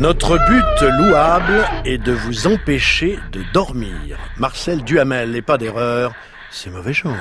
Notre but louable est de vous empêcher de dormir. Marcel Duhamel, et pas d'erreur, c'est mauvais genre.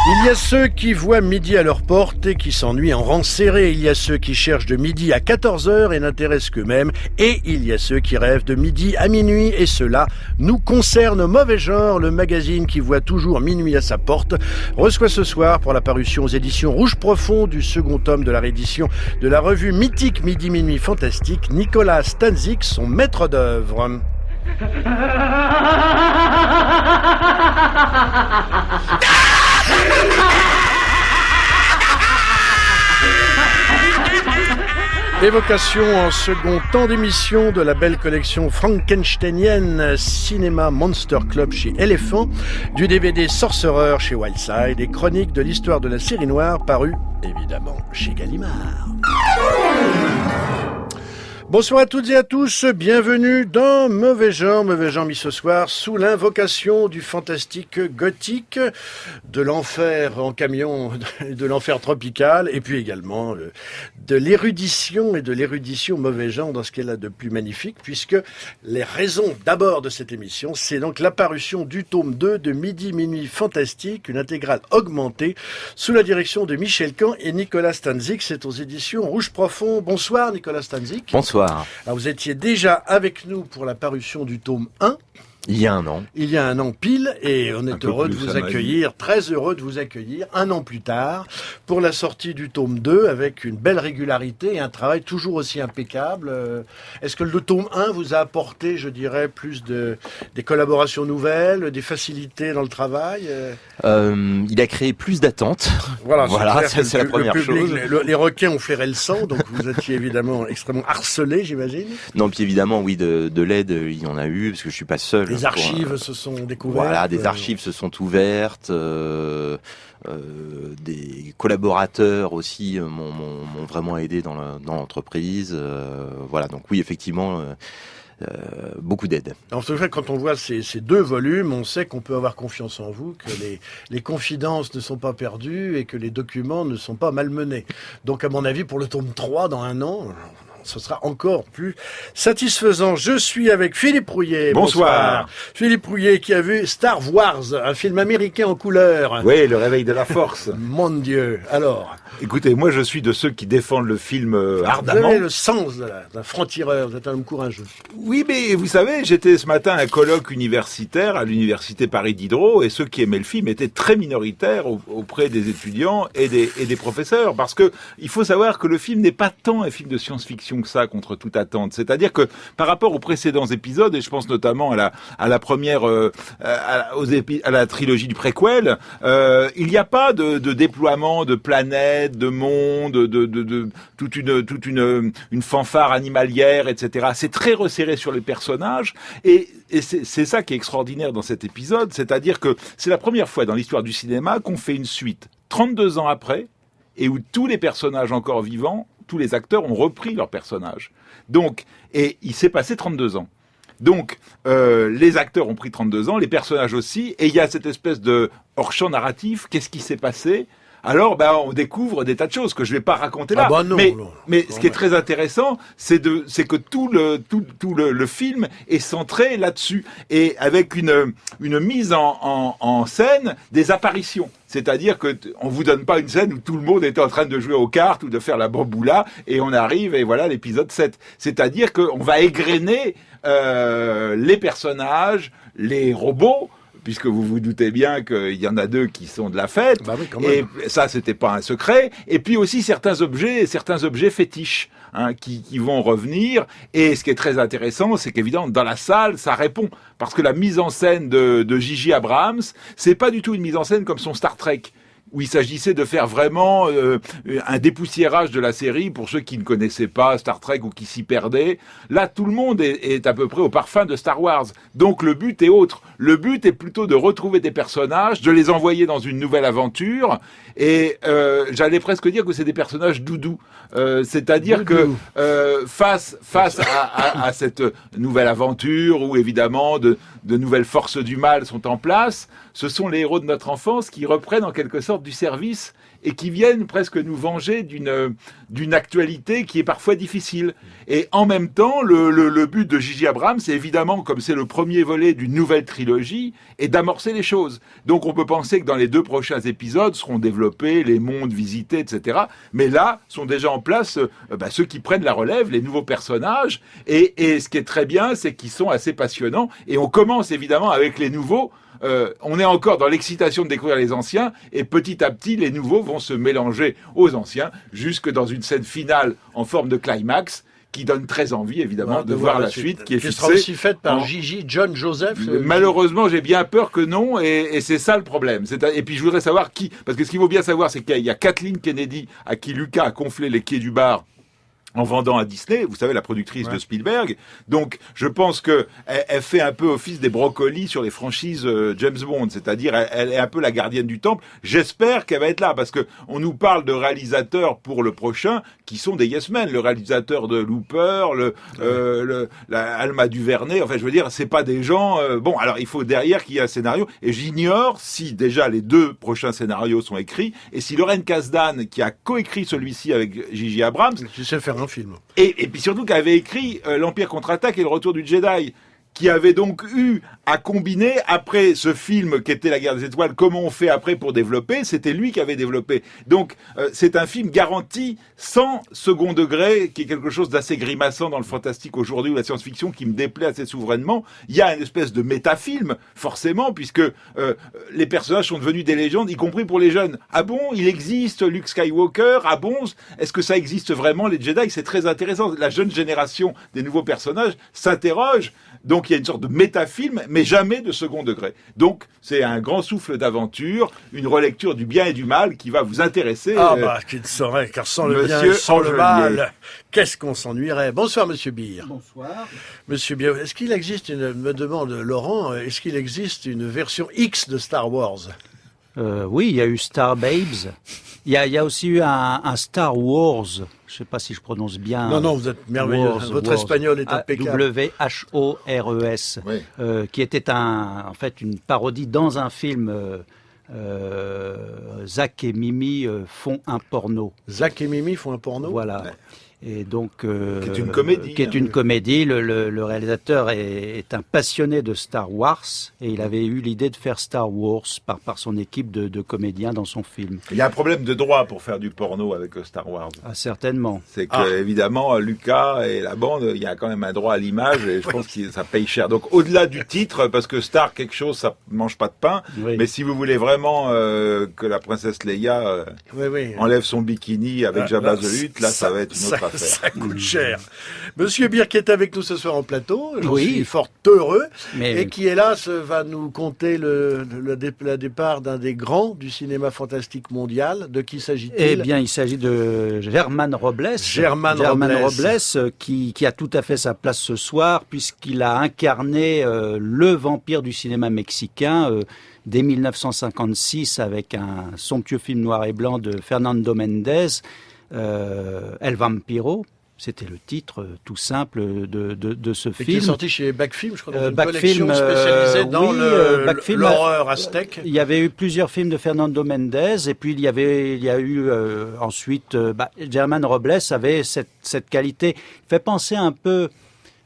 Il y a ceux qui voient midi à leur porte et qui s'ennuient en rang serré. Il y a ceux qui cherchent de midi à 14h et n'intéressent qu'eux-mêmes. Et il y a ceux qui rêvent de midi à minuit. Et cela nous concerne. Mauvais genre, le magazine qui voit toujours minuit à sa porte, reçoit ce soir pour la parution aux éditions Rouge Profond du second tome de la réédition de la revue mythique Midi Minuit Fantastique, Nicolas Stanzik, son maître d'œuvre. Évocation en second temps d'émission de la belle collection frankensteinienne Cinéma Monster Club chez Elephant, du DVD Sorcerer chez Wildside et chronique de l'histoire de la série noire paru évidemment chez Gallimard. Bonsoir à toutes et à tous, bienvenue dans Mauvais genre mis ce soir sous l'invocation du fantastique gothique, de l'enfer en camion, de l'enfer tropical, et puis également de l'érudition et de l'érudition mauvais genre dans ce qu'elle a de plus magnifique, puisque les raisons d'abord de cette émission, c'est donc l'apparition du tome 2 de Midi Minuit Fantastique, une intégrale augmentée sous la direction de Michel Caen et Nicolas Stanzik, c'est aux éditions Rouge Profond. Bonsoir Nicolas Stanzik. Bonsoir. Alors vous étiez déjà avec nous pour la parution du tome 1. Il y a un an. Il y a un an pile, et on est heureux de vous accueillir, très heureux de vous accueillir, un an plus tard, pour la sortie du tome 2, avec une belle régularité et un travail toujours aussi impeccable. Est-ce que le tome 1 vous a apporté, je dirais, plus des collaborations nouvelles, des facilités dans le travail Il a créé plus d'attentes. Voilà, c'est la première chose. Les requins ont flairé le sang, donc vous étiez évidemment extrêmement harcelé, j'imagine. Non, puis évidemment, oui, de l'aide, il y en a eu, parce que je suis pas seul. Les archives se sont découvertes. Voilà, des archives se sont ouvertes. Des collaborateurs aussi m'ont vraiment aidé dans l'entreprise. Voilà, donc oui, effectivement. Beaucoup d'aide. En tout cas, quand on voit ces deux volumes, on sait qu'on peut avoir confiance en vous, que les confidences ne sont pas perdues et que les documents ne sont pas malmenés. Donc, à mon avis, pour le tome 3, dans un an, ce sera encore plus satisfaisant. Je suis avec Philippe Rouillet. Bonsoir. Philippe Rouillet qui a vu Star Wars, un film américain en couleur. Oui, le réveil de la force. Mon Dieu. Alors. Écoutez, moi je suis de ceux qui défendent le film ardemment. Vous avez le sens d'un franc-tireur, vous êtes un homme courageux. Oui, mais vous savez, j'étais ce matin à un colloque universitaire à l'université Paris Diderot, et ceux qui aimaient le film étaient très minoritaires auprès des étudiants et des professeurs, parce que il faut savoir que le film n'est pas tant un film de science-fiction que ça, contre toute attente. C'est-à-dire que par rapport aux précédents épisodes, et je pense notamment à la première, à la trilogie du préquel, il n'y a pas de déploiement de planètes, de monde, de toute une fanfare animalière, etc. C'est très resserré sur les personnages, et c'est ça qui est extraordinaire dans cet épisode, c'est-à-dire que c'est la première fois dans l'histoire du cinéma qu'on fait une suite 32 ans après, et où tous les personnages encore vivants, tous les acteurs ont repris leurs personnages. Donc, et il s'est passé 32 ans. Donc, les acteurs ont pris 32 ans, les personnages aussi, et il y a cette espèce de hors-champ narratif. Qu'est-ce qui s'est passé ? Alors, on découvre des tas de choses que je vais pas raconter là. Mais ce qui est très intéressant, c'est que tout le film est centré là-dessus, et avec une mise en scène des apparitions. C'est-à-dire que on vous donne pas une scène où tout le monde était en train de jouer aux cartes ou de faire la bamboula, et on arrive et voilà l'épisode 7. C'est-à-dire qu'on va égrener les personnages, les robots, puisque vous vous doutez bien qu'il y en a 2 qui sont de la fête. Bah oui, quand Et même. ça, c'était pas un secret. Et puis aussi certains objets fétiches. Qui vont revenir. Et ce qui est très intéressant, c'est qu'évidemment, dans la salle, ça répond. Parce que la mise en scène de J.J. Abrams, c'est pas du tout une mise en scène comme son Star Trek, où il s'agissait de faire vraiment un dépoussiérage de la série pour ceux qui ne connaissaient pas Star Trek ou qui s'y perdaient. Là, tout le monde est à peu près au parfum de Star Wars. Donc le but est autre. Le but est plutôt de retrouver des personnages, de les envoyer dans une nouvelle aventure. Et j'allais presque dire que c'est des personnages doudous. C'est-à-dire que face à cette nouvelle aventure où évidemment de nouvelles forces du mal sont en place, ce sont les héros de notre enfance qui reprennent en quelque sorte du service et qui viennent presque nous venger d'une actualité qui est parfois difficile. Et en même temps, le but de J.J. Abrams, c'est évidemment, comme c'est le premier volet d'une nouvelle trilogie, est d'amorcer les choses. Donc on peut penser que dans les 2 prochains épisodes seront développés les mondes visités, etc. Mais là, sont déjà en place ceux qui prennent la relève, les nouveaux personnages. Et ce qui est très bien, c'est qu'ils sont assez passionnants. Et on commence évidemment avec les nouveaux. On est encore dans l'excitation de découvrir les anciens, et petit à petit, les nouveaux vont se mélanger aux anciens, jusque dans une scène finale en forme de climax, qui donne très envie, évidemment, de voir la suite, qui est fixée. Qui sera aussi faite par J.J. John Joseph. Malheureusement, j'ai bien peur que non, et c'est ça le problème. Et puis je voudrais savoir qui, parce que ce qu'il faut bien savoir, c'est qu'il y a Kathleen Kennedy, à qui Lucas a gonflé les quais du bar, en vendant à Disney, vous savez, la productrice de Spielberg. Donc, je pense que elle fait un peu office des brocolis sur les franchises James Bond, c'est-à-dire elle est un peu la gardienne du temple. J'espère qu'elle va être là, parce que on nous parle de réalisateurs pour le prochain qui sont des yes men. Le réalisateur de Looper, Alma Duvernay, enfin, je veux dire, c'est pas des gens... bon, alors, il faut derrière qu'il y ait un scénario, et j'ignore si déjà les 2 prochains scénarios sont écrits, et si Lorraine Kasdan, qui a coécrit celui-ci avec J.J. Abrams... Tu sais faire un film. Et puis surtout qu'elle avait écrit l'Empire contre-attaque et le Retour du Jedi, qui avait donc eu à combiner, après ce film qui était La Guerre des Étoiles, comment on fait après pour développer, c'était lui qui avait développé. Donc c'est un film garanti sans second degré, qui est quelque chose d'assez grimaçant dans le fantastique aujourd'hui ou la science-fiction, qui me déplaît assez souverainement. Il y a une espèce de métafilm, forcément, puisque les personnages sont devenus des légendes, y compris pour les jeunes. Ah bon, il existe Luke Skywalker? Ah bon, est-ce que ça existe vraiment, les Jedi? C'est très intéressant. La jeune génération des nouveaux personnages s'interroge. Donc il y a une sorte de métafilm, mais jamais de second degré. Donc c'est un grand souffle d'aventure, une relecture du bien et du mal qui va vous intéresser. Ah bah, qui ne saurait, car sans le bien et sans le mal, qu'est-ce qu'on s'ennuierait. Bonsoir Monsieur Beer. Bonsoir. Monsieur Beer, est-ce qu'il existe, me demande Laurent, est-ce qu'il existe une version X de Star Wars? Oui, il y a eu Star Babes. Il y a aussi eu un Star Wars. Je ne sais pas si je prononce bien. Non, vous êtes merveilleux. Votre espagnol est impeccable. W-H-O-R-E-S, oui. Qui était en fait une parodie dans un film. Zach et Mimi font un porno. Zach et Mimi font un porno. Voilà. Ouais. Et donc, qui est une comédie. Qui est une comédie. Le réalisateur est un passionné de Star Wars et il avait eu l'idée de faire Star Wars par son équipe de comédiens dans son film. Il y a un problème de droit pour faire du porno avec Star Wars. Ah, certainement. C'est que évidemment Lucas et la bande, il y a quand même un droit à l'image et je pense que ça paye cher. Donc au-delà du titre, parce que Star quelque chose, ça mange pas de pain. Oui. Mais si vous voulez vraiment que la princesse Leia enlève son bikini avec Jabba the Hutt, là ça va être une autre affaire. Ça coûte cher. Monsieur Beer qui est avec nous ce soir en plateau, j'en suis fort heureux, et qui hélas va nous conter le départ d'un des grands du cinéma fantastique mondial. De qui s'agit-il? Eh bien, il s'agit de German Robles. German Robles qui a tout à fait sa place ce soir puisqu'il a incarné le vampire du cinéma mexicain dès 1956 avec un somptueux film noir et blanc de Fernando Méndez. El Vampiro, c'était le titre tout simple de ce film. Qui est sorti chez Backfilm, je crois, dans une collection spécialisée dans l'horreur aztèque. Il y avait eu plusieurs films de Fernando Méndez, et puis il y a eu ensuite German Robles avait cette qualité. Il fait penser un peu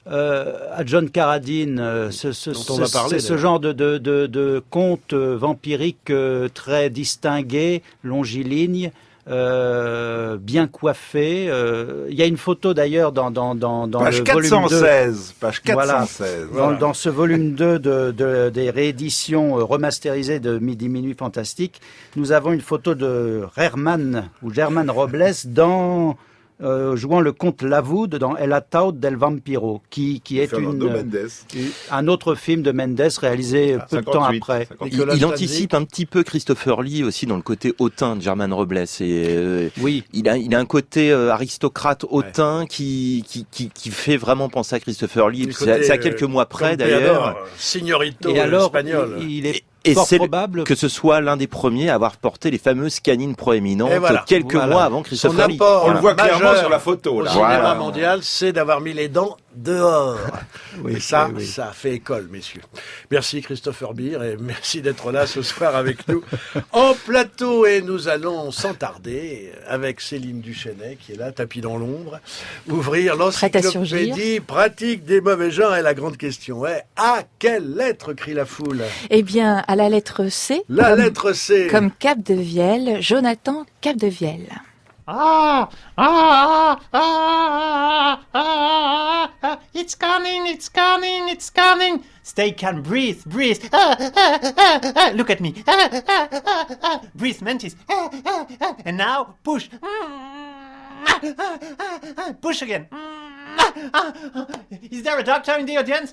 à John Carradine, ce genre de conte vampirique très distingué, longiligne, bien coiffé. Il y a une photo d'ailleurs dans page le 416, volume 2. Page 416. Voilà. Dans ce volume 2 des rééditions remasterisées de Midi Minuit Fantastique, nous avons une photo de Germán Robles jouant le comte Lavoud dans El Ataúd del Vampiro, qui est un autre film de Mendes réalisé peu de temps après. Il anticipe un petit peu Christopher Lee aussi dans le côté hautain de Germán Robles. Oui. Il a un côté aristocrate hautain qui fait vraiment penser à Christopher Lee. C'est à quelques mois près d'ailleurs. Signorito espagnol. Il est fort probable que ce soit l'un des premiers à avoir porté les fameuses canines proéminentes quelques mois avant Christopher Lee. On le voit clairement sur la photo. Au cinéma mondial, c'est d'avoir mis les dents dehors. Et ça fait école, messieurs. Merci Christopher Beer et merci d'être là ce soir avec nous en plateau. Et nous allons sans tarder, avec Céline Duchesnay qui est là, tapis dans l'ombre, ouvrir l'encyclopédie pratique des mauvais gens. Et la grande question est, à quelle lettre crie la foule? Eh bien, à la lettre C. Lettre C. Comme Capdevielle, Jonathan Capdevielle. It's coming. Stay calm, breathe. Look at me. Breathe, Mantis. And now, push. Push again. Is there a doctor in the audience?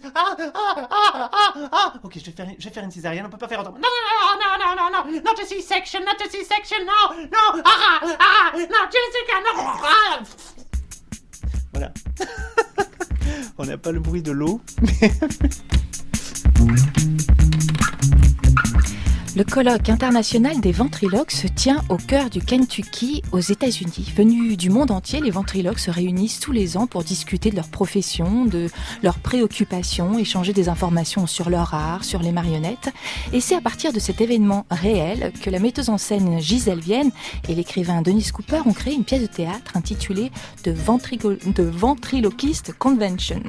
Ok, je vais faire une césarienne, on peut pas faire autrement. Non, not a C-section, no, Jessica, no. Voilà. On n'a pas le bruit de l'eau. Le colloque international des ventriloques se tient au cœur du Kentucky, aux États-Unis. Venus du monde entier, les ventriloques se réunissent tous les ans pour discuter de leur profession, de leurs préoccupations, échanger des informations sur leur art, sur les marionnettes. Et c'est à partir de cet événement réel que la metteuse en scène Gisèle Vienne et l'écrivain Dennis Cooper ont créé une pièce de théâtre intitulée The Ventriloquist Convention.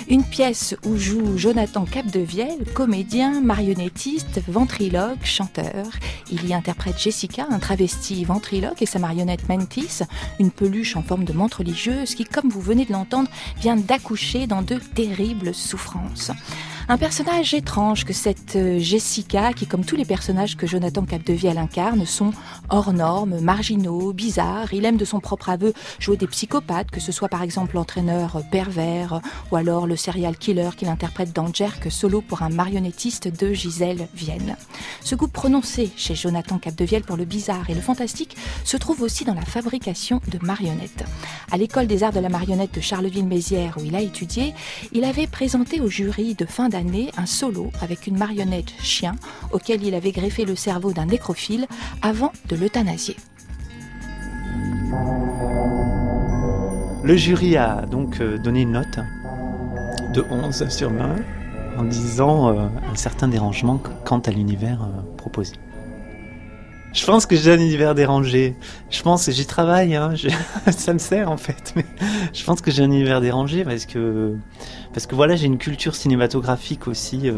Une pièce où joue Jonathan Capdevielle, comédien, marionnettiste, ventriloque, chanteur. Il y interprète Jessica, un travesti ventriloque, et sa marionnette Mantis, une peluche en forme de menthe religieuse qui, comme vous venez de l'entendre, vient d'accoucher dans de terribles souffrances. Un personnage étrange que cette Jessica, qui, comme tous les personnages que Jonathan Capdevielle incarne, sont hors normes, marginaux, bizarres. Il aime de son propre aveu jouer des psychopathes, que ce soit par exemple l'entraîneur pervers ou alors le serial killer qu'il interprète dans Jerk, solo pour un marionnettiste de Gisèle Vienne. Ce goût prononcé chez Jonathan Capdevielle pour le bizarre et le fantastique se trouve aussi dans la fabrication de marionnettes. À l'école des arts de la marionnette de Charleville-Mézières, où il a étudié, il avait présenté au jury de fin d'année un solo avec une marionnette chien auquel il avait greffé le cerveau d'un nécrophile avant de l'euthanasier. Le jury a donc donné une note de 11 sur 20 en disant un certain dérangement quant à l'univers proposé. Je pense que j'ai un univers dérangé. Je pense que j'y travaille, ça me sert en fait. Mais je pense que j'ai un univers dérangé parce que voilà, j'ai une culture cinématographique aussi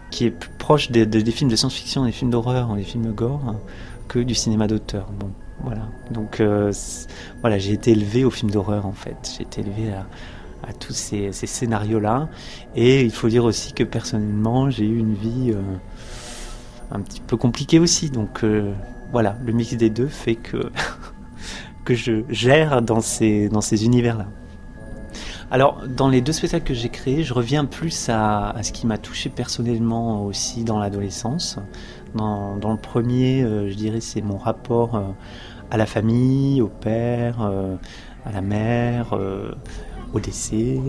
qui est plus proche des films de science-fiction, des films d'horreur, des films gore que du cinéma d'auteur. Bon, voilà. Donc voilà, j'ai été élevé au film d'horreur en fait. J'ai été élevé à tous ces scénarios-là. Et il faut dire aussi que personnellement, j'ai eu une vie un petit peu compliquée aussi. Donc voilà, le mix des deux fait que je gère dans ces univers-là. Alors, dans les deux spectacles que j'ai créés, je reviens plus à ce qui m'a touché personnellement aussi dans l'adolescence. Dans le premier, je dirais, c'est mon rapport à la famille, au père, à la mère, au décès,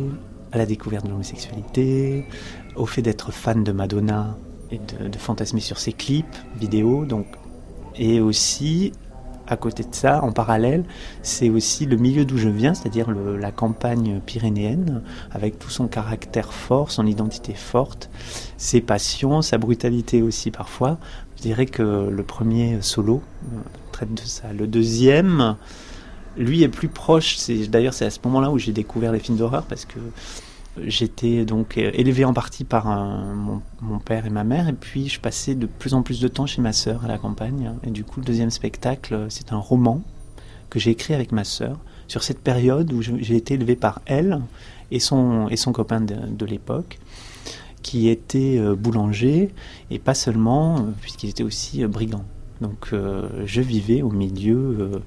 à la découverte de l'homosexualité, au fait d'être fan de Madonna et de fantasmer sur ses clips vidéo. Donc, et aussi, à côté de ça, en parallèle, c'est aussi le milieu d'où je viens, c'est-à-dire la campagne pyrénéenne, avec tout son caractère fort, son identité forte, ses passions, sa brutalité aussi parfois. Je dirais que le premier solo traite de ça. Le deuxième, lui, est plus proche. D'ailleurs, c'est à ce moment-là où j'ai découvert les films d'horreur, parce que j'étais donc élevé en partie par mon père et ma mère, et puis je passais de plus en plus de temps chez ma sœur à la campagne. Et du coup, le deuxième spectacle, c'est un roman que j'ai écrit avec ma sœur sur cette période où j'ai été élevé par elle et son copain de l'époque, qui était boulanger, et pas seulement, puisqu'il était aussi brigand. Donc je vivais au milieu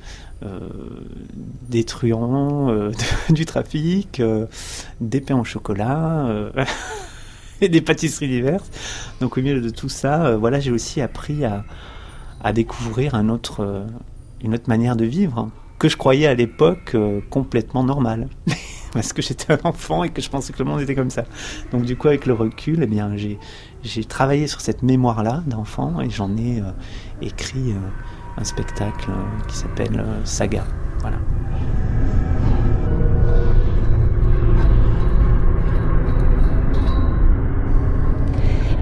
des truands, du trafic, des pains au chocolat et des pâtisseries diverses. Donc au milieu de tout ça, voilà, j'ai aussi appris à découvrir une autre manière de vivre, que je croyais à l'époque complètement normale. Parce que j'étais un enfant et que je pensais que le monde était comme ça. Donc du coup, avec le recul, eh bien, j'ai travaillé sur cette mémoire-là d'enfant et j'en ai écrit un spectacle qui s'appelle Saga. Voilà.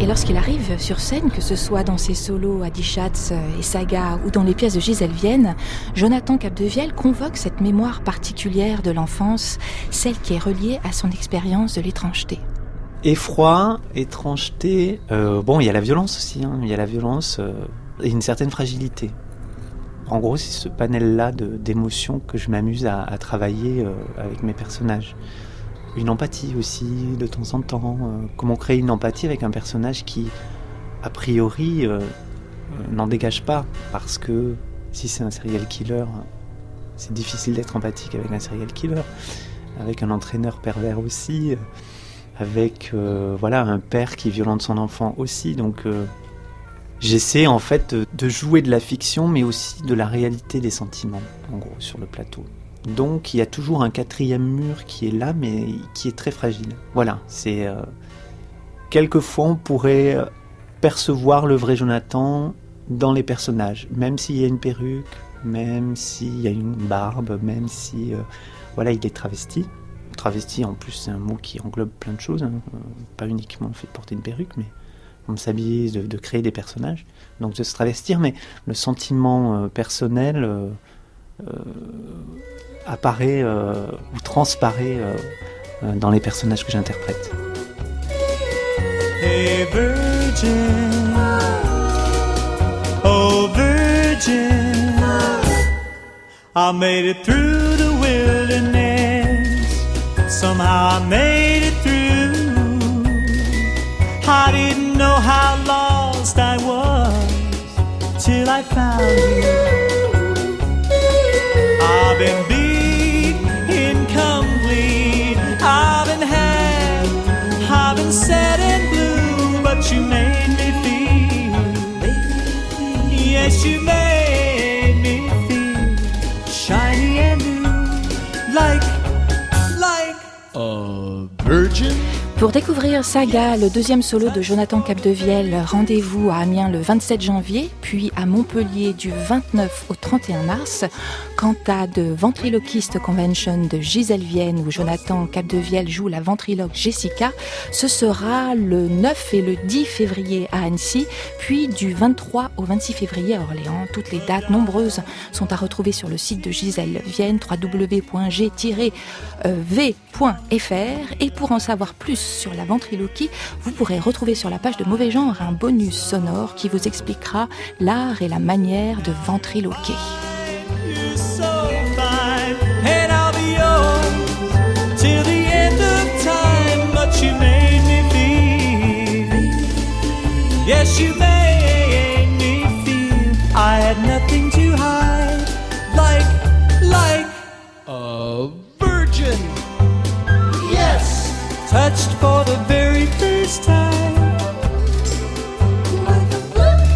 Et lorsqu'il arrive sur scène, que ce soit dans ses solos à Die Schatz et Saga ou dans les pièces de Gisèle Vienne, Jonathan Capdevielle convoque cette mémoire particulière de l'enfance, celle qui est reliée à son expérience de l'étrangeté. Effroi, étrangeté, il y a la violence aussi, hein. Il y a la violence et une certaine fragilité. En gros, c'est ce panel-là d'émotions que je m'amuse à travailler avec mes personnages. Une empathie aussi, de temps en temps. Comment créer une empathie avec un personnage qui, a priori, n'en dégage pas. Parce que si c'est un serial killer, c'est difficile d'être empathique avec un serial killer. Avec un entraîneur pervers aussi. Avec un père qui violente son enfant aussi. Donc j'essaie en fait de jouer de la fiction, mais aussi de la réalité des sentiments, en gros, sur le plateau. Donc il y a toujours un quatrième mur qui est là, mais qui est très fragile. Voilà, c'est... quelquefois on pourrait percevoir le vrai Jonathan dans les personnages, même s'il y a une perruque, même s'il y a une barbe, même si il est travesti. Travesti, en plus, c'est un mot qui englobe plein de choses, hein. Pas uniquement le fait de porter une perruque, mais on s'habille, de créer des personnages, donc de se travestir, mais le sentiment personnel... apparaît ou transparaît dans les personnages que j'interprète. Hey virgin, oh virgin, I made it through the wilderness, somehow I made it through. I didn't know how lost I was till I found you. I've been beat, incomplete, I've been had, I've been sad and blue, but you made me feel, yes you made me feel, shiny and new, like a virgin. Pour découvrir Saga, le deuxième solo de Jonathan Capdevielle, rendez-vous à Amiens le 27 janvier, puis à Montpellier du 29 au 31 mars. Quant à The Ventriloquist Convention de Gisèle Vienne, où Jonathan Capdevielle joue la ventriloque Jessica, ce sera le 9 et le 10 février à Annecy, puis du 23 au 26 février à Orléans. Toutes les dates nombreuses sont à retrouver sur le site de Gisèle Vienne, www.g-v.fr. Et pour en savoir plus sur la ventriloquie, vous pourrez retrouver sur la page de Mauvais Genre un bonus sonore qui vous expliquera l'art et la manière de ventriloquer. Yes, you made me feel I had nothing to hide, like a virgin. Yes, touched for the very first time, like a virgin.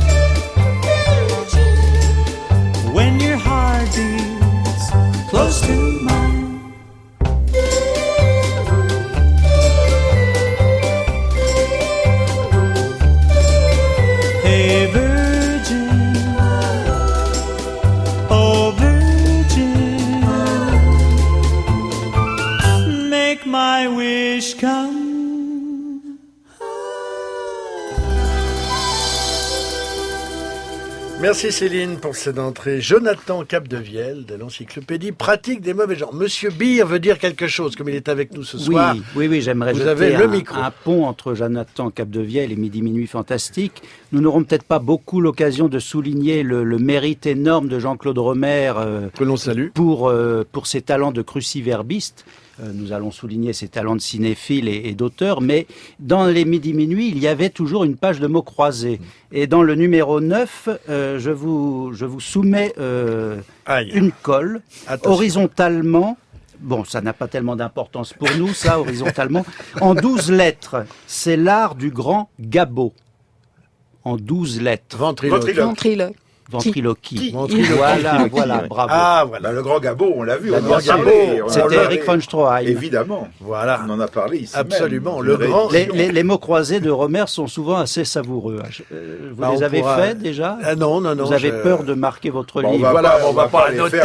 When your heart beats close to mine. My wish come. Merci Céline pour cette entrée. Jonathan Capdevielle de l'Encyclopédie pratique des mauvais genres. Monsieur Beer veut dire quelque chose, comme il est avec nous ce soir. Oui, j'aimerais Vous jeter avez le micro. un pont entre Jonathan Capdevielle et Midi Minuit Fantastique. Nous n'aurons peut-être pas beaucoup l'occasion de souligner le mérite énorme de Jean-Claude Romer que l'on salue pour ses talents de cruciverbiste. Nous allons souligner ses talents de cinéphile et d'auteur, mais dans les Midi Minuit, il y avait toujours une page de mots croisés. Et dans le numéro 9, je vous soumets une colle horizontalement. Bon, ça n'a pas tellement d'importance pour nous, ça, horizontalement. En 12 lettres, c'est l'art du grand Gabot. En 12 lettres. Ventriloque. Ventriloquie. Voilà, bravo. Ah, voilà, le grand Gabot, on l'a vu. Le grand Gabot, c'était Eric von Stroheim. Évidemment. Voilà. On en a parlé ici. Absolument. Même. Les mots croisés de Romer sont souvent assez savoureux. Vous les avez faits déjà? Non. Vous avez peur de marquer votre livre? On va pas noter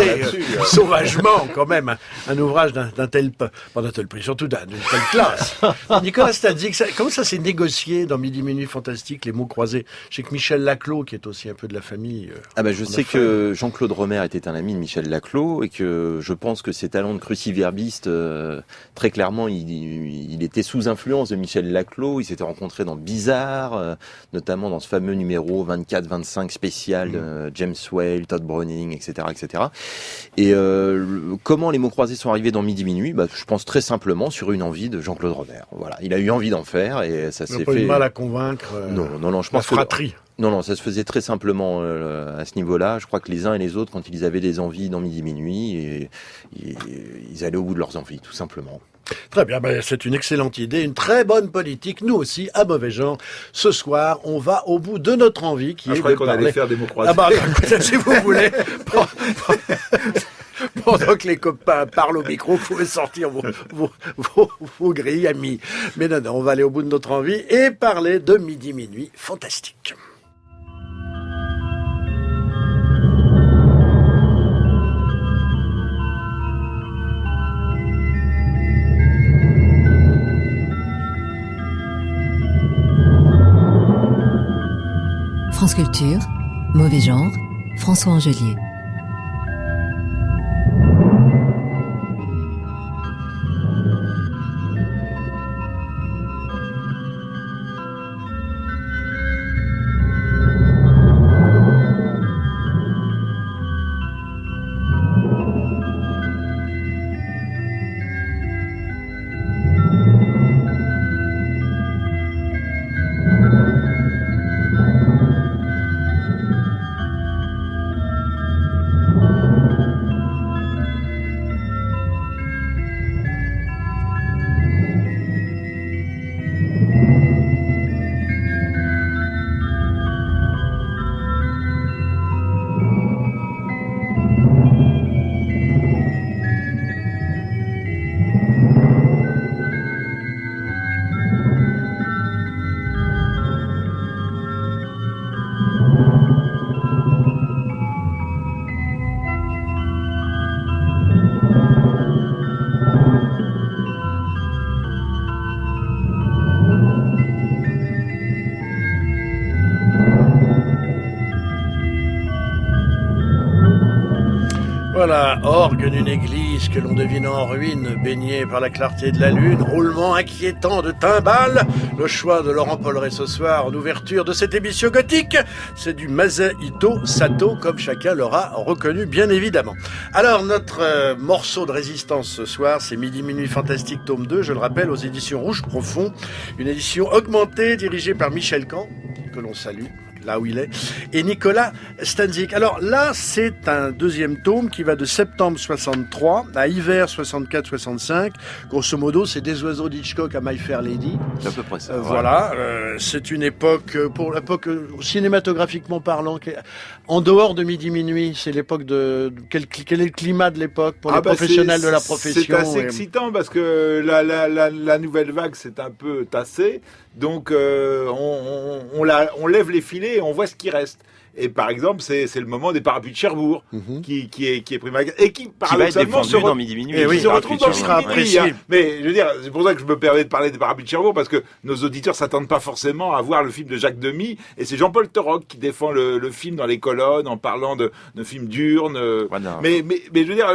sauvagement, quand même, un ouvrage d'un tel prix, surtout d'une telle classe. Nicolas Stanzik, comment ça s'est négocié dans Midi Minuit Fantastique, les mots croisés? Je sais que Michel Laclos, qui est aussi un peu de la famille... je sais que Jean-Claude Romer était un ami de Michel Laclos et que je pense que ses talents de cruciverbiste, très clairement, il était sous influence de Michel Laclos. Ils s'étaient rencontrés dans Bizarre, notamment dans ce fameux numéro 24-25 spécial James Whale, Todd Browning, etc., etc. Et comment les mots croisés sont arrivés dans Midi Minuit? Je pense très simplement sur une envie de Jean-Claude Romer. Voilà, il a eu envie d'en faire et ça s'est fait. Il n'a pas eu de mal à convaincre. Non, je pense la fratrie. Non, ça se faisait très simplement à ce niveau-là. Je crois que les uns et les autres, quand ils avaient des envies dans Midi Minuit, ils allaient au bout de leurs envies, tout simplement. Très bien, c'est une excellente idée, une très bonne politique. Nous aussi, à Mauvais Genre, ce soir, on va au bout de notre envie qui est de parler... Je croyais qu'on allait faire des mots croisés. Si vous voulez... Pendant que les copains parlent au micro, vous pouvez sortir vos grilles amis. Mais non, on va aller au bout de notre envie et parler de Midi Minuit Fantastique. France Culture, Mauvais Genre, François Angelier. Voilà, orgue d'une église que l'on devine en ruine, baignée par la clarté de la lune, roulement inquiétant de timbales. Le choix de Laurent Polleret ce soir en ouverture de cette émission gothique, c'est du Masahito Sato, comme chacun l'aura reconnu bien évidemment. Alors notre morceau de résistance ce soir, c'est Midi Minuit Fantastique tome 2, je le rappelle, aux éditions Rouge Profond, une édition augmentée dirigée par Michel Camp, que l'on salue là où il est, et Nicolas Stanzik. Alors là, c'est un deuxième tome qui va de septembre 63 à hiver 64-65. Grosso modo, c'est des oiseaux d'Hitchcock à My Fair Lady. C'est à peu près ça. Voilà, c'est une époque, pour l'époque cinématographiquement parlant, en dehors de Midi Minuit, c'est l'époque de... Quel est le climat de l'époque pour les professionnels de la profession? C'est assez excitant parce que la nouvelle vague s'est un peu tassée. Donc on lève les filets et on voit ce qui reste. Et par exemple, c'est le moment des Parapluies de Cherbourg qui est pris et qui va être paradoxalement défendu dans Midi Minuit. se retrouve dans Midi Minuit. Mais je veux dire, c'est pour ça que je me permets de parler des Parapluies de Cherbourg, parce que nos auditeurs s'attendent pas forcément à voir le film de Jacques Demy, et c'est Jean-Paul Thorock qui défend le film dans les colonnes en parlant de films d'urne. Voilà. Mais je veux dire,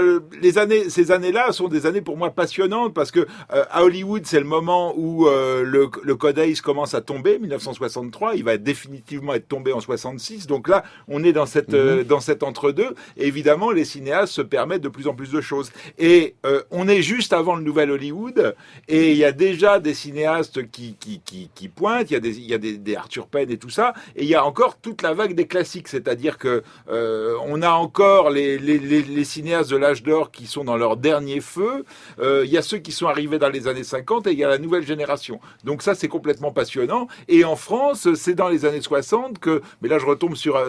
ces années-là sont des années pour moi passionnantes, parce que à Hollywood, c'est le moment où le Code Hays commence à tomber, 1963, il va définitivement être tombé en 66. Donc là, on est dans cet entre-deux. Et évidemment, les cinéastes se permettent de plus en plus de choses. Et on est juste avant le nouvel Hollywood, et il y a déjà des cinéastes qui pointent. Il y a des Arthur Penn et tout ça. Et il y a encore toute la vague des classiques, c'est-à-dire que on a encore les cinéastes de l'âge d'or qui sont dans leur dernier feu. Il y a ceux qui sont arrivés dans les années 50, et il y a la nouvelle génération. Donc ça, c'est complètement passionnant. Et en France, c'est dans les années 60 que, mais là je retombe sur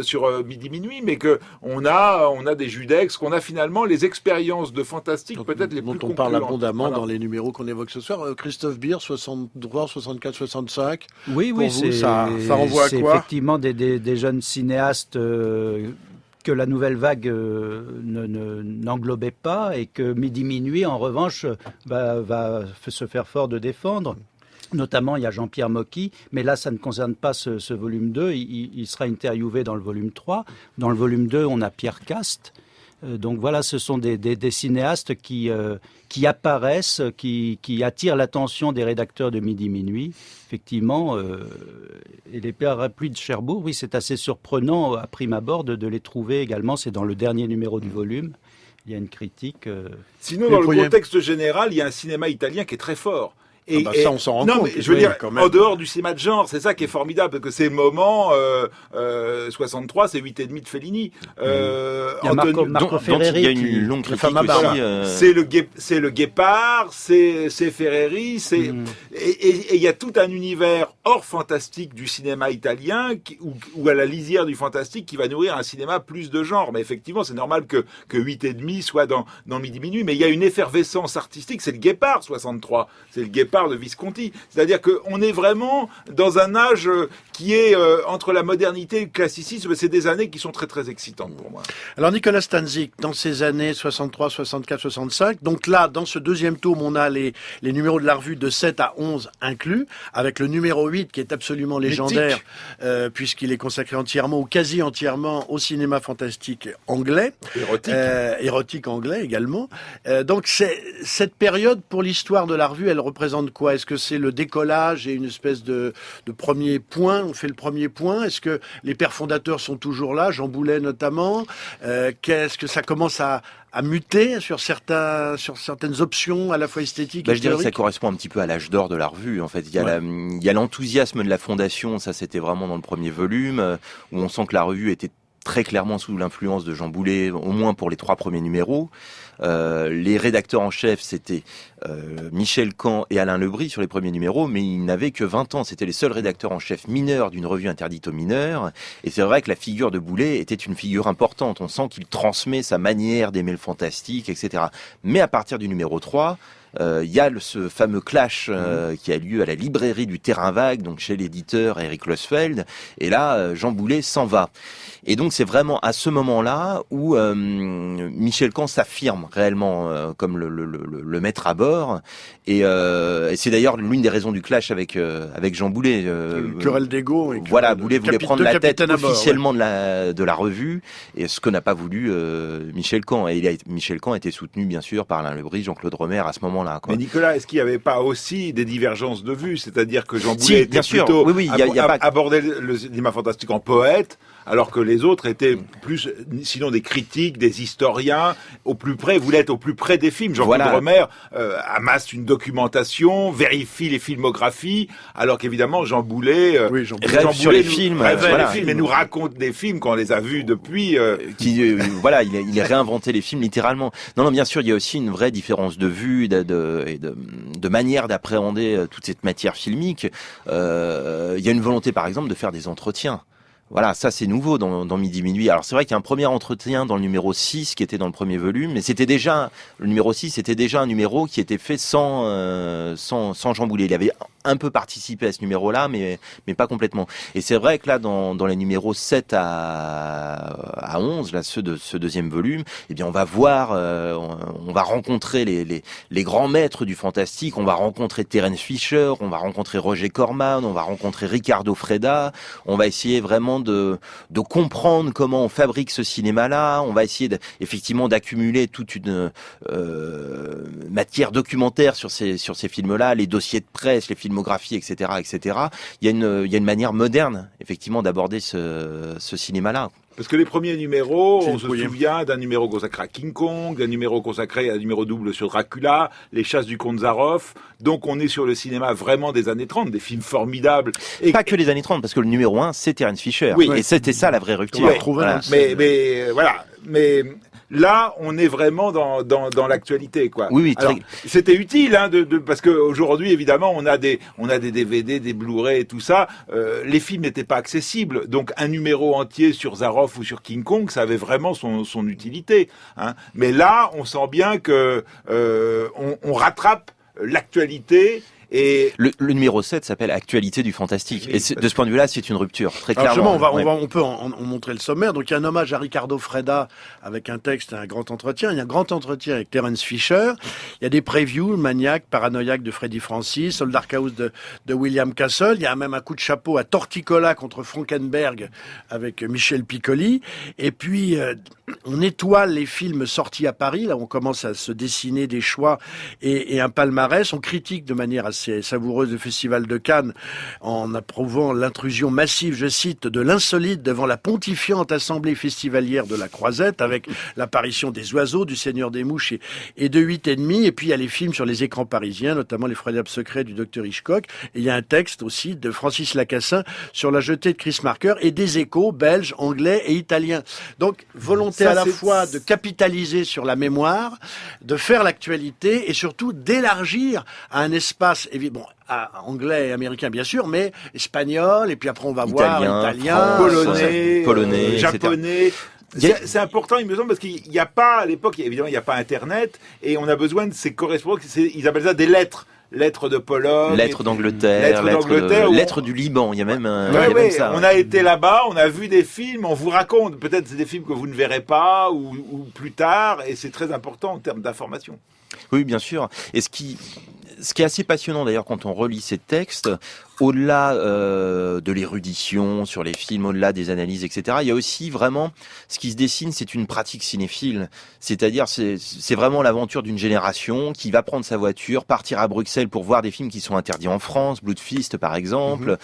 Midi Minuit, mais que on a des Judex, qu'on a finalement les expériences de fantastique peut-être les plus concluantes. Dont on parle abondamment dans les numéros qu'on évoque ce soir. Christophe Beer, 63, 64, 65. Oui, ça renvoie à c'est quoi? Effectivement des jeunes cinéastes que la nouvelle vague n'englobait pas, et que Midi Minuit, en revanche, va se faire fort de défendre. Notamment, il y a Jean-Pierre Mocky, mais là, ça ne concerne pas ce volume 2. Il sera interviewé dans le volume 3. Dans le volume 2, on a Pierre Cast. Donc voilà, ce sont des cinéastes qui apparaissent, qui attirent l'attention des rédacteurs de Midi Minuit. Effectivement, et les Parapluies de Cherbourg, oui, c'est assez surprenant à prime abord de les trouver également. C'est dans le dernier numéro du volume. Il y a une critique. Sinon, dans le contexte général, il y a un cinéma italien qui est très fort. Ça, on s'en rend compte. Mais je veux dire, en dehors du cinéma de genre, c'est ça qui est formidable, parce que ces moments, 63, c'est 8,5 de Fellini. Il y a Marco Ferreri. Il y a une longue critique aussi. C'est le Guépard, c'est Ferreri, et il y a tout un univers hors fantastique du cinéma italien, ou à la lisière du fantastique, qui va nourrir un cinéma plus de genre. Mais effectivement, c'est normal que 8,5 soit dans Midi Minuit, mais il y a une effervescence artistique, c'est le Guépard, 63. C'est le Guépard de Visconti. C'est-à-dire qu'on est vraiment dans un âge qui est entre la modernité et le classicisme. C'est des années qui sont très très excitantes pour moi. Alors Nicolas Stanzik, dans ces années 63, 64, 65, donc là, dans ce deuxième tome, on a les numéros de la revue de 7 à 11 inclus, avec le numéro 8 qui est absolument légendaire, puisqu'il est consacré entièrement ou quasi entièrement au cinéma fantastique anglais. Érotique anglais également. Donc cette période, pour l'histoire de la revue, elle représente quoi? Est-ce que c'est le décollage et une espèce de premier point? On fait le premier point. Est-ce que les pères fondateurs sont toujours là, Jean Boulet notamment? Qu'est-ce que ça commence à muter sur certaines options à la fois esthétiques et je dirais que ça théoriques? correspond un petit peu à l'âge d'or de la revue. En fait, il y a l'enthousiasme de la fondation. Ça, c'était vraiment dans le premier volume, où on sent que la revue était très clairement sous l'influence de Jean Boulet, au moins pour les 3 premiers numéros. Les rédacteurs en chef, c'était Michel Caen et Alain Lebris sur les premiers numéros, mais ils n'avaient que 20 ans. C'était les seuls rédacteurs en chef mineurs d'une revue interdite aux mineurs. Et c'est vrai que la figure de Boulet était une figure importante. On sent qu'il transmet sa manière d'aimer le fantastique, etc. Mais à partir du numéro 3... il y a ce fameux clash qui a lieu à la librairie du Terrain Vague, donc chez l'éditeur Eric Losfeld, et là Jean Boulet s'en va. Et donc c'est vraiment à ce moment-là où Michel Caen s'affirme réellement comme le maître à bord, et c'est d'ailleurs l'une des raisons du clash avec Jean Boulet. Querelle d'ego. Voilà, Boulet voulait prendre la tête officiellement de la revue, et ce que n'a pas voulu Michel Caen. Et Michel Caen a été soutenu bien sûr par Alain Lebris, Jean-Claude Romer à ce moment-là. Mais Nicolas, est-ce qu'il n'y avait pas aussi des divergences de vues? C'est-à-dire que Jean Boulet était plutôt abordait le cinéma fantastique en poète, alors que les autres étaient plus, sinon des critiques, des historiens, au plus près, voulaient être au plus près des films. Jean-Claude Romer amasse une documentation, vérifie les filmographies, alors qu'évidemment Jean Boulet rêve sur les films, et nous raconte des films qu'on les a vus depuis. Il a réinventé les films littéralement. Non, bien sûr, il y a aussi une vraie différence de vue, de manière d'appréhender toute cette matière filmique. Il y a une volonté, par exemple, de faire des entretiens. Voilà, ça c'est nouveau dans Midi Minuit. Alors c'est vrai qu'il y a un premier entretien dans le numéro 6 qui était dans le premier volume, mais le numéro 6 c'était déjà un numéro qui était fait sans Jean Boulet. Il avait un peu participé à ce numéro-là, mais pas complètement. Et c'est vrai que là, dans les numéros 7 à 11, là, ceux de ce deuxième volume, eh bien, on va voir, on va rencontrer les grands maîtres du fantastique, on va rencontrer Terence Fisher, on va rencontrer Roger Corman, on va rencontrer Ricardo Freda, on va essayer vraiment de comprendre comment on fabrique ce cinéma-là, on va essayer effectivement d'accumuler toute une matière documentaire sur ces films-là, les dossiers de presse, les filmographies, etc., etc. Il y a une manière moderne, effectivement, d'aborder ce cinéma-là. Parce que les premiers numéros, on se souvient d'un numéro consacré à King Kong, d'un numéro consacré à un numéro double sur Dracula, Les Chasses du Comte Zaroff. Donc on est sur le cinéma vraiment des années 30, des films formidables. Et pas que les années 30, parce que le numéro 1, c'est Terence Fisher. Oui. Et c'était ça la vraie rupture. Ouais, voilà. Mais là, on est vraiment dans l'actualité, quoi. Oui, alors, c'était utile, parce que aujourd'hui, évidemment, on a des DVD, des Blu-ray et tout ça. Les films n'étaient pas accessibles, donc un numéro entier sur Zaroff ou sur King Kong, ça avait vraiment son utilité. Hein. Mais là, on sent bien que on rattrape l'actualité. Et le numéro 7 s'appelle Actualité du fantastique. Et de ce point de vue-là, c'est une rupture, très clairement. On peut en montrer le sommaire. Donc, il y a un hommage à Ricardo Freda avec un texte et un grand entretien. Il y a un grand entretien avec Terence Fisher. Il y a des previews, Maniac, Paranoïaque de Freddie Francis, Soldat House de William Castle. Il y a même un coup de chapeau à Torticola contre Frankenberg avec Michel Piccoli. Et puis, on étoile les films sortis à Paris. Là, on commence à se dessiner des choix et un palmarès. On critique de manière assez savoureuse le Festival de Cannes en approuvant l'intrusion massive, je cite, de l'insolite devant la pontifiante assemblée festivalière de la Croisette avec l'apparition des oiseaux, du Seigneur des Mouches et de 8,5. Et puis il y a les films sur les écrans parisiens, notamment L'effroyable secret du docteur Hitchcock. Et il y a un texte aussi de Francis Lacassin sur La jetée de Chris Marker et des échos belges, anglais et italiens. Donc volonté à la fois de capitaliser sur la mémoire, de faire l'actualité et surtout d'élargir à un espace anglais et américain bien sûr, mais espagnol, et puis après on va voir italien, polonais, japonais. C'est important, il me semble, parce qu'il n'y a pas, à l'époque, évidemment, il n'y a pas Internet, et on a besoin de ces correspondances, ils appellent ça des lettres. Lettres de Pologne. Lettres d'Angleterre. Lettres du Liban. Il y a même même ça. On a été là-bas, on a vu des films, on vous raconte. Peut-être c'est des films que vous ne verrez pas ou plus tard, et c'est très important en termes d'information. Oui, bien sûr. Et ce qui est assez passionnant d'ailleurs quand on relit ces textes, au-delà de l'érudition sur les films, au-delà des analyses, etc., il y a aussi vraiment ce qui se dessine, c'est une pratique cinéphile. C'est-à-dire, c'est vraiment l'aventure d'une génération qui va prendre sa voiture, partir à Bruxelles pour voir des films qui sont interdits en France, Blood Feast par exemple,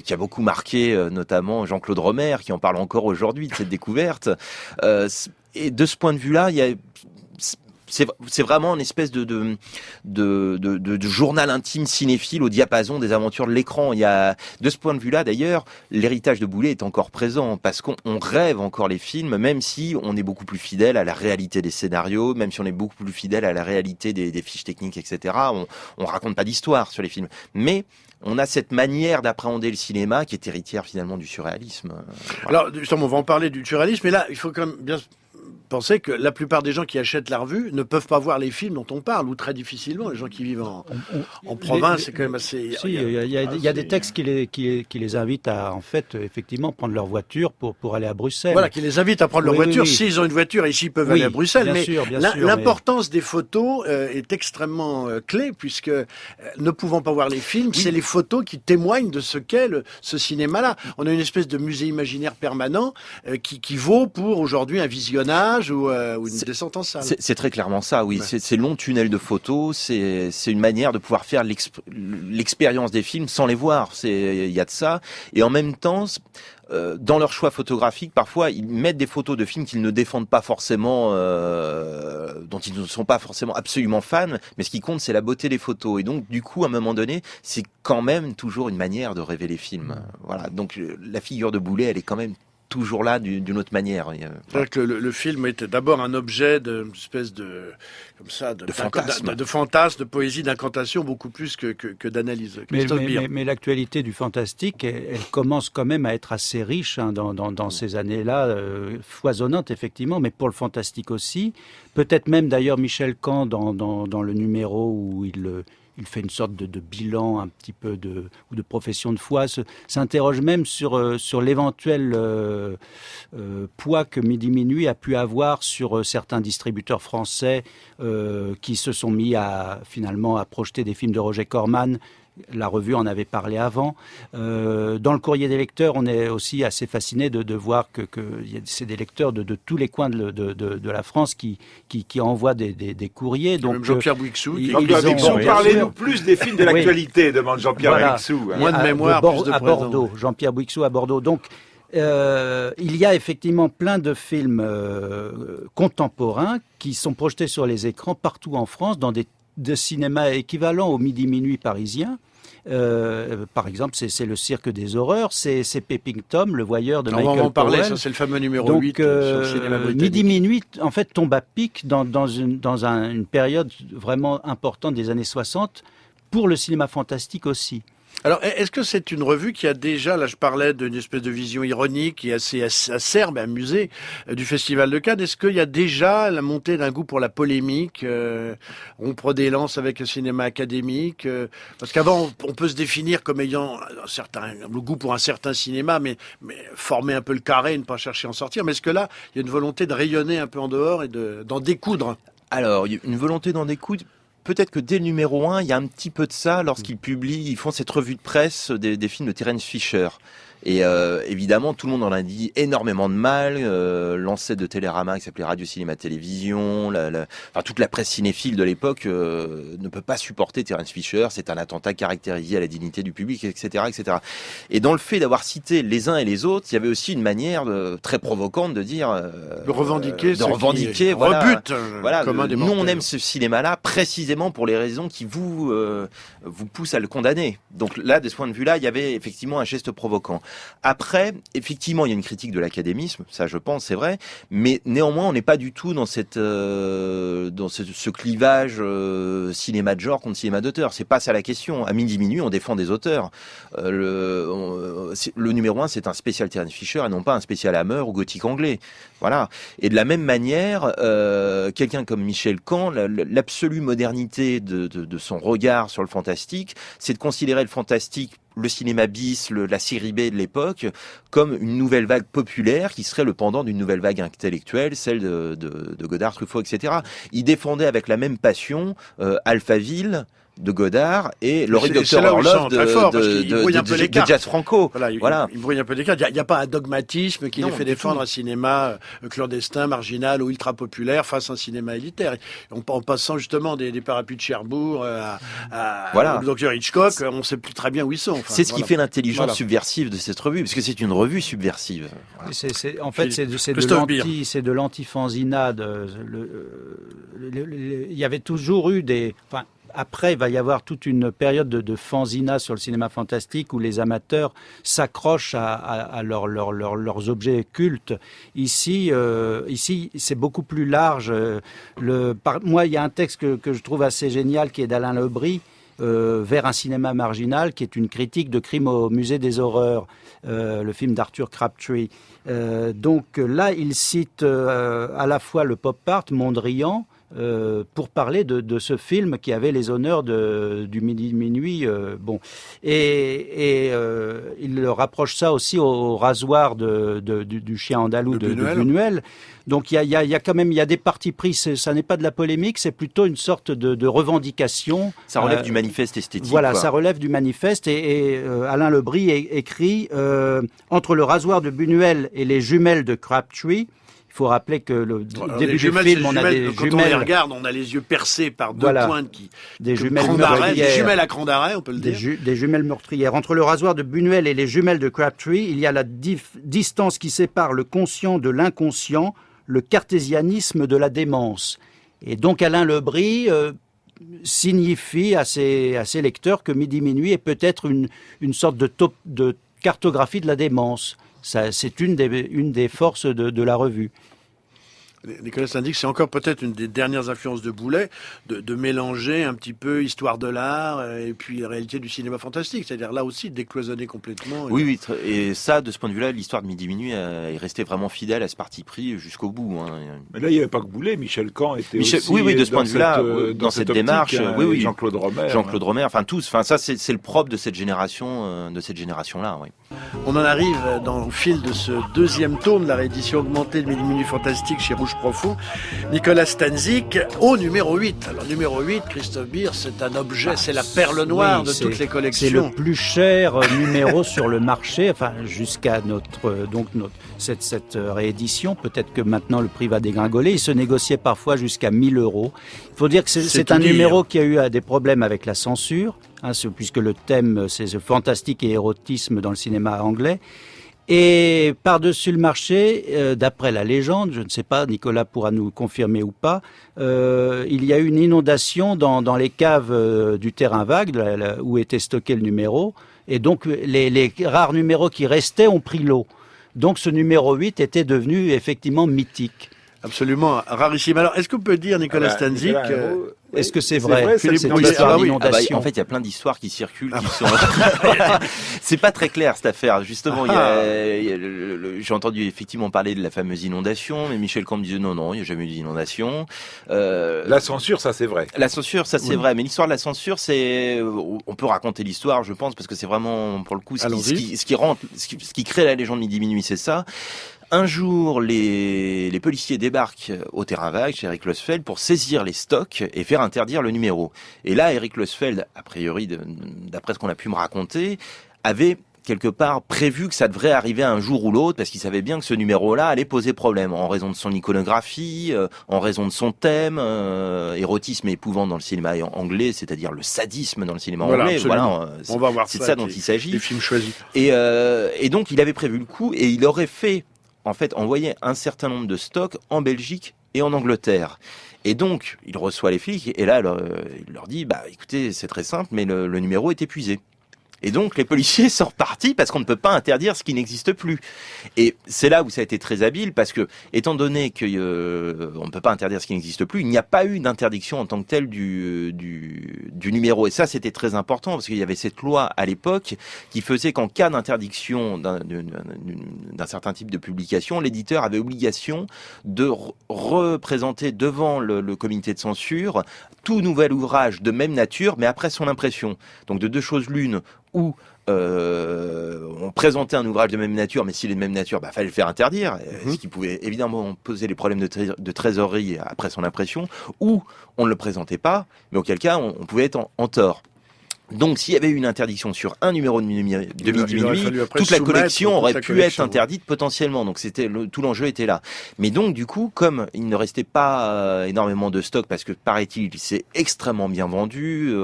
qui a beaucoup marqué notamment Jean-Claude Romer, qui en parle encore aujourd'hui de cette découverte. Et de ce point de vue-là, il y a c'est vraiment une espèce de journal intime cinéphile au diapason des aventures de l'écran. Il y a, de ce point de vue-là, d'ailleurs, l'héritage de Boulet est encore présent parce qu'on rêve encore les films, même si on est beaucoup plus fidèle à la réalité des scénarios, même si on est beaucoup plus fidèle à la réalité des fiches techniques, etc. On raconte pas d'histoire sur les films, mais on a cette manière d'appréhender le cinéma qui est héritière finalement du surréalisme. Voilà. Alors, justement, on va en parler du surréalisme, mais là, il faut quand même bien penser que la plupart des gens qui achètent la revue ne peuvent pas voir les films dont on parle, ou très difficilement. Les gens qui vivent en province, c'est quand même assez... Si, il y a des textes qui les invitent à, en fait, effectivement, prendre leur voiture pour aller à Bruxelles. Voilà, qui les invitent à prendre leur voiture. S'ils ont une voiture, ici, ils peuvent aller à Bruxelles. Mais l'importance des photos est extrêmement clé, puisque ne pouvant pas voir les films, c'est les photos qui témoignent de ce qu'est ce cinéma-là. On a une espèce de musée imaginaire permanent qui vaut pour aujourd'hui un visionnage ou une descente en salle. C'est très clairement ça, oui. Ouais. Ces longs tunnels de photos, c'est une manière de pouvoir faire l'expérience des films sans les voir. Il y a de ça. Et en même temps, dans leur choix photographique, parfois, ils mettent des photos de films qu'ils ne défendent pas forcément, dont ils ne sont pas forcément absolument fans, mais ce qui compte, c'est la beauté des photos. Et donc, du coup, à un moment donné, c'est quand même toujours une manière de rêver les films. Voilà. Donc, la figure de Boulet, elle est quand même toujours là d'une autre manière. C'est-à-dire que le film était d'abord un objet d'une espèce de fantasme, de poésie, d'incantation, beaucoup plus que d'analyse. Mais l'actualité du fantastique, elle commence quand même à être assez riche dans ces années-là, foisonnante effectivement, mais pour le fantastique aussi. Peut-être même d'ailleurs Michel Caen dans le numéro où il fait une sorte de bilan un petit peu ou de profession de foi, s'interroge même sur l'éventuel poids que Midi Minuit a pu avoir sur certains distributeurs français qui se sont mis finalement à projeter des films de Roger Corman. La revue en avait parlé avant. Dans le courrier des lecteurs, on est aussi assez fasciné de voir que c'est des lecteurs de tous les coins de la France qui envoient des courriers. Donc même Jean-Pierre Bouixou. Parlez-nous plus des films de l'actualité, demande Jean-Pierre Bouixou. Moins de mémoire, plus de à Bordeaux. Jean-Pierre Bouixou à Bordeaux. Donc, il y a effectivement plein de films contemporains qui sont projetés sur les écrans partout en France, dans de cinéma équivalent au Midi Minuit parisien. Par exemple, c'est le Cirque des Horreurs, c'est Peeping Tom, le voyeur de Michael Powell. On va en parler, ça c'est le fameux numéro 8 sur le cinéma britannique. Midi Minuit, en fait, tombe à pic dans une période vraiment importante des années 60 pour le cinéma fantastique aussi. Alors, est-ce que c'est une revue qui a déjà, là je parlais d'une espèce de vision ironique et assez acerbe et amusée du Festival de Cannes, est-ce qu'il y a déjà la montée d'un goût pour la polémique, rompre des lances avec le cinéma académique, parce qu'avant on peut se définir comme ayant le goût pour un certain cinéma, mais former un peu le carré et ne pas chercher à en sortir, mais est-ce que là il y a une volonté de rayonner un peu en dehors et d'en découdre? Alors, il y a une volonté d'en découdre. Peut-être que dès le numéro 1, il y a un petit peu de ça ils font cette revue de presse des films de Terence Fisher. Et évidemment, tout le monde en a dit énormément de mal. L'ancêtre de Télérama, qui s'appelait Radio Cinéma Télévision, toute la presse cinéphile de l'époque ne peut pas supporter Terence Fisher. C'est un attentat caractérisé à la dignité du public, etc., etc. Et dans le fait d'avoir cité les uns et les autres, il y avait aussi une manière très provocante de dire, de revendiquer, rebute. Nous, on aime ce cinéma-là précisément pour les raisons qui vous poussent à le condamner. Donc là, de ce point de vue-là, il y avait effectivement un geste provocant. Après, effectivement, il y a une critique de l'académisme, ça je pense, c'est vrai, mais néanmoins, on n'est pas du tout dans ce clivage cinéma de genre contre cinéma d'auteur. C'est pas ça la question. À Midi Minuit, on défend des auteurs. Le numéro 1, c'est un spécial Terence Fisher et non pas un spécial Hammer ou gothique anglais. Voilà. Et de la même manière, quelqu'un comme Michel Caen, l'absolue modernité de son regard sur le fantastique, c'est de considérer le fantastique, le cinéma bis, la série B de l'époque, comme une nouvelle vague populaire qui serait le pendant d'une nouvelle vague intellectuelle, celle de Godard, Truffaut, etc. Il défendait avec la même passion Alphaville de Godard et le Dr Orloff de Jazz Franco. Voilà. Il brouille un peu l'écart. Il n'y a pas un dogmatisme qui fait défendre un cinéma clandestin, marginal ou ultra populaire face à un cinéma élitaire. En passant justement des parapluies de Cherbourg au Dr Hitchcock, on ne sait plus très bien où ils sont. C'est ce qui fait l'intelligence subversive de cette revue, parce que c'est une revue subversive. En fait, c'est de l'anti-fanzinade. Il y avait toujours eu après, il va y avoir toute une période de fanzina sur le cinéma fantastique où les amateurs s'accrochent à leurs objets cultes. Ici, c'est beaucoup plus large. Moi, il y a un texte que je trouve assez génial qui est d'Alain Lebris, vers un cinéma marginal, qui est une critique de Crime au musée des horreurs, le film d'Arthur Crabtree. Donc là, il cite à la fois le pop art, Mondrian, pour parler de ce film qui avait les honneurs du Midi Minuit. Et il rapproche ça aussi au rasoir du chien andalou de Buñuel. Donc il y a quand même des partis pris. Ça n'est pas de la polémique, c'est plutôt une sorte de revendication. Ça relève du manifeste esthétique. Voilà, ça relève du manifeste. Et Alain Lebris écrit entre le rasoir de Buñuel et les jumelles de Crabtree. Il faut rappeler que le début du film, on a des jumelles. Quand on les regarde, on a les yeux percés par deux pointes des jumelles des jumelles à cran d'arrêt, on peut le dire. Des jumelles meurtrières. Entre le rasoir de Buñuel et les jumelles de Crabtree, il y a la distance qui sépare le conscient de l'inconscient, le cartésianisme de la démence. Et donc Alain Lebris signifie à ses lecteurs que Midi Minuit est peut-être une sorte de cartographie de la démence. C'est une des forces de la revue. Nicolas Stanzik, c'est encore peut-être une des dernières influences de Boulet, de mélanger un petit peu histoire de l'art et puis la réalité du cinéma fantastique. C'est-à-dire là aussi décloisonner complètement. Oui, et ça, de ce point de vue-là, l'histoire de Midi Minuit est restée vraiment fidèle à ce parti pris jusqu'au bout. Hein. Mais là, il n'y avait pas que Boulet, Michel Caen était aussi... Oui, de ce point de vue-là, dans cette optique, démarche, oui. Jean-Claude Romer. Enfin tous. Enfin ça, c'est le propre de cette génération-là. Oui. On en arrive dans le fil de ce deuxième tour de la réédition augmentée de Midi Minuit Fantastique chez Rouge Profond. Nicolas Stanzik au numéro 8. Alors numéro 8, Christophe Beer, c'est un objet, c'est la perle noire de toutes les collections. C'est le plus cher numéro sur le marché, enfin jusqu'à cette réédition. Peut-être que maintenant le prix va dégringoler. Il se négociait parfois jusqu'à 1 000 €. Il faut dire que c'est un numéro qui a eu des problèmes avec la censure, puisque le thème c'est le fantastique et érotisme dans le cinéma anglais. Et par-dessus le marché, d'après la légende, je ne sais pas, Nicolas pourra nous confirmer ou pas, il y a eu une inondation dans les caves du terrain vague, où était stocké le numéro, et donc les rares numéros qui restaient ont pris l'eau. Donc ce numéro 8 était devenu effectivement mythique. Absolument rarissime. Alors, est-ce qu'on peut dire, Nicolas Stanzik, est-ce que c'est vrai, c'est une histoire d'inondation? En fait, il y a plein d'histoires qui circulent, qui sont... C'est pas très clair, cette affaire. Justement, j'ai entendu effectivement parler de la fameuse inondation, mais Michel Caen me disait non, il n'y a jamais eu d'inondation. La censure, ça c'est vrai. La censure, ça c'est vrai. Mais l'histoire de la censure, on peut raconter l'histoire, je pense, parce que c'est vraiment, pour le coup, ce qui crée la légende Midi Minuit, c'est ça. Un jour, les policiers débarquent au terrain vague chez Eric Losfeld pour saisir les stocks et faire interdire le numéro. Et là, Eric Losfeld, a priori, d'après ce qu'on a pu me raconter, avait quelque part prévu que ça devrait arriver un jour ou l'autre, parce qu'il savait bien que ce numéro-là allait poser problème, en raison de son iconographie, en raison de son thème, érotisme et épouvant dans le cinéma anglais, c'est-à-dire le sadisme dans le cinéma anglais. Voilà, on va voir c'est de ça dont il s'agit. Les films choisis. Et donc, il avait prévu le coup, et il aurait envoyé un certain nombre de stocks en Belgique et en Angleterre. Et donc, il reçoit les flics, et là, il leur dit, écoutez, c'est très simple, mais le numéro est épuisé. Et donc, les policiers sont repartis parce qu'on ne peut pas interdire ce qui n'existe plus. Et c'est là où ça a été très habile, parce que, étant donné qu'on ne peut pas interdire ce qui n'existe plus, il n'y a pas eu d'interdiction en tant que telle du numéro. Et ça, c'était très important, parce qu'il y avait cette loi à l'époque qui faisait qu'en cas d'interdiction d'un certain type de publication, l'éditeur avait obligation de représenter devant le comité de censure tout nouvel ouvrage de même nature, mais après son impression. Donc, de deux choses l'une, où on présentait un ouvrage de même nature, mais s'il est de même nature, fallait le faire interdire, ce qui pouvait évidemment poser les problèmes de trésorerie après son impression, ou on ne le présentait pas, mais auquel cas on pouvait être en tort. Donc, s'il y avait eu une interdiction sur un numéro de Midi Minuit, toute la collection aurait pu être interdite potentiellement. Donc, tout l'enjeu était là. Mais donc, du coup, comme il ne restait pas énormément de stock, parce que, paraît-il, il s'est extrêmement bien vendu.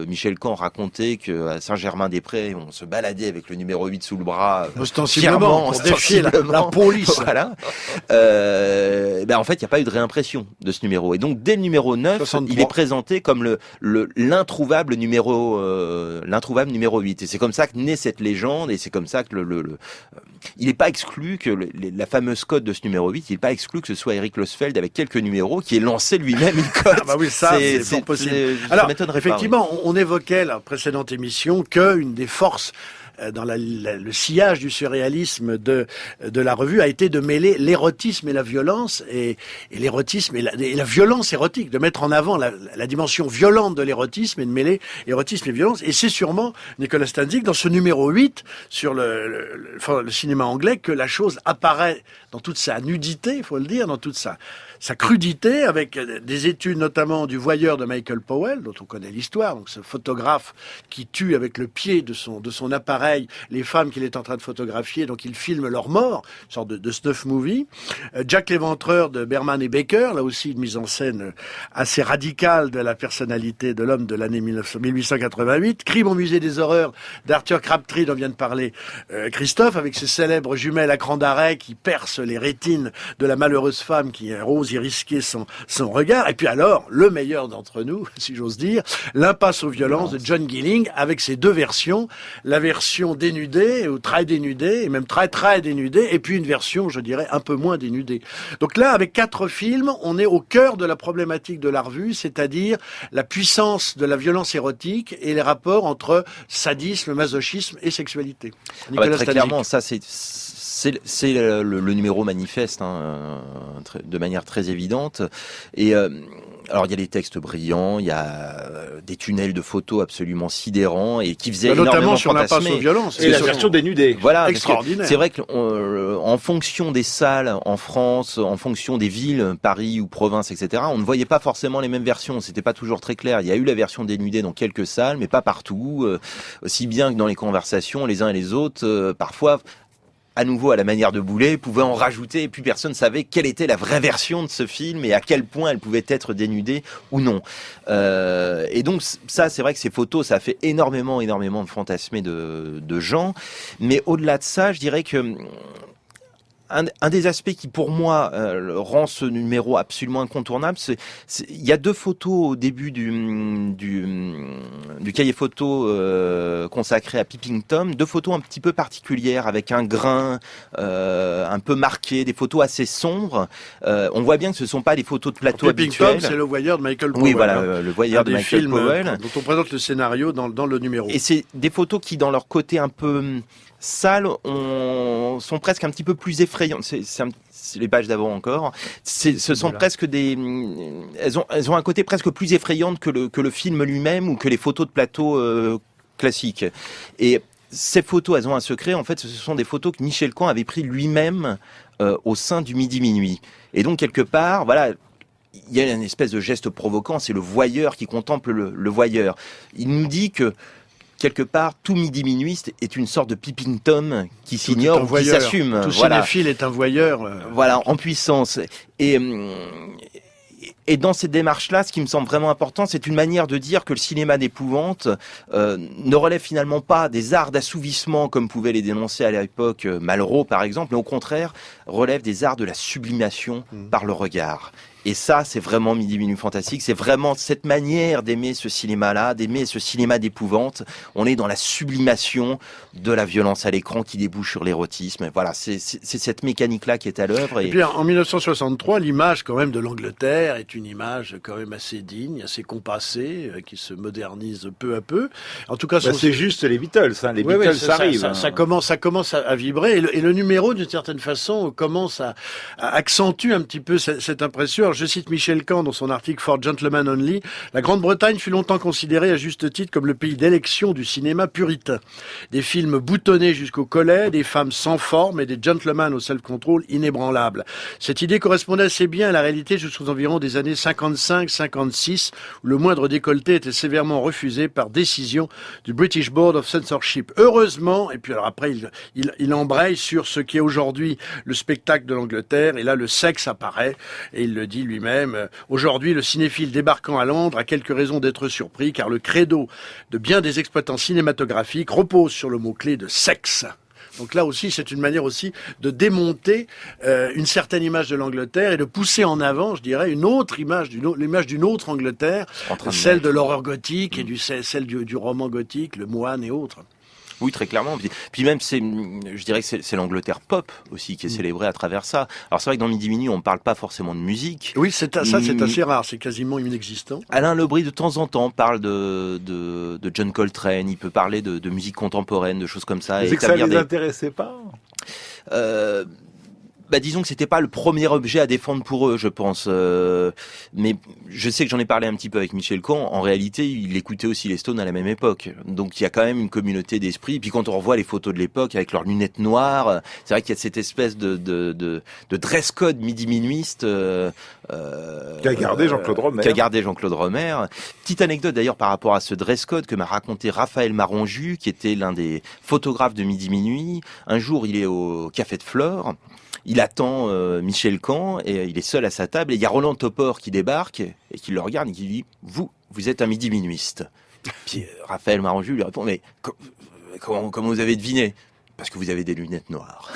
Michel Caen racontait qu'à Saint-Germain-des-Prés, on se baladait avec le numéro 8 sous le bras. Ostensiblement, pour défier la police. Voilà. En fait, il n'y a pas eu de réimpression de ce numéro. Et donc, dès le numéro 9, 63. Il est présenté comme l'introuvable numéro 8. Et c'est comme ça que naît cette légende, et c'est comme ça que il n'est pas exclu que la fameuse cote de ce numéro 8, il n'est pas exclu que ce soit Eric Losfeld avec quelques numéros qui ait lancé lui-même une cote. Oui, c'est fort possible. Alors, effectivement, on évoquait la précédente émission qu'une des forces dans le sillage du surréalisme de la revue a été de mêler l'érotisme et la violence, et l'érotisme et la violence érotique, de mettre en avant la dimension violente de l'érotisme et de mêler érotisme et violence. Et c'est sûrement Nicolas Stanzik, dans ce numéro 8 sur le cinéma anglais, que la chose apparaît dans toute sa nudité, il faut le dire, dans toute sa crudité, avec des études notamment du voyeur de Michael Powell, dont on connaît l'histoire, donc ce photographe qui tue avec le pied de son appareil les femmes qu'il est en train de photographier, donc il filme leur mort, une sorte de snuff movie. Jack l'Éventreur de Berman et Baker, là aussi une mise en scène assez radicale de la personnalité de l'homme de l'année 1888. Crime au musée des horreurs d'Arthur Crabtree, dont vient de parler Christophe, avec ses célèbres jumelles à cran d'arrêt qui percent les rétines de la malheureuse femme qui ose y risquer son regard. Et puis alors, le meilleur d'entre nous, si j'ose dire, L'impasse aux violences de John Gilling, avec ses deux versions. La version version dénudée, ou très dénudée, et même très très dénudée, et puis une version, je dirais, un peu moins dénudée. Donc là, avec 4 films, on est au cœur de la problématique de la revue, c'est-à-dire la puissance de la violence érotique et les rapports entre sadisme, masochisme et sexualité. Très clairement, ça c'est le numéro manifeste, de manière très évidente. Et alors il y a des textes brillants, il y a des tunnels de photos absolument sidérants et qui faisaient énormément sur l'impasse aux violences. Et la version dénudée. Voilà, extraordinaire. C'est vrai que en fonction des salles en France, en fonction des villes, Paris ou province, etc., on ne voyait pas forcément les mêmes versions. C'était pas toujours très clair. Il y a eu la version dénudée dans quelques salles, mais pas partout. Aussi bien que dans les conversations, les uns et les autres, parfois, à nouveau à la manière de Boulet, pouvaient en rajouter et puis personne ne savait quelle était la vraie version de ce film et à quel point elle pouvait être dénudée ou non. Et donc ça, c'est vrai que ces photos, ça a fait énormément de fantasmer de gens. Mais au-delà de ça, je dirais que un des aspects qui, pour moi, rend ce numéro absolument incontournable, il y a 2 photos au début du cahier photo consacré à Peeping Tom, 2 photos un petit peu particulières avec un grain un peu marqué, des photos assez sombres. On voit bien que ce ne sont pas des photos de plateau habituels. Peeping Tom, c'est le voyeur de Michael Powell. Oui, voilà, le voyeur de Michael Powell, dont on présente le scénario dans le numéro. Et c'est des photos qui, dans leur côté un peu sales, sont presque un petit peu plus effrayantes. C'est les pages d'avant encore. Ce sont presque elles ont un côté presque plus effrayant que le film lui-même ou que les photos de plateau classiques. Et ces photos, elles ont un secret. En fait, ce sont des photos que Michel Camp avait pris lui-même au sein du Midi Minuit. Et donc, quelque part, voilà, il y a une espèce de geste provoquant. C'est le voyeur qui contemple le voyeur. Il nous dit que quelque part, tout Midi Minuit est une sorte de Peeping Tom qui s'ignore ou qui s'assume. Tout cinéphile est un voyeur. Voilà, en puissance. Et dans cette démarche-là, ce qui me semble vraiment important, c'est une manière de dire que le cinéma d'épouvante ne relève finalement pas des arts d'assouvissement comme pouvait les dénoncer à l'époque Malraux, par exemple, mais au contraire, relève des arts de la sublimation par le regard. Et ça, c'est vraiment Midi Minuit Fantastique. C'est vraiment cette manière d'aimer ce cinéma-là, d'aimer ce cinéma d'épouvante. On est dans la sublimation de la violence à l'écran qui débouche sur l'érotisme. Voilà, c'est cette mécanique-là qui est à l'œuvre. Et puis en 1963, l'image quand même de l'Angleterre est une image quand même assez digne, assez compassée, qui se modernise peu à peu. En tout cas, c'est juste les Beatles. Les Beatles arrivent. Ça commence à vibrer. Et le numéro, d'une certaine façon, commence à accentuer un petit peu cette impression. Alors, je cite Michel Camp dans son article For Gentlemen Only. La Grande-Bretagne fut longtemps considérée à juste titre comme le pays d'élection du cinéma puritain. Des films boutonnés jusqu'au collet, des femmes sans forme et des gentlemen au self-control inébranlables. Cette idée correspondait assez bien à la réalité jusqu'aux environs des années 55-56, où le moindre décolleté était sévèrement refusé par décision du British Board of Censorship. Heureusement, et puis alors après il embraye sur ce qui est aujourd'hui le spectacle de l'Angleterre, et là le sexe apparaît, et il le dit lui-même. Aujourd'hui, le cinéphile débarquant à Londres a quelques raisons d'être surpris, car le credo de bien des exploitants cinématographiques repose sur le mot-clé de sexe. Donc là aussi, c'est une manière aussi de démonter une certaine image de l'Angleterre et de pousser en avant, je dirais, une autre image, l'image d'une autre Angleterre, celle de l'horreur gothique et celle du roman gothique, le Moine et autres. Oui, très clairement. Puis même, je dirais que c'est l'Angleterre pop aussi qui est célébrée à travers ça. Alors c'est vrai que dans Midi Minuit, on ne parle pas forcément de musique. Oui, c'est assez rare, c'est quasiment inexistant. Alain Lebris, de temps en temps, parle de John Coltrane, il peut parler de musique contemporaine, de choses comme ça. C'est que ça ne les intéressait pas disons que c'était pas le premier objet à défendre pour eux, je pense. Mais je sais que j'en ai parlé un petit peu avec Michel Camp. En réalité, il écoutait aussi les Stones à la même époque. Donc il y a quand même une communauté d'esprit. Et puis quand on revoit les photos de l'époque avec leurs lunettes noires, c'est vrai qu'il y a cette espèce de dress code midi-minuiste qu'a gardé Jean-Claude Romer. Petite anecdote d'ailleurs par rapport à ce dress code que m'a raconté Raphaël Maronju, qui était l'un des photographes de Midi Minuit. Un jour, il est au Café de Flore. Il attend Michel Camp et il est seul à sa table et il y a Roland Topor qui débarque et qui le regarde et qui lui dit « Vous êtes un midi-minuiste ». Puis Raphaël Maronju lui répond « Mais comment vous avez deviné ?»« Parce que vous avez des lunettes noires. »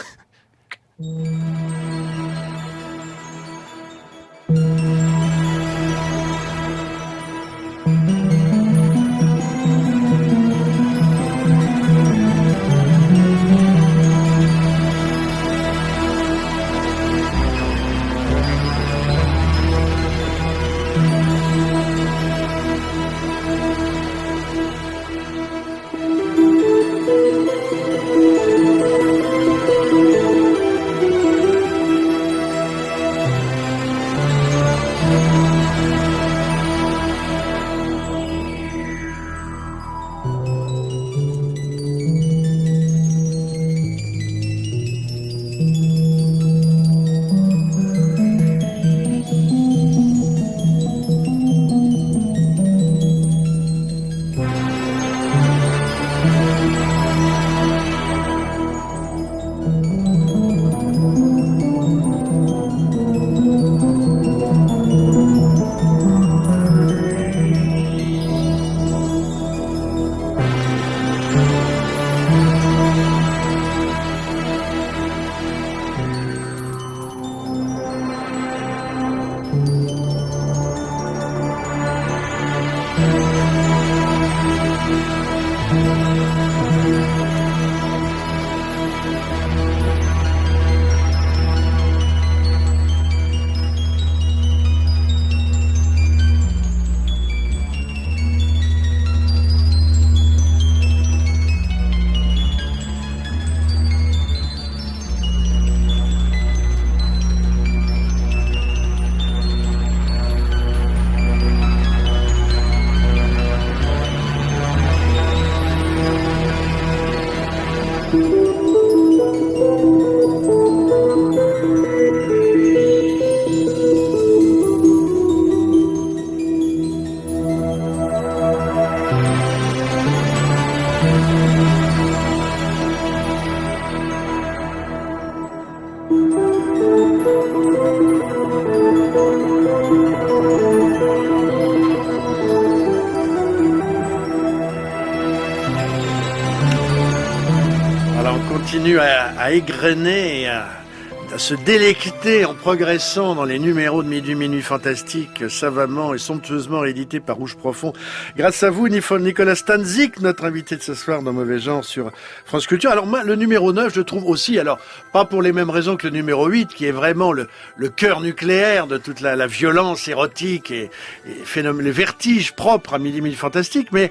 Continue à égrener et à se délecter en progressant dans les numéros de Midi Minuit Fantastique, savamment et somptueusement réédités par Rouge Profond. Grâce à vous, Nicolas Stanzik, notre invité de ce soir dans Mauvais Genre sur France Culture. Alors moi, le numéro 9, je trouve aussi, alors pas pour les mêmes raisons que le numéro 8, qui est vraiment le cœur nucléaire de toute la violence érotique et les vertiges propres à Midi Minuit Fantastique, mais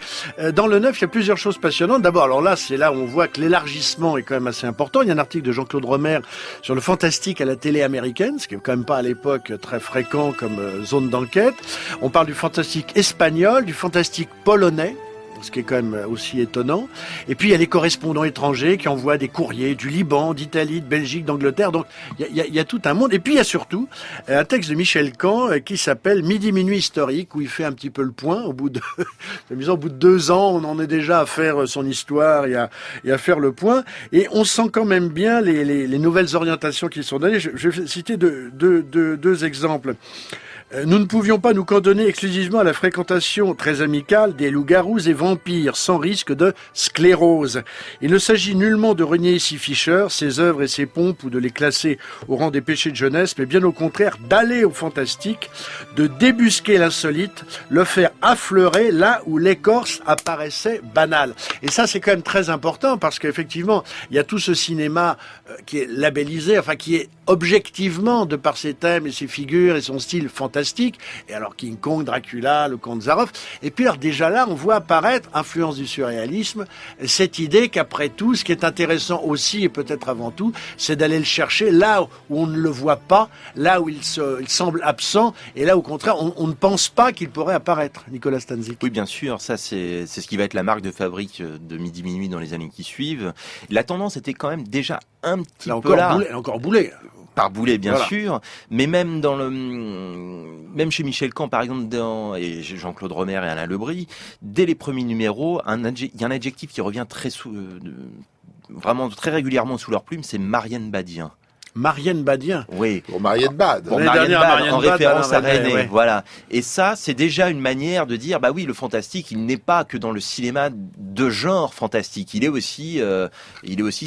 dans le 9, il y a plusieurs choses passionnantes. D'abord, alors là, c'est là où on voit que l'élargissement est quand même assez important. Il y a un article de Jean-Claude Romer sur le fantastique à la télé américaine, ce qui est quand même pas à l'époque très fréquent comme zone d'enquête. On parle du fantastique espagnol, du fantastique polonais, ce qui est quand même aussi étonnant. Et puis il y a les correspondants étrangers qui envoient des courriers du Liban, d'Italie, de Belgique, d'Angleterre. Donc il y a tout un monde. Et puis il y a surtout un texte de Michel Caen qui s'appelle Midi Minuit historique, où il fait un petit peu le point. Au bout de 2 ans, on en est déjà à faire son histoire et à faire le point. Et on sent quand même bien les nouvelles orientations qui sont données. Je vais citer deux exemples. Nous ne pouvions pas nous cantonner exclusivement à la fréquentation très amicale des loups-garous et vampires, sans risque de sclérose. Il ne s'agit nullement de renier ici Fischer, ses œuvres et ses pompes, ou de les classer au rang des péchés de jeunesse, mais bien au contraire d'aller au fantastique, de débusquer l'insolite, le faire affleurer là où l'écorce apparaissait banale. Et ça, c'est quand même très important, parce qu'effectivement, il y a tout ce cinéma qui est labellisé, enfin qui est objectivement, de par ses thèmes et ses figures et son style fantastique, et alors King Kong, Dracula, le Comte Zaroff, et puis alors déjà là, on voit apparaître, influence du surréalisme, cette idée qu'après tout, ce qui est intéressant aussi, et peut-être avant tout, c'est d'aller le chercher là où on ne le voit pas, là où il semble absent, et là au contraire, on ne pense pas qu'il pourrait apparaître. Nicolas Stanzik. Oui, bien sûr, ça c'est ce qui va être la marque de fabrique de Midi Minuit dans les années qui suivent. La tendance était quand même déjà un petit peu là. Encore Boulet. Par Boulet, bien sûr, mais même même chez Michel Caen, par exemple, et Jean-Claude Romer et Alain Lebris, dès les premiers numéros, il y a un adjectif qui revient vraiment très régulièrement sous leur plume, c'est Marianne Badien. Marianne Badien. Oui. Pour Marianne Bad. Pour Marianne Bad, en référence à René. Ouais. Voilà. Et ça, c'est déjà une manière de dire, bah oui, le fantastique, il n'est pas que dans le cinéma de genre fantastique. Il est aussi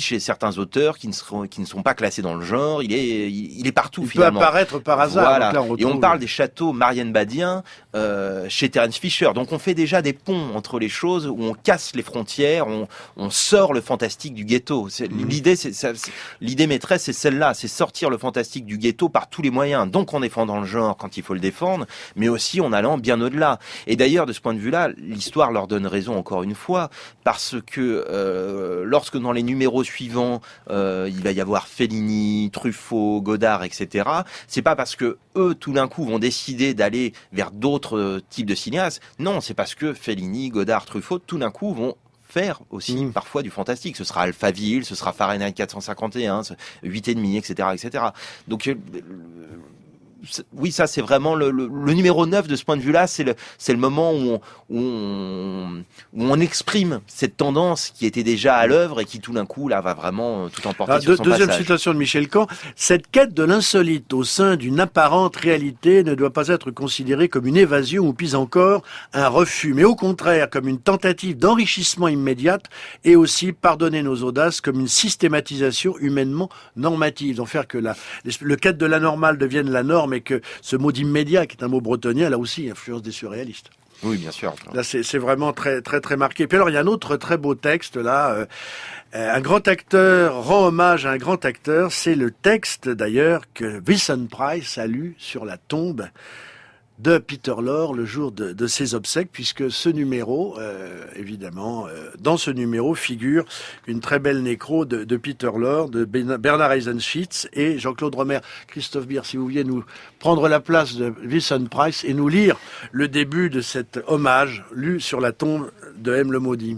chez certains auteurs qui ne sont pas classés dans le genre. Il est partout, finalement. Il peut apparaître par hasard. Voilà. Donc là, et on parle des châteaux Marianne Badien, chez Terence Fisher. Donc on fait déjà des ponts entre les choses où on casse les frontières, on sort le fantastique du ghetto. L'idée maîtresse, c'est celle-là. c'est sortir le fantastique du ghetto par tous les moyens. Donc en défendant le genre quand il faut le défendre, mais aussi en allant bien au-delà. Et d'ailleurs, de ce point de vue-là, l'histoire leur donne raison encore une fois, parce que lorsque dans les numéros suivants, il va y avoir Fellini, Truffaut, Godard, etc., c'est pas parce que eux, tout d'un coup, vont décider d'aller vers d'autres types de cinéastes. Non, c'est parce que Fellini, Godard, Truffaut, tout d'un coup, vont faire aussi parfois du fantastique. Ce sera Alphaville, ce sera Fahrenheit 451, 8,5, etc., etc. Donc, oui, ça c'est vraiment le numéro 9 de ce point de vue-là, c'est le moment où on exprime cette tendance qui était déjà à l'œuvre et qui tout d'un coup là va vraiment tout emporter sur son deuxième passage. citation de Michel Caen, cette quête de l'insolite au sein d'une apparente réalité ne doit pas être considérée comme une évasion ou pis encore un refus, mais au contraire comme une tentative d'enrichissement immédiate et aussi, pardonnez nos audaces, comme une systématisation humainement normative, d'en faire que le quête de l'anormal devienne la norme et que ce mot d'immédiat, qui est un mot bretonien, là aussi, influence des surréalistes. Oui, bien sûr. Là, c'est vraiment très, très, très marqué. Puis alors, il y a un autre très beau texte, là. Un grand acteur rend hommage à un grand acteur. C'est le texte, d'ailleurs, que Vincent Price a lu sur la tombe de Peter Lorre le jour de ses obsèques, puisque ce numéro, évidemment, dans ce numéro figure une très belle nécro de Peter Lorre, de Bernard Eisenschitz et Jean-Claude Romer. Christophe Beer, si vous vouliez nous prendre la place de Vincent Price et nous lire le début de cet hommage lu sur la tombe de M. le Maudit.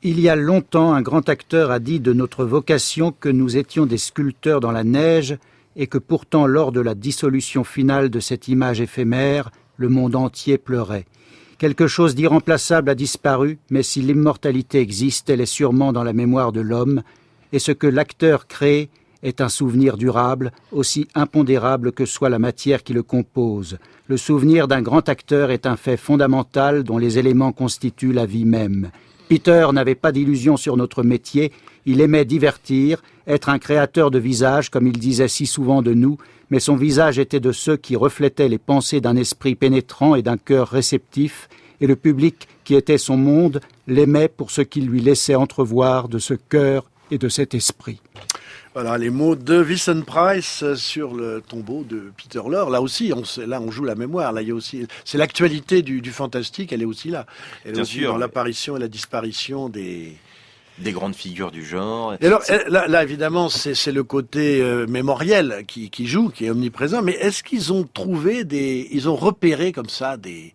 Il y a longtemps, un grand acteur a dit de notre vocation que nous étions des sculpteurs dans la neige et que pourtant, lors de la dissolution finale de cette image éphémère, le monde entier pleurait. Quelque chose d'irremplaçable a disparu, mais si l'immortalité existe, elle est sûrement dans la mémoire de l'homme, et ce que l'acteur crée est un souvenir durable, aussi impondérable que soit la matière qui le compose. Le souvenir d'un grand acteur est un fait fondamental dont les éléments constituent la vie même. Peter n'avait pas d'illusion sur notre métier, il aimait divertir, être un créateur de visage, comme il disait si souvent de nous, mais son visage était de ceux qui reflétaient les pensées d'un esprit pénétrant et d'un cœur réceptif, et le public, qui était son monde, l'aimait pour ce qu'il lui laissait entrevoir de ce cœur et de cet esprit. Voilà les mots de Vincent Price sur le tombeau de Peter Lorre. Là aussi, on joue la mémoire. Là, il y a aussi, c'est l'actualité du fantastique. Elle est aussi là. Elle est aussi dans l'apparition et la disparition des grandes figures du genre. Et alors, là, évidemment, c'est le côté mémoriel qui joue, qui est omniprésent. Mais est-ce qu'ils ont ils ont repéré comme ça des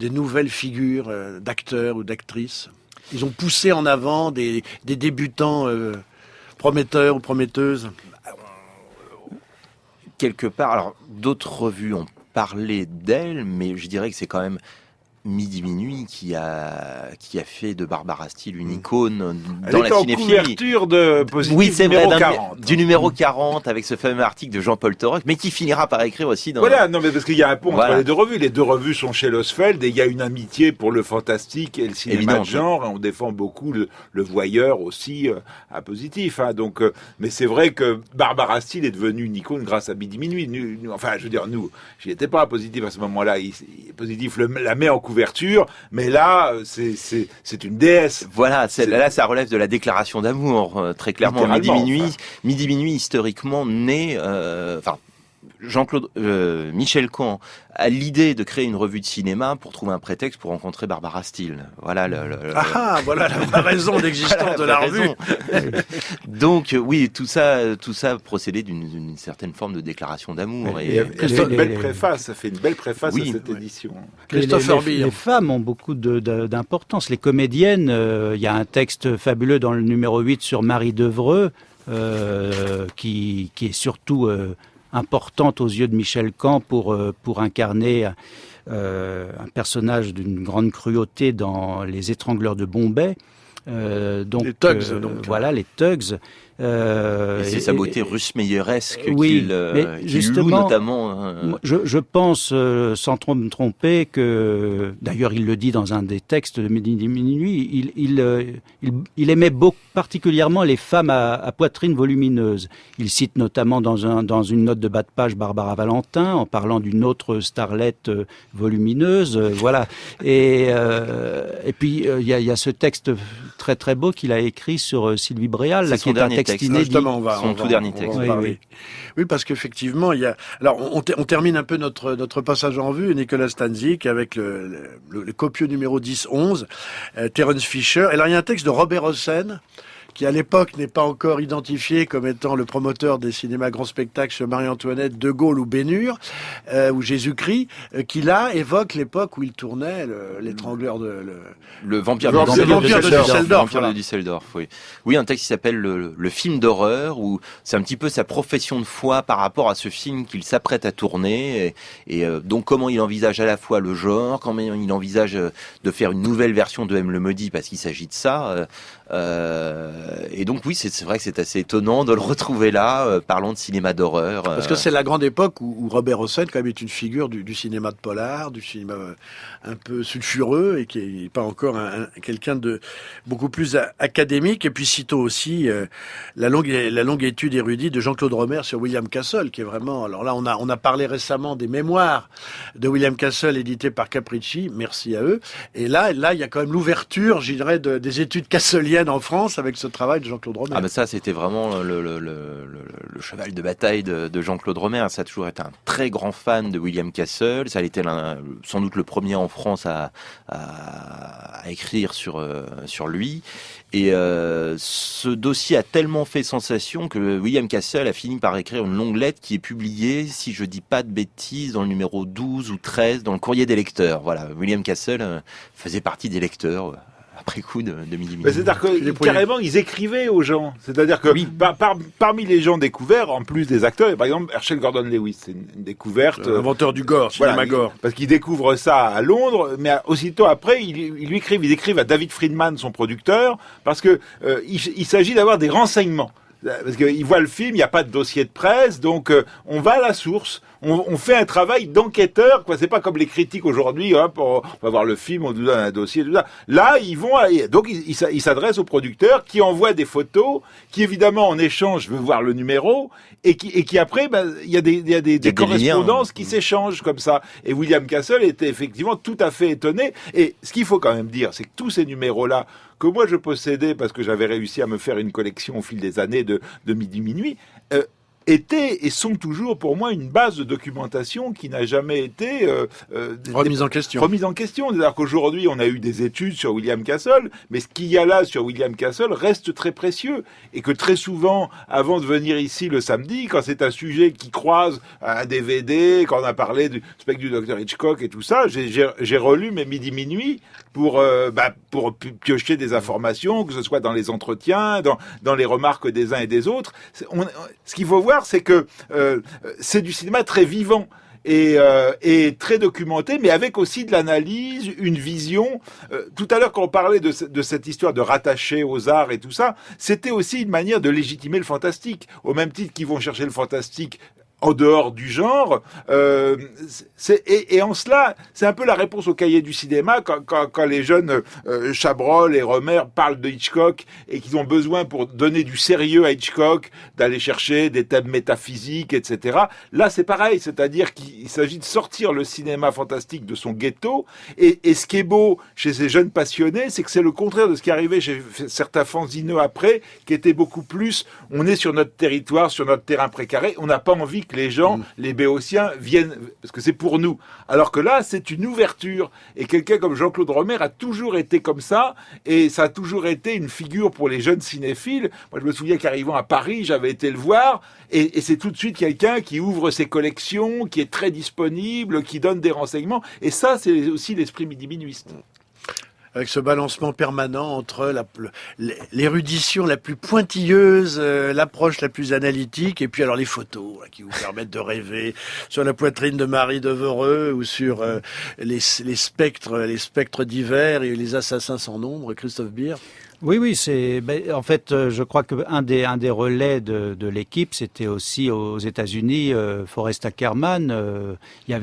nouvelles figures d'acteurs ou d'actrices? Ils ont poussé en avant des débutants prometteurs ou prometteuses? Quelque part, alors d'autres revues ont parlé d'elle, mais je dirais que c'est quand même Midi Minuit qui a fait de Barbara Steele une icône dans la cinéphilie. Couverture de Positif, oui, c'est numéro vrai, 40. Du numéro 40 avec ce fameux article de Jean-Paul Torok, mais qui finira par écrire aussi dans... Voilà, non mais parce qu'il y a un pont entre les deux revues. Les deux revues sont chez Losfeld et il y a une amitié pour le fantastique et le cinéma de genre. On défend beaucoup le voyeur aussi à Positif. Hein, donc, mais c'est vrai que Barbara Steele est devenue une icône grâce à Midi Minuit. Enfin, je veux dire, j'y étais pas à Positif à ce moment-là. Positif la met en couverture, mais là, c'est une déesse. Voilà, là, ça relève de la déclaration d'amour, très clairement. Midi Minuit, historiquement, né, Michel Caen a l'idée de créer une revue de cinéma pour trouver un prétexte pour rencontrer Barbara Steele. Voilà voilà la raison d'existence de la revue. Donc oui, tout ça procédait d'une certaine forme de déclaration d'amour. Ça fait une belle préface à cette édition. Les femmes ont beaucoup d'importance. Les comédiennes, il y a un texte fabuleux dans le numéro 8 sur Marie Devreux, qui est surtout importante aux yeux de Michel Caen pour incarner un personnage d'une grande cruauté dans Les Étrangleurs de Bombay. Les Thugs, donc. Voilà, les Thugs. Et c'est sa beauté russe-meyeresque qu'il loue notamment. Je pense, sans me tromper, que d'ailleurs il le dit dans un des textes de Midi Minuit, il aimait particulièrement les femmes à poitrine volumineuse. Il cite notamment dans une note de bas de page Barbara Valentin en parlant d'une autre starlette volumineuse. Voilà. Et puis il y a ce texte très très beau qu'il a écrit sur Sylvie Bréal, qui est un texte textes. inédits. Justement, Son tout dernier texte. Oui, parce qu'effectivement, il y a. Alors, on termine un peu notre passage en vue, Nicolas Stanzik, avec le copieux numéro 10-11, Terence Fisher. Et là, il y a un texte de Robert Hossein, qui à l'époque n'est pas encore identifié comme étant le promoteur des cinémas grands spectacles sur Marie-Antoinette, De Gaulle ou Bénur, ou Jésus-Christ, qui là évoque l'époque où il tournait l'étrangleur Le vampire de Düsseldorf. Le vampire de Düsseldorf, oui. Oui, un texte qui s'appelle le film d'horreur, où c'est un petit peu sa profession de foi par rapport à ce film qu'il s'apprête à tourner, et donc comment il envisage à la fois le genre, comment il envisage de faire une nouvelle version de M. le Maudit, parce qu'il s'agit de ça. Et donc oui, c'est vrai que c'est assez étonnant de le retrouver là, parlant de cinéma d'horreur. Parce que c'est la grande époque où Robert Hossein quand même est une figure du cinéma de polar, du cinéma un peu sulfureux, et qui n'est pas encore quelqu'un de beaucoup plus académique. Et puis citons aussi la longue étude érudite de Jean-Claude Romer sur William Castle, qui est vraiment... Alors là, on a parlé récemment des mémoires de William Castle éditées par Capricci, merci à eux. Et là, il y a quand même l'ouverture, je dirais, des études casseliennes en France avec ce travail de Jean-Claude Romer. Ah ben ça, c'était vraiment le cheval de bataille de Jean-Claude Romer. Ça a toujours été un très grand fan de William Castle. Ça a été sans doute le premier en France à écrire sur lui. Et ce dossier a tellement fait sensation que William Castle a fini par écrire une longue lettre qui est publiée, si je dis pas de bêtises, dans le numéro 12 ou 13, dans le Courrier des lecteurs. Voilà, William Castle faisait partie des lecteurs après coup de Midi Minuit. C'est-à-dire que carrément ils écrivaient aux gens. C'est-à-dire que parmi les gens découverts, en plus des acteurs, par exemple Herschel Gordon Lewis, c'est une découverte. Inventeur du gore, cinéma gore. Parce qu'il découvre ça à Londres, mais aussitôt après ils écrivent à David Friedman, son producteur, parce que il s'agit d'avoir des renseignements. Parce qu'ils voient le film, il n'y a pas de dossier de presse, donc on va à la source. On fait un travail d'enquêteur, quoi. C'est pas comme les critiques aujourd'hui, hop, on va voir le film, on nous donne un dossier, tout ça. Là, donc ils s'adressent au producteur qui envoie des photos, qui évidemment en échange veut voir le numéro, et qui après, il y a des correspondances qui s'échangent comme ça. Et William Castle était effectivement tout à fait étonné. Et ce qu'il faut quand même dire, c'est que tous ces numéros-là, que moi je possédais parce que j'avais réussi à me faire une collection au fil des années de Midi Minuit, étaient et sont toujours pour moi une base de documentation qui n'a jamais été remise en question. C'est-à-dire qu'aujourd'hui on a eu des études sur William Castle, mais ce qu'il y a là sur William Castle reste très précieux, et que très souvent, avant de venir ici le samedi, quand c'est un sujet qui croise un DVD, quand on a parlé du spectre du Dr Hitchcock et tout ça, j'ai relu mes Midi Minuit pour piocher des informations, que ce soit dans les entretiens, dans les remarques des uns et des autres. Ce qu'il faut voir, c'est que c'est du cinéma très vivant et très documenté, mais avec aussi de l'analyse, une vision. Tout à l'heure, quand on parlait de cette histoire de rattacher aux arts et tout ça, c'était aussi une manière de légitimer le fantastique. Au même titre qu'ils vont chercher le fantastique en dehors du genre, et en cela, c'est un peu la réponse au cahier du cinéma quand les jeunes Chabrol et Romer parlent de Hitchcock et qu'ils ont besoin pour donner du sérieux à Hitchcock d'aller chercher des thèmes métaphysiques, etc. Là, c'est pareil, c'est-à-dire qu'il s'agit de sortir le cinéma fantastique de son ghetto, et ce qui est beau chez ces jeunes passionnés, c'est que c'est le contraire de ce qui arrivait chez certains fanzineux après, qui était beaucoup plus, on est sur notre territoire, sur notre terrain précaré, on n'a pas envie que les gens, les béotiens, viennent, parce que c'est pour nous. Alors que là, c'est une ouverture. Et quelqu'un comme Jean-Claude Romer a toujours été comme ça, et ça a toujours été une figure pour les jeunes cinéphiles. Moi, je me souviens qu'arrivant à Paris, j'avais été le voir, et c'est tout de suite quelqu'un qui ouvre ses collections, qui est très disponible, qui donne des renseignements. Et ça, c'est aussi l'esprit midi-minuiste. Avec ce balancement permanent entre l'érudition la plus pointilleuse, l'approche la plus analytique, et puis alors les photos là, qui vous permettent de rêver sur la poitrine de Marie Devereux, ou sur les spectres divers et les assassins sans nombre, Christophe Beer. Oui, en fait, je crois que un des relais de l'équipe, c'était aussi aux États-Unis, Forrest Ackerman, qui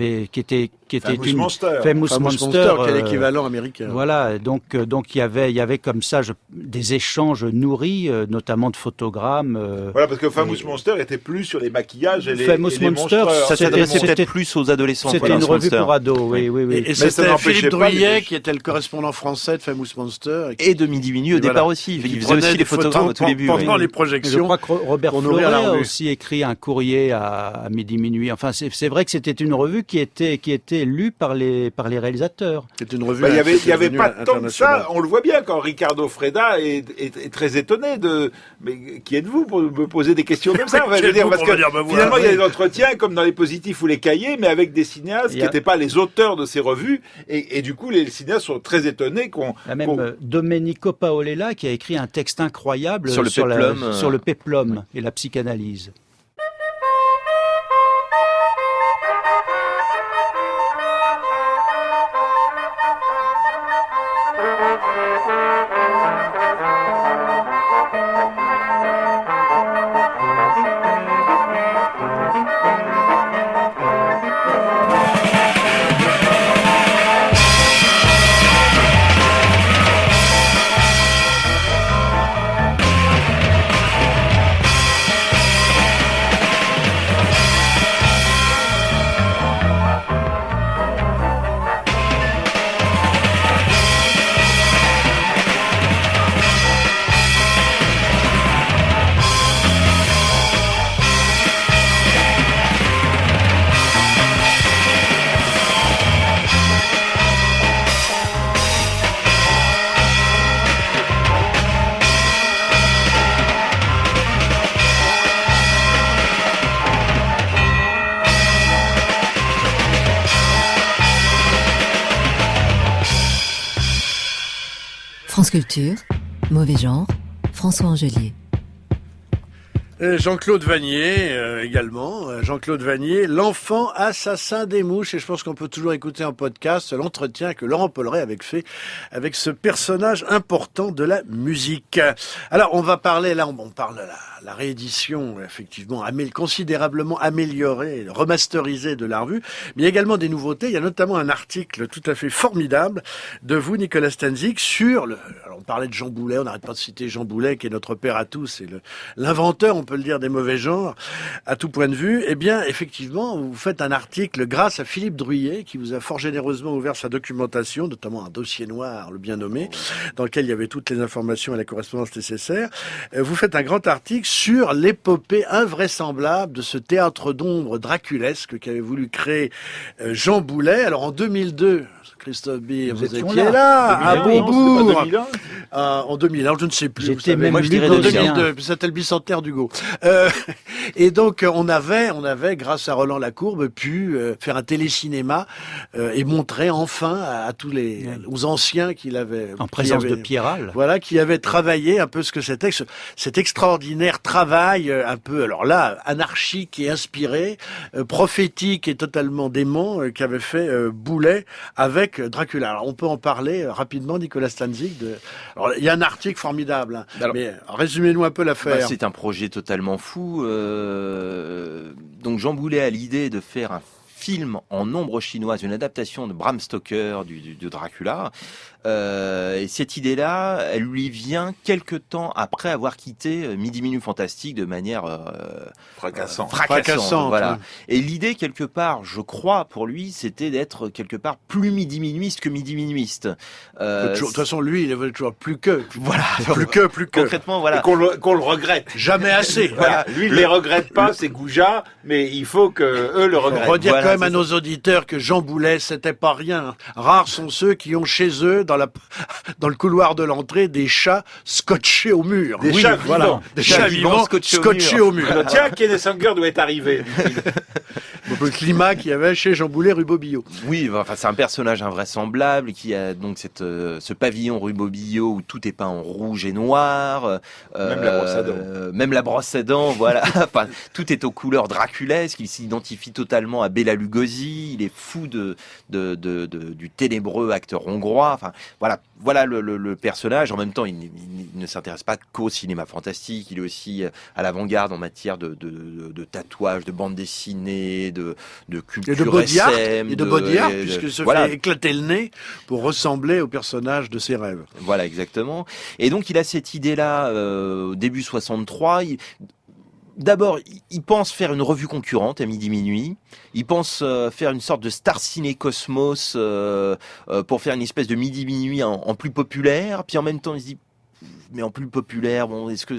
était Famous Monster, qui est l'équivalent américain. Voilà, donc il y avait comme ça des échanges nourris, notamment de photogrammes. Voilà, parce que Famous Monster était plus sur les maquillages et les Monster, ça s'adressait peut-être plus aux adolescents. C'était une revue pour ados, oui. Et c'était Philippe Druyet qui était le correspondant français de Famous Monster et de Midi Minuit au départ. départ aussi. Il faisait aussi les photogrammes au tout début. Pendant les Je projections. crois que Robert pour nourrir Fleuret la a revue. aussi écrit un courrier à midi minuit. Enfin, c'est vrai que c'était une revue qui était lue par les réalisateurs. C'est une revue. Bah, il y avait devenue pas tant que internationale. ça. On le voit bien quand Ricardo Freda est très étonné de. Mais qui êtes-vous pour me poser des questions comme ça? Enfin, je veux dire, parce que finalement, il y a des entretiens comme dans les positifs ou les cahiers, mais avec des cinéastes qui n'étaient pas les auteurs de ces revues, et du coup, les cinéastes sont très étonnés qu'on. Il y a même Domenico Paolella qui a écrit un texte incroyable sur le péplum et la psychanalyse. France Culture, Mauvais Genre, François Angelier. Jean-Claude Vannier également. Jean-Claude Vannier, l'enfant assassin des mouches. Et je pense qu'on peut toujours écouter en podcast l'entretien que Laurent Polleret avait fait avec ce personnage important de la musique. Alors, on va parler, là, on parle de la réédition, effectivement, considérablement améliorée, remasterisée de la revue. Mais il y a également des nouveautés. Il y a notamment un article tout à fait formidable de vous, Nicolas Stanzik, sur alors on parlait de Jean Boulet, on n'arrête pas de citer Jean Boulet, qui est notre père à tous, et l'inventeur, on peut le dire, des mauvais genres, à tout point de vue. Eh bien, effectivement, vous faites un article grâce à Philippe Druyet, qui vous a fort généreusement ouvert sa documentation, notamment un dossier noir, le bien nommé, dans lequel il y avait toutes les informations et la correspondance nécessaire. Vous faites un grand article sur l'épopée invraisemblable de ce théâtre d'ombre draculesque qu'avait voulu créer Jean Boulet. Alors, en 2002, Christophe Beer, vous étiez là, à Beaubourg. En 2001, je ne sais plus. J'étais même moi, je dirais en 2002, c'était le bicentenaire d'Hugo. Et donc, on avait, grâce à Roland Lacourbe, pu faire un télécinéma et montrer enfin à tous aux anciens qu'il avait... En présence de Pierral. Voilà, qui avaient travaillé un peu ce que c'était, cet extraordinaire travail, un peu, alors là, anarchique et inspiré, prophétique et totalement dément, qu'avait fait Boulet avec Dracula. Alors, on peut en parler rapidement, Nicolas Stanzik. Alors, il y a un article formidable, hein, alors, mais résumez-nous un peu l'affaire. C'est un projet totalement fou. Donc Jean Boulet a l'idée de faire un film en ombre chinoise, une adaptation de Bram Stoker de Dracula. Et cette idée-là, elle lui vient quelque temps après avoir quitté Midi Minuit Fantastique de manière fracassante. Voilà. Ouais. Et l'idée, quelque part, je crois, pour lui, c'était d'être quelque part plus Midi Minuiste que Midi Minuiste. De toute façon, lui, il veut toujours plus que. Voilà. Plus que. Concrètement, voilà. Et qu'on le regrette. Jamais assez. Voilà. Lui, il les regrette pas, c'est Gouja, mais il faut que eux le regrettent. On va dire Voilà, quand même à ça. nos auditeurs que Jean Boulet, c'était pas rien. Rares sont ceux qui ont chez eux, dans le couloir de l'entrée, des chats scotchés au mur. Des chats vivants. Des chats vivants scotchés au mur. Tiens, Kenneth Anger doit être arrivé. Le climat qu'il y avait chez Jean Boulet, rue Bobillot. Oui, enfin, c'est un personnage invraisemblable qui a donc ce pavillon rue Bobillot où tout est peint en rouge et noir. Même la brosse à dents. Même la brosse à dents, voilà. Enfin, tout est aux couleurs draculesques. Il s'identifie totalement à Bela Lugosi. Il est fou du ténébreux acteur hongrois. Enfin, voilà le personnage. En même temps, il ne s'intéresse pas qu'au cinéma fantastique. Il est aussi à l'avant-garde en matière de tatouage, de bande dessinée, de culture Et de body art, SM, puisqu'il se voilà. fait éclater le nez pour ressembler au personnage de ses rêves. Voilà, exactement. Et donc, il a cette idée-là au début 63. D'abord, il pense faire une revue concurrente à Midi Minuit. Il pense faire une sorte de Star Ciné Cosmos pour faire une espèce de Midi Minuit en plus populaire. Puis en même temps, il se dit, mais en plus populaire. Bon, est-ce que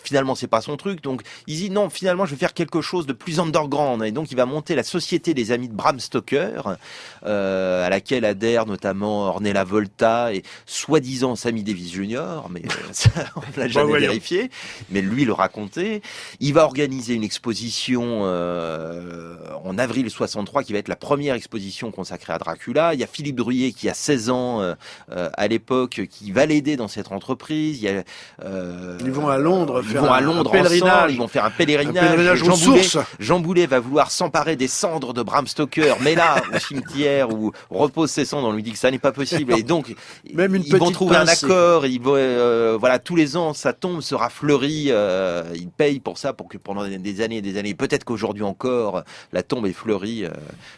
finalement c'est pas son truc? Donc il dit non, finalement je vais faire quelque chose de plus underground. Et donc il va monter la Société des Amis de Bram Stoker, à laquelle adhèrent notamment Ornella Volta et soi-disant Sammy Davis Jr. Mais ça, on l'a jamais vérifié. Mais lui le racontait. Il va organiser une exposition en avril 63 qui va être la première exposition consacrée à Dracula. Il y a Philippe Druillet qui a 16 ans à l'époque qui va l'aider dans cette entreprise. Il y a, ils vont à Londres faire un pèlerinage. Ils vont faire un pèlerinage aux sources. Jean Boulet va vouloir s'emparer des cendres de Bram Stoker, mais là, au cimetière où repose ses cendres, on lui dit que ça n'est pas possible. Et donc, même ils vont trouver un accord. Ils vont, voilà, tous les ans, sa tombe sera fleurie. Ils payent pour ça, pour que pendant des années et des années, peut-être qu'aujourd'hui encore, la tombe est fleurie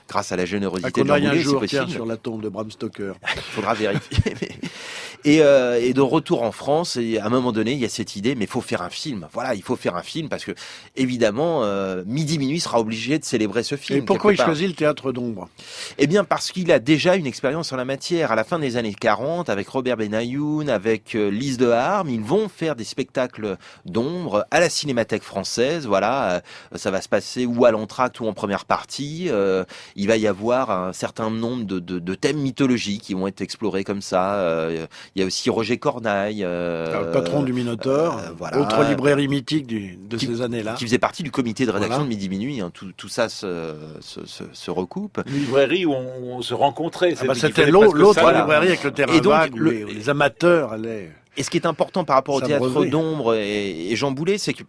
grâce à la générosité de Jean Boulet. Un jour, sur la tombe de Bram Stoker. Il faudra vérifier. Et de retour en France, et à un moment donné, il y a cette idée, mais il faut faire un film. Voilà, il faut faire un film parce que, évidemment, Midi Minuit sera obligé de célébrer ce film. Et pourquoi il choisit le théâtre d'ombre? Eh bien, parce qu'il a déjà une expérience en la matière. À la fin des années 40, avec Robert Benayoun, avec Lise de Harme, ils vont faire des spectacles d'ombre à la Cinémathèque française. Voilà, ça va se passer ou à l'entracte ou en première partie. Il va y avoir un certain nombre de thèmes mythologiques qui vont être explorés comme ça. Il y a aussi Roger Cornaille, le patron du Minotaure, voilà, autre librairie mythique de ces années-là, qui faisait partie du comité de rédaction de Midi Minuit. Hein, tout ça se recoupe. Une librairie où on se rencontrait. C'était l'autre librairie avec le terrain vague où les amateurs allaient. Et ce qui est important par rapport au théâtre d'ombre et Jean Boulet, c'est que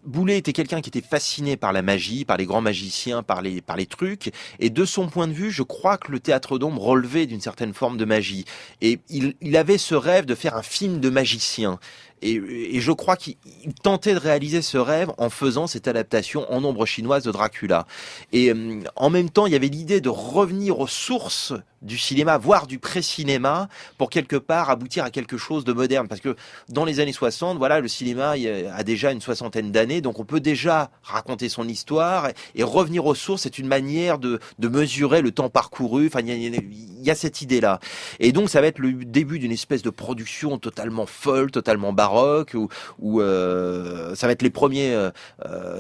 Boulet était quelqu'un qui était fasciné par la magie, par les grands magiciens, par les trucs. Et de son point de vue, je crois que le théâtre d'ombre relevait d'une certaine forme de magie. Et il avait ce rêve de faire un film de magicien. Et je crois qu'il tentait de réaliser ce rêve en faisant cette adaptation en ombre chinoise de Dracula. Et en même temps, il y avait l'idée de revenir aux sources du cinéma, voire du pré-cinéma, pour quelque part aboutir à quelque chose de moderne. Parce que dans les années 60, voilà, le cinéma a déjà une 60aine d'années, donc on peut déjà raconter son histoire et revenir aux sources. C'est une manière de mesurer le temps parcouru. Enfin, il y a cette idée-là. Et donc, ça va être le début d'une espèce de production totalement folle, totalement baroque, où ça va être les premiers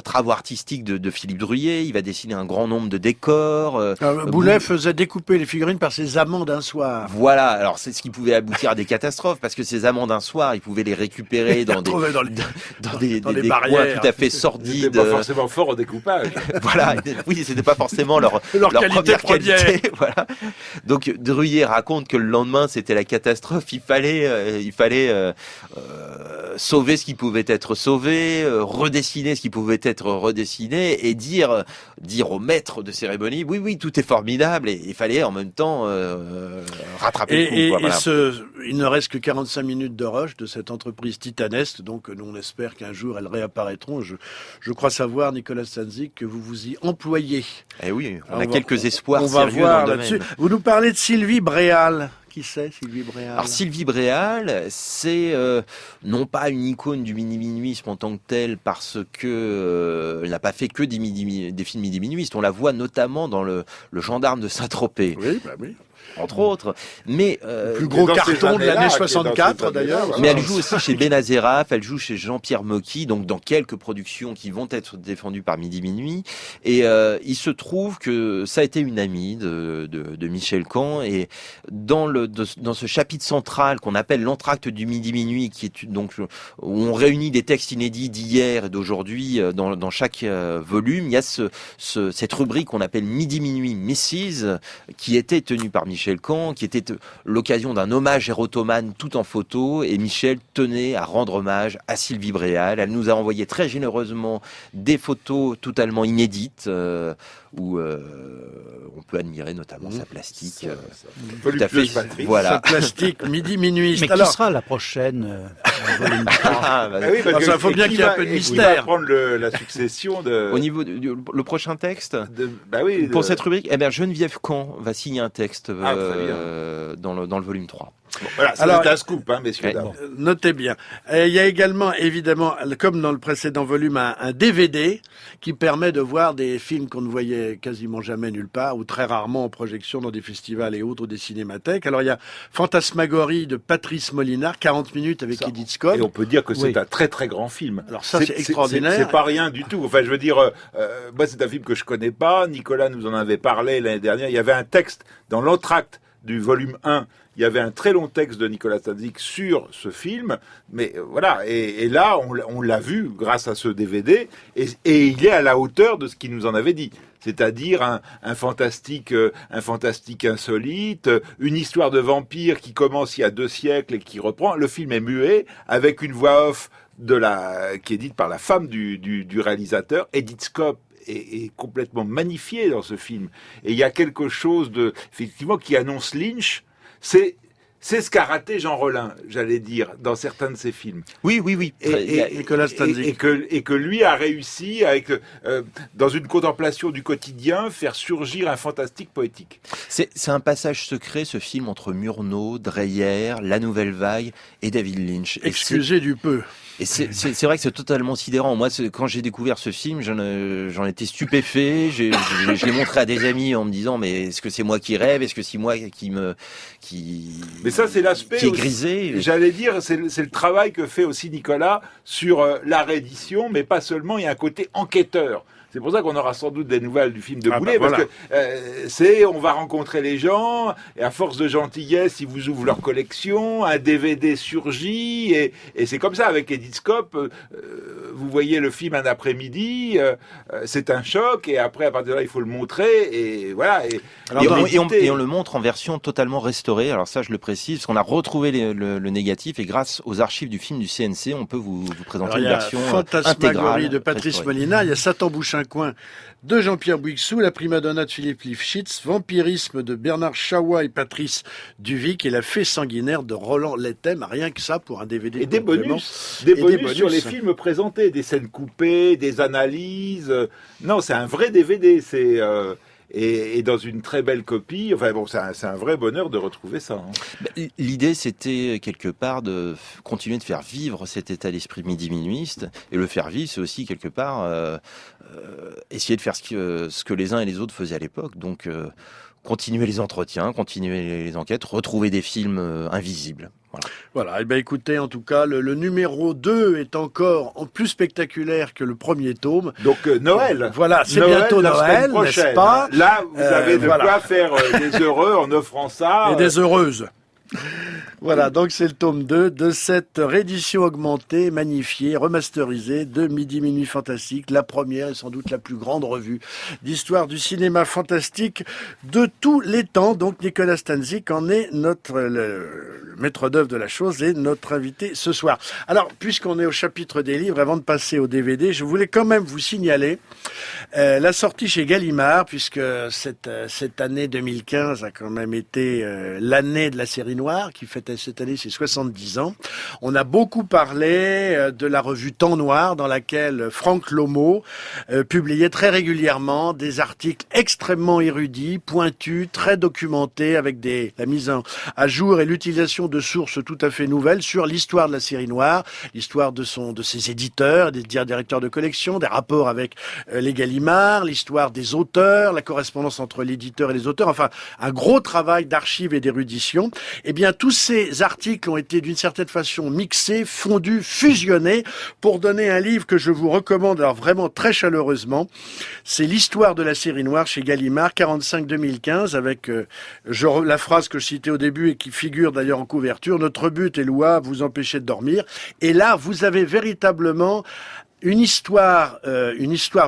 travaux artistiques de Philippe Druillet. Il va dessiner un grand nombre de décors. Boulet faisait découper les figurines par ses amants d'un soir. Voilà, alors c'est ce qui pouvait aboutir à des catastrophes, parce que ces amants d'un soir, ils pouvaient les récupérer dans des coins tout à fait sordides. Ils n'étaient pas forcément forts au découpage. Voilà, oui, c'était pas forcément leur première qualité. Voilà. Donc Druillet raconte que le lendemain, c'était la catastrophe. Il fallait sauver ce qui pouvait être sauvé, redessiner ce qui pouvait être redessiné, et dire au maître de cérémonie, oui, tout est formidable, et il fallait en même temps rattraper le coup. Voilà. Il ne reste que 45 minutes de rush de cette entreprise titanesque, donc nous on espère qu'un jour elles réapparaîtront. Je crois savoir, Nicolas Stanzik, que vous vous y employez. Eh oui, on a quelques espoirs on sérieux va voir dans le là-dessus. domaine. Vous nous parlez de Sylvie Bréal. Qui c'est, Sylvie Bréal? Alors Sylvie Bréal, c'est non pas une icône du midi-minuisme en tant que telle, parce que elle n'a pas fait que des films midi-minuistes. On la voit notamment dans le Gendarme de Saint-Tropez. Oui. Entre autres, mais le plus gros carton de l'année 64 d'ailleurs. Mais elle joue aussi chez Benazeraf, elle joue chez Jean-Pierre Mocky, donc dans quelques productions qui vont être défendues par Midi Minuit. Et il se trouve que ça a été une amie de Michel Caen, et dans ce chapitre central qu'on appelle l'entracte du Midi Minuit, qui est donc où on réunit des textes inédits d'hier et d'aujourd'hui dans chaque volume, il y a cette rubrique qu'on appelle Midi Minuit Mrs, qui était tenue par Michel Caen, qui était l'occasion d'un hommage érotomane tout en photo, et Michel tenait à rendre hommage à Sylvie Bréal. Elle nous a envoyé très généreusement des photos totalement inédites, où on peut admirer notamment sa plastique. Tout à fait, voilà. Sa plastique, Midi Minuit. Mais qui sera la prochaine il faut bien qu'il y ait un peu de mystère. Il va prendre la succession de... Au niveau le prochain texte, pour cette rubrique, Geneviève Caen va signer un texte dans le volume 3. Bon, voilà, c'est un scoop, messieurs, dames. Notez bien. Il y a également, évidemment, comme dans le précédent volume, un DVD qui permet de voir des films qu'on ne voyait quasiment jamais nulle part, ou très rarement en projection dans des festivals et autres, ou des cinémathèques. Alors, il y a Fantasmagorie de Patrice Molinard, 40 minutes avec Edith Scott. Et on peut dire que c'est un très très grand film. Alors ça, c'est extraordinaire. C'est pas rien du tout. Enfin, je veux dire, moi, c'est un film que je connais pas. Nicolas nous en avait parlé l'année dernière. Il y avait un texte dans l'entracte du volume 1. Il y avait un très long texte de Nicolas Stanzik sur ce film, mais voilà. Et là, on l'a vu grâce à ce DVD, et il est à la hauteur de ce qu'il nous en avait dit. C'est-à-dire un fantastique insolite, une histoire de vampire qui commence il y a 2 siècles et qui reprend. Le film est muet, avec une voix off qui est dite par la femme du réalisateur, Edith Scott. Est complètement magnifiée dans ce film. Et il y a quelque chose effectivement, qui annonce Lynch. C'est ce qu'a raté Jean Rollin, j'allais dire, dans certains de ses films. Oui. Nicolas Stanzik. Et que lui a réussi, dans une contemplation du quotidien, faire surgir un fantastique poétique. C'est un passage secret, ce film, entre Murnau, Dreyer, La Nouvelle Vague et David Lynch. Excusez du peu. Et c'est vrai que c'est totalement sidérant. Moi, quand j'ai découvert ce film, j'en étais stupéfait. Je l'ai montré à des amis en me disant, mais est-ce que c'est moi qui rêve? Est-ce que c'est moi Mais ça, c'est l'aspect qui est grisé. J'allais dire, c'est le travail que fait aussi Nicolas sur la réédition, mais pas seulement. Il y a un côté enquêteur. C'est pour ça qu'on aura sans doute des nouvelles du film de Boulet, parce que on va rencontrer les gens, et à force de gentillesse, ils vous ouvrent leur collection, un DVD surgit, et c'est comme ça avec Edith Scott. Vous voyez le film un après-midi, c'est un choc, et après, à partir de là, il faut le montrer, et voilà. Et on le montre en version totalement restaurée. Alors ça, je le précise, parce qu'on a retrouvé le négatif, et grâce aux archives du film du CNC, on peut vous présenter une version intégrale de Patrice Molinard. Il y a Satan bouche un coin de Jean-Pierre Bouixou, la primadonna de Philippe Lifshitz, Vampirisme de Bernard Chawa et Patrice Duvic et La Fée sanguinaire de Roland Lethem. Rien que ça pour un DVD. Et des bonus. Des bonus sur les films présentés, des scènes coupées, des analyses. Non, c'est un vrai DVD. Et dans une très belle copie. Enfin bon, c'est un vrai bonheur de retrouver ça. L'idée, c'était quelque part de continuer de faire vivre cet état d'esprit midi-minuiste, et le faire vivre, c'est aussi quelque part essayer de faire ce que les uns et les autres faisaient à l'époque. Donc continuer les entretiens, continuer les enquêtes, retrouver des films invisibles. Voilà, et bien écoutez, en tout cas, le numéro 2 est encore plus spectaculaire que le premier tome. Donc Noël. Voilà, c'est bientôt Noël, n'est-ce pas? Là, vous avez de quoi faire des heureux en offrant ça. Et des heureuses. Voilà, donc c'est le tome 2 de cette réédition augmentée, magnifiée, remasterisée de Midi Minuit Fantastique, la première et sans doute la plus grande revue d'histoire du cinéma fantastique de tous les temps. Donc Nicolas Stanzik en est le maître d'œuvre de la chose et notre invité ce soir. Alors, puisqu'on est au chapitre des livres, avant de passer au DVD, je voulais quand même vous signaler la sortie chez Gallimard, puisque cette année 2015 a quand même été l'année de la série noire, qui fêtait cette année ses 70 ans. On a beaucoup parlé de la revue Temps Noir, dans laquelle Franck Lomo publiait très régulièrement des articles extrêmement érudits, pointus, très documentés, avec la mise à jour et l'utilisation de sources tout à fait nouvelles sur l'histoire de la série noire, l'histoire de ses éditeurs, des directeurs de collection, des rapports avec les Gallimard, l'histoire des auteurs, la correspondance entre l'éditeur et les auteurs, enfin un gros travail d'archives et d'érudition. Eh bien, tous ces articles ont été d'une certaine façon mixés, fondus, fusionnés pour donner un livre que je vous recommande alors vraiment très chaleureusement. C'est l'histoire de la série noire chez Gallimard, 45-2015, avec la phrase que je citais au début et qui figure d'ailleurs en couverture. Notre but est louable, vous empêcher de dormir. Et là, vous avez véritablement une histoire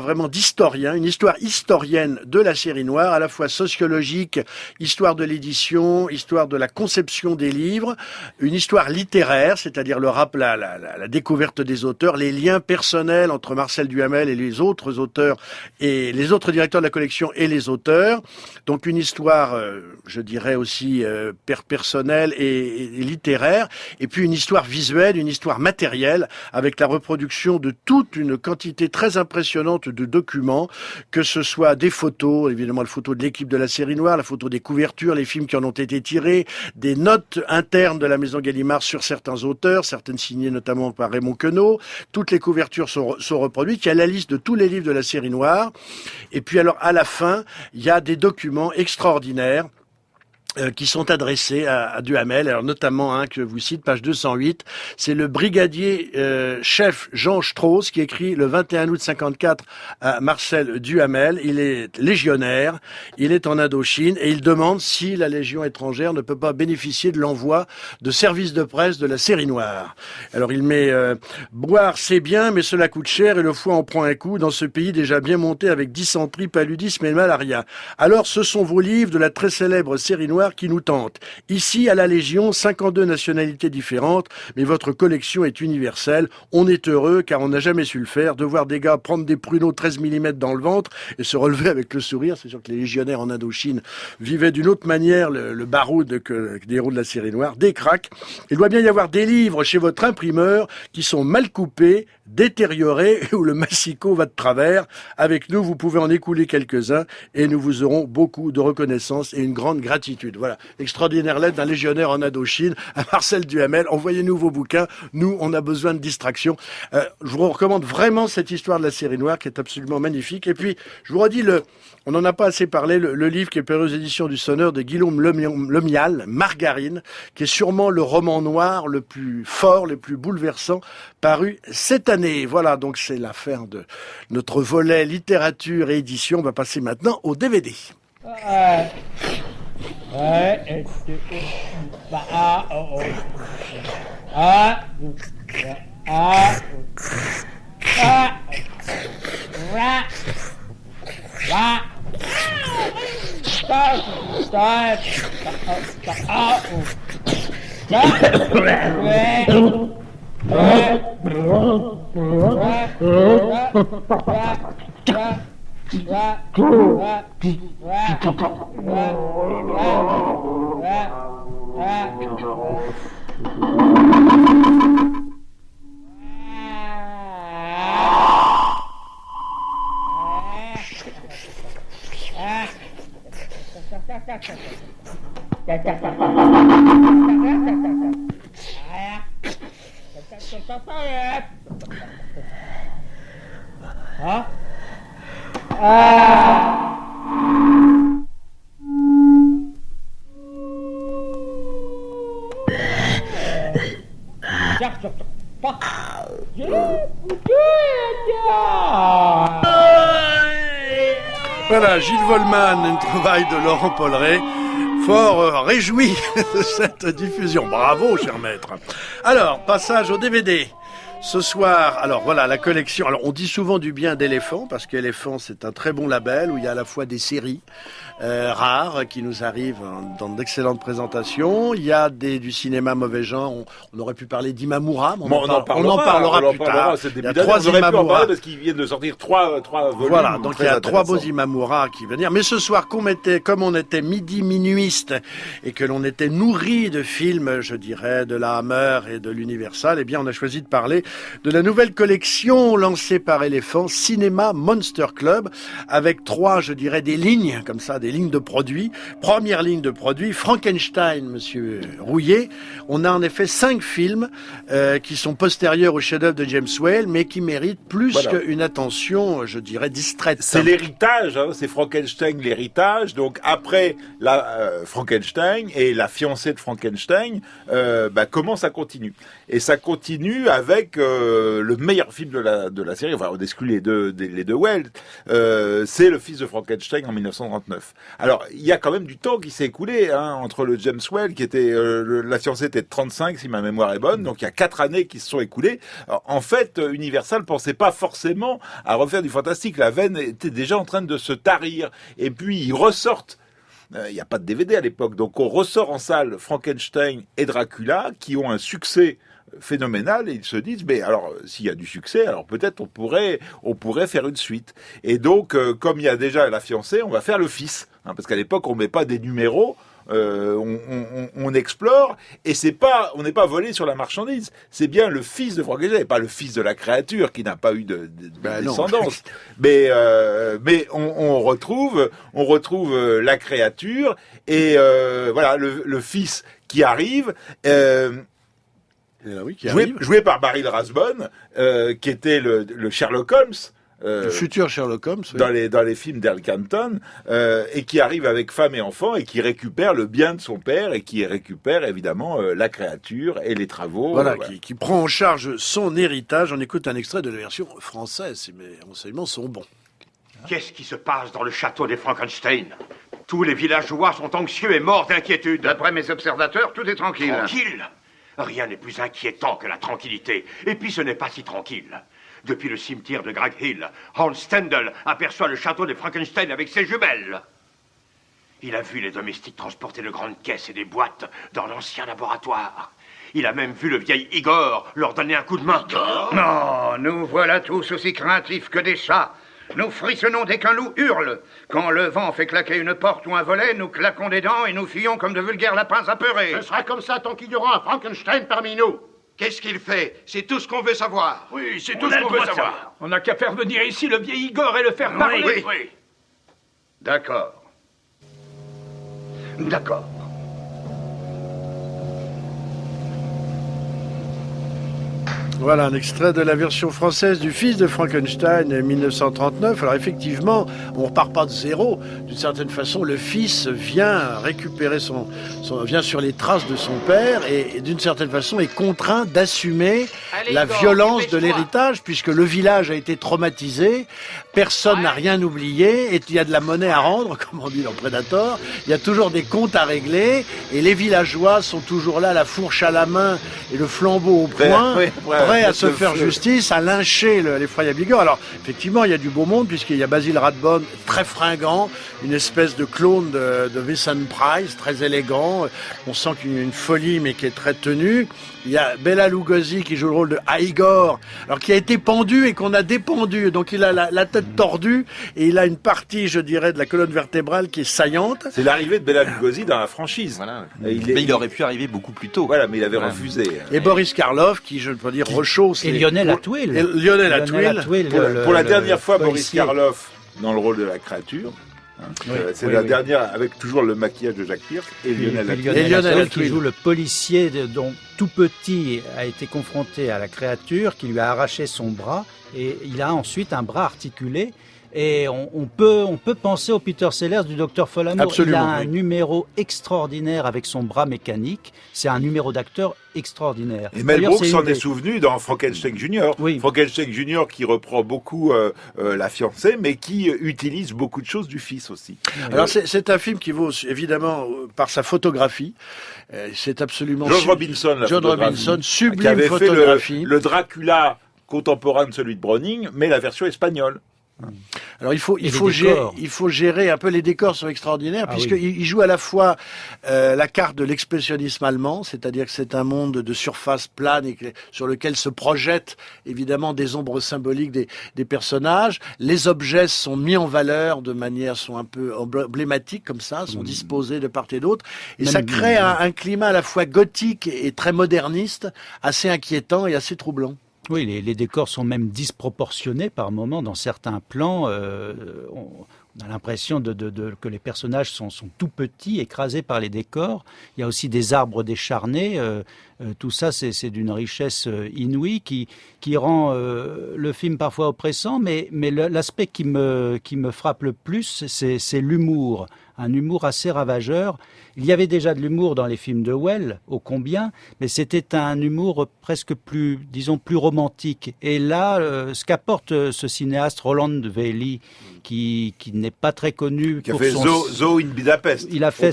vraiment d'historien, une histoire historienne de la série noire, à la fois sociologique, histoire de l'édition, histoire de la conception des livres, une histoire littéraire, c'est-à-dire la découverte des auteurs, les liens personnels entre Marcel Duhamel et les autres auteurs et les autres directeurs de la collection et les auteurs. Donc une histoire, je dirais aussi personnelle et littéraire, et puis une histoire visuelle, une histoire matérielle, avec la reproduction de tout toute une quantité très impressionnante de documents, que ce soit des photos, évidemment la photo de l'équipe de la série noire, la photo des couvertures, les films qui en ont été tirés, des notes internes de la maison Gallimard sur certains auteurs, certaines signées notamment par Raymond Queneau. Toutes les couvertures sont reproduites. Il y a la liste de tous les livres de la série noire. Et puis alors à la fin, il y a des documents extraordinaires qui sont adressés à Duhamel, alors notamment un que vous cite, page 208, c'est le brigadier chef Jean Strauss qui écrit le 21 août 54 à Marcel Duhamel. Il est légionnaire, il est en Indochine et il demande si la Légion étrangère ne peut pas bénéficier de l'envoi de services de presse de la série noire. Alors il met boire c'est bien mais cela coûte cher et le foie en prend un coup dans ce pays déjà bien monté avec dysenterie, paludisme et malaria. Alors ce sont vos livres de la très célèbre série noire qui nous tente. Ici, à la Légion, 52 nationalités différentes, mais votre collection est universelle. On est heureux, car on n'a jamais su le faire, de voir des gars prendre des pruneaux 13 mm dans le ventre et se relever avec le sourire. C'est sûr que les légionnaires en Indochine vivaient d'une autre manière le baroud que des héros de la série noire. Des cracks. Il doit bien y avoir des livres chez votre imprimeur qui sont mal coupés, détériorés, où le massicot va de travers. Avec nous, vous pouvez en écouler quelques-uns et nous vous aurons beaucoup de reconnaissance et une grande gratitude. Voilà, extraordinaire lettre d'un légionnaire en Indochine à Marcel Duhamel. Envoyez-nous vos bouquins. Nous, on a besoin de distraction. Je vous recommande vraiment cette histoire de la série noire qui est absolument magnifique. Et puis, je vous redis, on n'en a pas assez parlé, le livre qui est paru aux éditions du Sonneur de Guillaume Lemial, Margarine, qui est sûrement le roman noir le plus fort, le plus bouleversant, paru cette année. Voilà, donc c'est la fin de notre volet littérature et édition. On va passer maintenant au DVD. Voilà, Gilles Volman, une trouvaille de Laurent Polleret. Fort réjoui de cette diffusion. Bravo, cher maître. Alors, passage au DVD. Ce soir, alors voilà, la collection. Alors, on dit souvent du bien d'Éléphant, parce qu'Éléphant, c'est un très bon label où il y a à la fois des séries rares qui nous arrivent dans d'excellentes présentations. Il y a du cinéma mauvais genre. On aurait pu parler d'Imamura, mais on en parlera plus tard. Il y a 3 Imamura parce qu'ils viennent de sortir 3 volumes. Voilà, donc il y a 3 beaux Imamura qui viennent venir. Mais ce soir, comme on était minuiste et que l'on était nourri de films, je dirais, de la Hammer et de l'Universal, eh bien, on a choisi de parler de la nouvelle collection lancée par Éléphant, Cinéma Monster Club, avec 3, je dirais, des lignes, comme ça, des lignes de produits. Première ligne de produits, Frankenstein, monsieur Rouillet. On a en effet 5 films qui sont postérieurs au chef-d'œuvre de James Whale, mais qui méritent plus qu'une attention, je dirais, distraite. C'est l'héritage, hein, c'est Frankenstein, l'héritage. Donc après Frankenstein et la fiancée de Frankenstein, comment ça continue? Et ça continue avec le meilleur film de la série, enfin on exclut les deux Whale, c'est Le Fils de Frankenstein en 1939. Alors il y a quand même du temps qui s'est écoulé entre le James Whale qui était la fiancée était de 35 si ma mémoire est bonne, donc il y a 4 années qui se sont écoulées. Alors, en fait, Universal pensait pas forcément à refaire du fantastique, la veine était déjà en train de se tarir, et puis ils ressortent. Il n'y a pas de DVD à l'époque, donc on ressort en salle Frankenstein et Dracula qui ont un succès phénoménal, et ils se disent mais alors s'il y a du succès, alors peut-être on pourrait faire une suite. Et donc comme il y a déjà la fiancée, on va faire le fils, parce qu'à l'époque on met pas des numéros on explore, et on n'est pas volé sur la marchandise. C'est bien le fils de Frankenstein, pas le fils de la créature qui n'a pas eu de descendance. Mais on retrouve la créature, et voilà, le fils qui arrive. Joué par Basil Rathbone, qui était le Sherlock Holmes. Le futur Sherlock Holmes, oui. Dans les films d'Al Canton, et qui arrive avec femme et enfant, et qui récupère le bien de son père, et qui récupère évidemment la créature et les travaux. Voilà, qui prend en charge son héritage. On écoute un extrait de la version française, mes renseignements sont bons. Qu'est-ce qui se passe dans le château des Frankenstein? Tous les villageois sont anxieux et morts d'inquiétude. D'après mes observateurs, tout est tranquille. Tranquille? Rien n'est plus inquiétant que la tranquillité. Et puis ce n'est pas si tranquille. Depuis le cimetière de Greg Hill, Hans Stendhal aperçoit le château des Frankenstein avec ses jumelles. Il a vu les domestiques transporter de grandes caisses et des boîtes dans l'ancien laboratoire. Il a même vu le vieil Igor leur donner un coup de main. Non, nous voilà tous aussi craintifs que des chats. Nous frissonnons dès qu'un loup hurle. Quand le vent fait claquer une porte ou un volet, nous claquons des dents et nous fuyons comme de vulgaires lapins apeurés. Ce sera comme ça tant qu'il y aura un Frankenstein parmi nous. Qu'est-ce qu'il fait? C'est tout ce qu'on veut savoir. Oui, c'est tout ce qu'on veut savoir. On n'a qu'à faire venir ici le vieil Igor et le faire parler. Oui. D'accord. D'accord. Voilà un extrait de la version française du Fils de Frankenstein 1939. Alors effectivement, on repart pas de zéro. D'une certaine façon, le fils vient récupérer vient sur les traces de son père et d'une certaine façon est contraint d'assumer la violence de l'héritage puisque le village a été traumatisé. Personne n'a rien oublié et il y a de la monnaie à rendre, comme on dit dans Predator. Il y a toujours des comptes à régler et les villageois sont toujours là, la fourche à la main et le flambeau au poing, prêts à se faire justice, à lyncher l'effroyable Igor. Alors, effectivement, il y a du beau monde puisqu'il y a Basil Rathbone, très fringant, une espèce de clone de Vincent Price, très élégant. On sent qu'il y a une folie mais qui est très tenue. Il y a Bela Lugosi qui joue le rôle de Igor, alors qui a été pendu et qu'on a dépendu. Donc il a la tête tordue et il a une partie, je dirais, de la colonne vertébrale qui est saillante. C'est l'arrivée de Bela Lugosi dans la franchise. Voilà. Mais il aurait pu arriver beaucoup plus tôt. Voilà, mais il avait refusé. Et Boris Karloff qui, je peux dire, rechausse. Et Lionel Atwill. Lionel Atwill. Pour la dernière fois, Boris Karloff dans le rôle de la créature. C'est la dernière avec toujours le maquillage de Jacques Pierce et Lionel Atwill qui joue le policier dont tout petit a été confronté à la créature qui lui a arraché son bras et il a ensuite un bras articulé. Et on peut penser au Peter Sellers du Dr Folamour. Absolument, il a un numéro extraordinaire avec son bras mécanique. C'est un numéro d'acteur extraordinaire. Et Mel Brooks s'en est souvenu dans Frankenstein Jr. Oui. Frankenstein Jr. qui reprend beaucoup la fiancée, mais qui utilise beaucoup de choses du fils aussi. Alors c'est un film qui vaut évidemment par sa photographie. C'est absolument John Robinson, sublime qui avait photographie. Fait le Dracula contemporain de celui de Browning, mais la version espagnole. Alors il faut gérer un peu, les décors sont extraordinaires puisqu'il joue à la fois la carte de l'expressionnisme allemand, c'est-à-dire que c'est un monde de surface plane et sur lequel se projettent évidemment des ombres symboliques des personnages. Les objets sont mis en valeur sont un peu emblématiques comme ça, sont disposés de part et d'autre et ça crée un climat à la fois gothique et très moderniste, assez inquiétant et assez troublant. Oui, les décors sont même disproportionnés par moments. Dans certains plans, on a l'impression que les personnages sont tout petits, écrasés par les décors. Il y a aussi des arbres décharnés. Tout ça, c'est d'une richesse inouïe qui rend le film parfois oppressant. Mais l'aspect qui me frappe le plus, c'est l'humour. Un humour assez ravageur. Il y avait déjà de l'humour dans les films de Well, ô combien, mais c'était un humour presque plus romantique. Et là, ce qu'apporte ce cinéaste Roland Veili, qui n'est pas très connu qui a fait Zoo in Budapest. Il a fait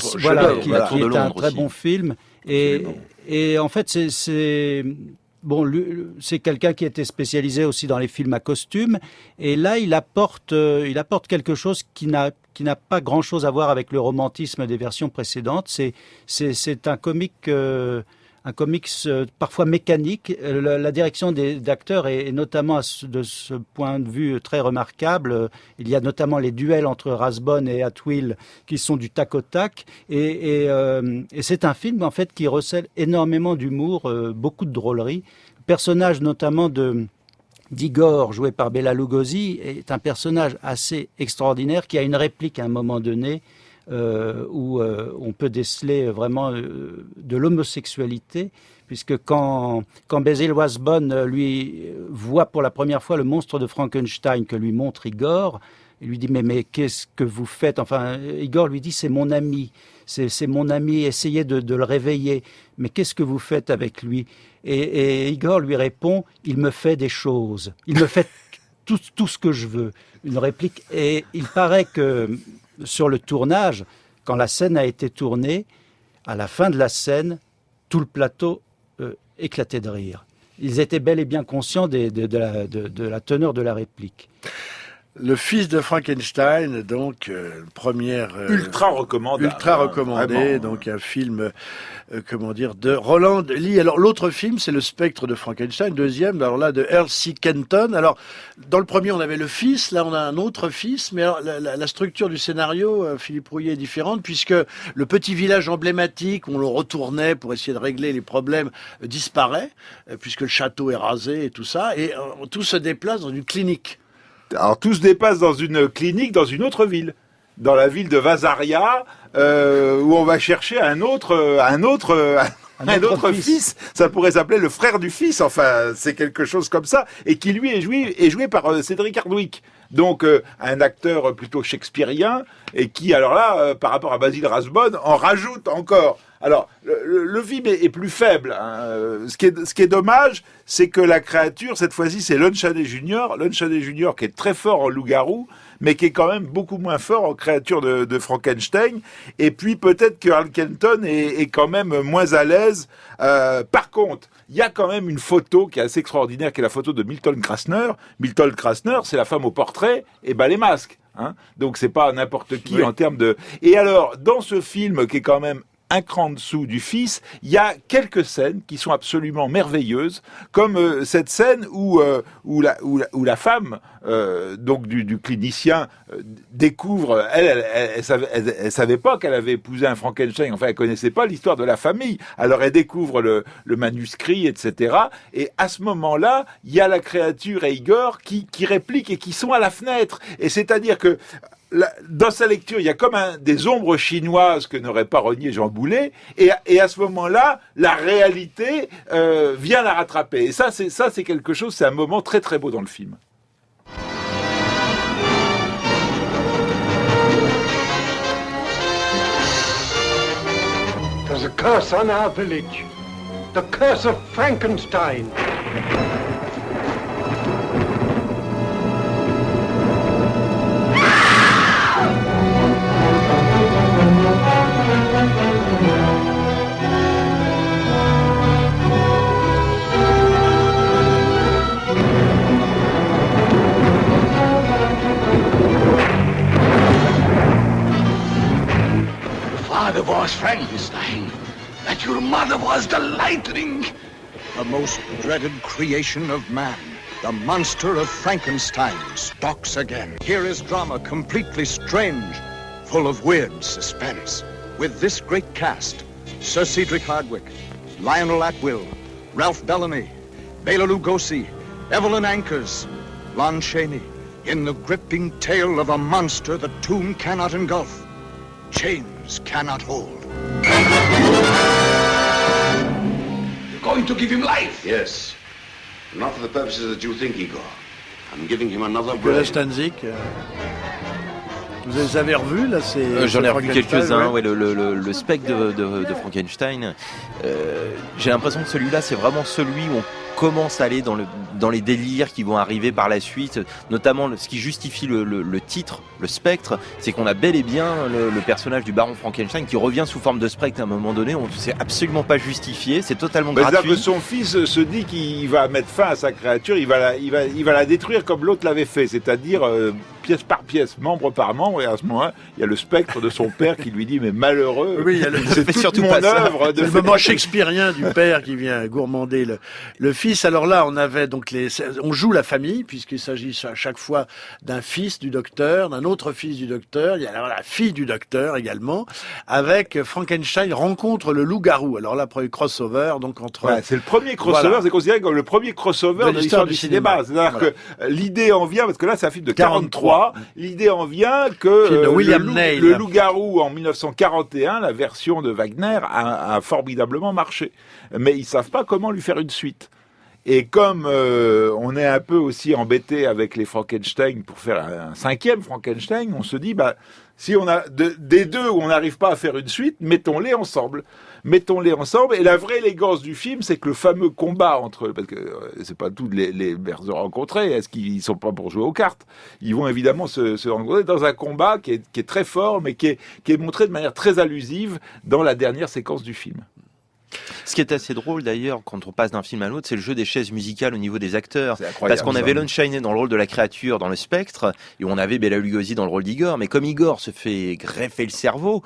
qui est un très bon film. Et en fait, c'est quelqu'un qui était spécialisé aussi dans les films à costume. Et là, il apporte quelque chose qui n'a pas grand-chose à voir avec le romantisme des versions précédentes. C'est un comique un comics parfois mécanique. La direction d'acteurs est notamment de ce point de vue très remarquable. Il y a notamment les duels entre Rathbone et Atwill qui sont du tac au tac. Et c'est un film en fait qui recèle énormément d'humour, beaucoup de drôlerie. Le personnage notamment d'Igor, joué par Bela Lugosi, est un personnage assez extraordinaire qui a une réplique à un moment donné où on peut déceler vraiment de l'homosexualité, puisque quand Basil Rathbone lui voit pour la première fois le monstre de Frankenstein que lui montre Igor, il lui dit mais qu'est-ce que vous faites? Enfin, Igor lui dit c'est mon ami, c'est mon ami, essayez de le réveiller. Mais qu'est-ce que vous faites avec lui? Et Igor lui répond, il me fait des choses, il me fait tout ce que je veux. Une réplique. Et il paraît que sur le tournage, quand la scène a été tournée, à la fin de la scène, tout le plateau éclatait de rire. Ils étaient bel et bien conscients de la teneur de la réplique. Le fils de Frankenstein, donc première ultra recommandé, vraiment. Donc un film de Roland Lee. Alors l'autre film, c'est Le Spectre de Frankenstein, deuxième, alors là de Earl C. Kenton. Alors dans le premier, on avait le fils, là on a un autre fils, mais alors, la structure du scénario, Philippe Rouillet, est différente puisque le petit village emblématique où on le retournait pour essayer de régler les problèmes disparaît puisque le château est rasé et tout ça, et tout se déplace dans une clinique. Alors tout se dépasse dans une clinique dans une autre ville, dans la ville de Vasaria, où on va chercher un autre fils. Ça pourrait s'appeler le frère du fils. Enfin, c'est quelque chose comme ça, et qui lui est joué par Cédric Hardwicke. Donc un acteur plutôt shakespearien, et qui alors là, par rapport à Basil Rathbone, en rajoute encore. Alors, le film est plus faible. Hein. Ce qui est dommage, c'est que la créature, cette fois-ci, c'est Lon Chaney Jr. Lon Chaney Jr. qui est très fort en loup-garou, mais qui est quand même beaucoup moins fort en créature de Frankenstein. Et puis, peut-être que Earl Kenton est quand même moins à l'aise. Par contre, il y a quand même une photo qui est assez extraordinaire, qui est la photo de Milton Krasner. Milton Krasner, c'est la femme au portrait et les masques. Hein. Donc, c'est pas n'importe qui en termes de... Et alors, dans ce film qui est quand même un cran en dessous du fils, il y a quelques scènes qui sont absolument merveilleuses, comme cette scène où la femme donc du clinicien découvre, elle savait pas qu'elle avait épousé un Frankenstein, enfin elle connaissait pas l'histoire de la famille, alors elle découvre le manuscrit, etc. Et à ce moment-là, il y a la créature et Igor qui répliquent et qui sont à la fenêtre, et c'est-à-dire que dans sa lecture, il y a comme des ombres chinoises que n'aurait pas renié Jean Boulet, et à ce moment-là, la réalité vient la rattraper. Et ça, c'est quelque chose, c'est un moment très très beau dans le film. There's a curse on our village. The curse of Frankenstein. Father was Frankenstein, that your mother was the lightning. The most dreaded creation of man, the monster of Frankenstein, stalks again. Here is drama completely strange, full of weird suspense. With this great cast, Sir Cedric Hardwicke, Lionel Atwill, Ralph Bellamy, Bela Lugosi, Evelyn Ankers, Lon Chaney, in the gripping tale of a monster the tomb cannot engulf, chains cannot hold. You're going to give him life? Yes. Not for the purposes that you think, Igor. I'm giving him another Nicolas break. Stanzik, vous les avez revus là? J'en ai revu quelques-uns. Ouais. Le spectre de Frankenstein. J'ai l'impression que celui-là, c'est vraiment celui où commence à aller dans les délires qui vont arriver par la suite, notamment ce qui justifie le titre, le spectre, c'est qu'on a bel et bien le personnage du baron Frankenstein qui revient sous forme de spectre à un moment donné, c'est absolument pas justifié, c'est totalement gratuit. Que son fils se dit qu'il va mettre fin à sa créature, il va la détruire comme l'autre l'avait fait, c'est-à-dire pièce par pièce, membre par membre, et à ce moment-là, il y a le spectre de son père qui lui dit mais malheureux, oui, c'est toute surtout mon œuvre. Le moment shakespearien du père qui vient gourmander le fils. Alors là, on avait donc on joue la famille puisqu'il s'agit à chaque fois d'un fils du docteur, d'un autre fils du docteur. Il y a alors la fille du docteur également, avec Frankenstein rencontre le loup-garou. Alors là, premier crossover, donc entre. Ouais, c'est le premier crossover, voilà. C'est considéré comme le premier crossover de l'histoire du cinéma. C'est-à-dire que l'idée en vient, parce que là, c'est un film de 43. L'idée en vient que le loup-garou en 1941, la version de Wagner, a formidablement marché. Mais ils savent pas comment lui faire une suite. Et comme on est un peu aussi embêté avec les Frankenstein pour faire un 5e Frankenstein, on se dit, si on a des deux où on n'arrive pas à faire une suite, mettons-les ensemble. Et la vraie élégance du film, c'est que le fameux combat entre, parce que c'est pas tous les se rencontrer, est-ce qu'ils sont pas pour jouer aux cartes? Ils vont évidemment se rencontrer dans un combat qui est très fort, mais qui est montré de manière très allusive dans la dernière séquence du film. Ce qui est assez drôle d'ailleurs quand on passe d'un film à l'autre, c'est le jeu des chaises musicales au niveau des acteurs. Parce qu'on avait Lon Chaney dans le rôle de la créature dans Le Spectre, et on avait Bela Lugosi dans le rôle d'Igor, mais comme Igor se fait greffer le cerveau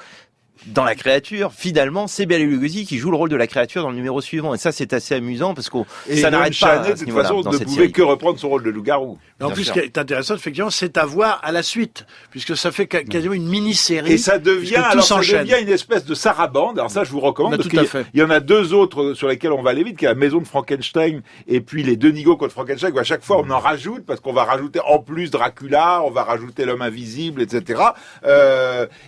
dans la créature, finalement, c'est Bela Lugosi qui joue le rôle de la créature dans le numéro suivant. Et ça, c'est assez amusant parce que ça n'arrête pas. Et de toute façon, ne pouvait que reprendre son rôle de loup-garou. En plus, ce qui est intéressant, effectivement, c'est à voir à la suite, puisque ça fait quasiment une mini-série. Et ça devient une espèce de sarabande. Alors ça, je vous recommande, parce qu'il y en a deux autres sur lesquels on va aller vite, qui est la maison de Frankenstein, et puis les deux Nigo contre Frankenstein, où à chaque fois, on en rajoute, parce qu'on va rajouter en plus Dracula, on va rajouter l'homme invisible, etc.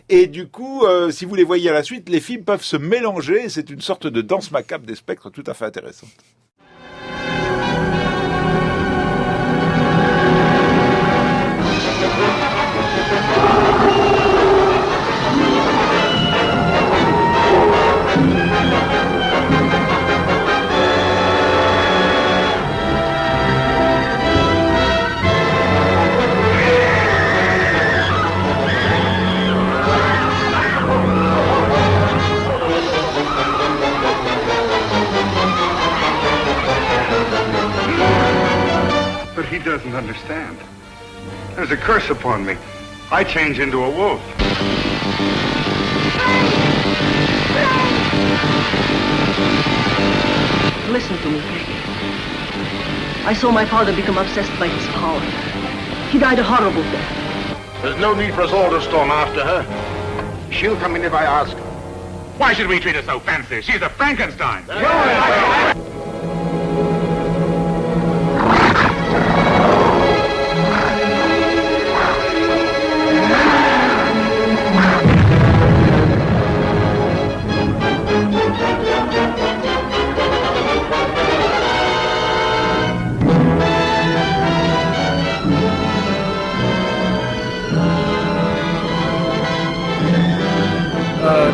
Et du coup, si vous les voyez à la suite, les films peuvent se mélanger, c'est une sorte de danse macabre des spectres tout à fait intéressante. He doesn't understand. There's a curse upon me. I change into a wolf. Listen to me, Peggy. I saw my father become obsessed by his power. He died a horrible death. There's no need for us all to storm after her. She'll come in if I ask her. Why should we treat her so fancy? She's a Frankenstein.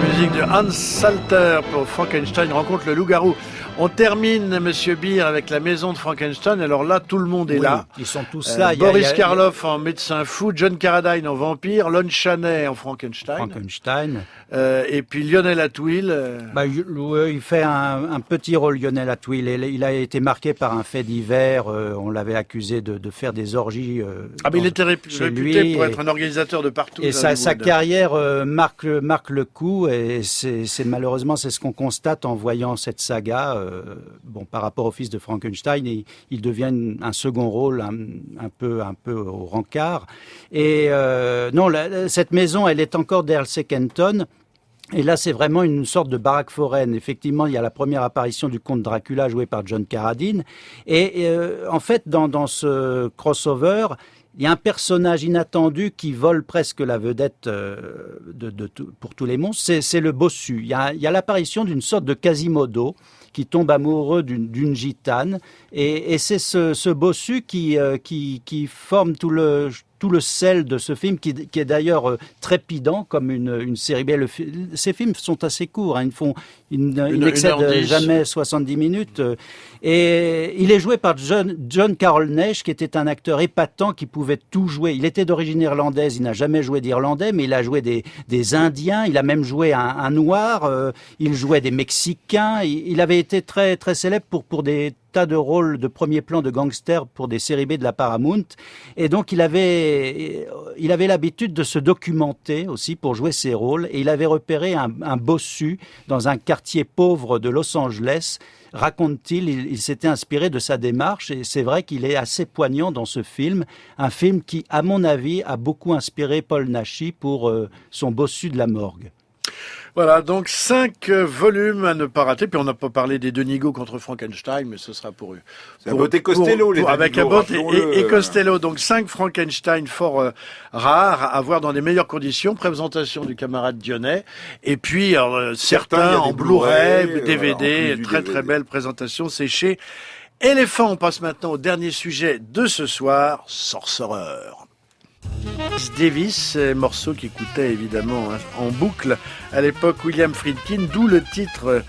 Musique de Hans Salter pour Frankenstein rencontre le loup-garou. On termine, Monsieur Beer, avec la maison de Frankenstein. Alors là, tout le monde est là. Ils sont tous là. Boris Karloff en médecin fou, John Carradine en vampire, Lon Chaney en Frankenstein. Et puis Lionel Atwill. Il fait un petit rôle, Lionel Atwill. Il a été marqué par un fait divers. On l'avait accusé de faire des orgies. Mais il était réputé pour être un organisateur de partout. Et sa carrière marque le coup. Et malheureusement, c'est ce qu'on constate en voyant cette saga. Par rapport au fils de Frankenstein, il devient un second rôle un peu au rencard. Et cette maison, elle est encore d'Earl Kenton. Et là, c'est vraiment une sorte de baraque foraine. Effectivement, il y a la première apparition du comte Dracula joué par John Carradine. Et en fait, dans ce crossover, il y a un personnage inattendu qui vole presque la vedette pour tous les monstres. C'est le bossu. Il y a l'apparition d'une sorte de Quasimodo qui tombe amoureux d'une gitane. Et c'est ce bossu qui forme tout tout le sel de ce film qui est d'ailleurs trépidant comme une série B. Ces films sont assez courts, hein, ils n'excèdent jamais 70 minutes. Et il est joué par John Carroll Naish, qui était un acteur épatant, qui pouvait tout jouer. Il était d'origine irlandaise, il n'a jamais joué d'Irlandais, mais il a joué des Indiens, il a même joué un Noir, il jouait des Mexicains. Il avait été très, très célèbre pour des tas de rôles de premier plan de gangsters pour des séries B de la Paramount. Et donc, il avait l'habitude de se documenter aussi pour jouer ses rôles. Et il avait repéré un bossu dans un quartier pauvre de Los Angeles. Raconte-t-il, il s'était inspiré de sa démarche et c'est vrai qu'il est assez poignant dans ce film. Un film qui, à mon avis, a beaucoup inspiré Paul Naschy pour son bossu de la morgue. Voilà, donc 5 volumes à ne pas rater. Puis on n'a pas parlé des Denigo contre Frankenstein, mais ce sera pour eux. C'est Abbott et Costello, les avec Abbott et Costello. Donc 5 Frankenstein fort rares à voir dans les meilleures conditions. Présentation du camarade Dionnet. Et puis certains en Blu-ray, DVD, voilà, très belle présentation. C'est chez Éléphant. On passe maintenant au dernier sujet de ce soir, Sorcerer. Davis, morceau qui coûtait évidemment en boucle à l'époque William Friedkin, d'où le titre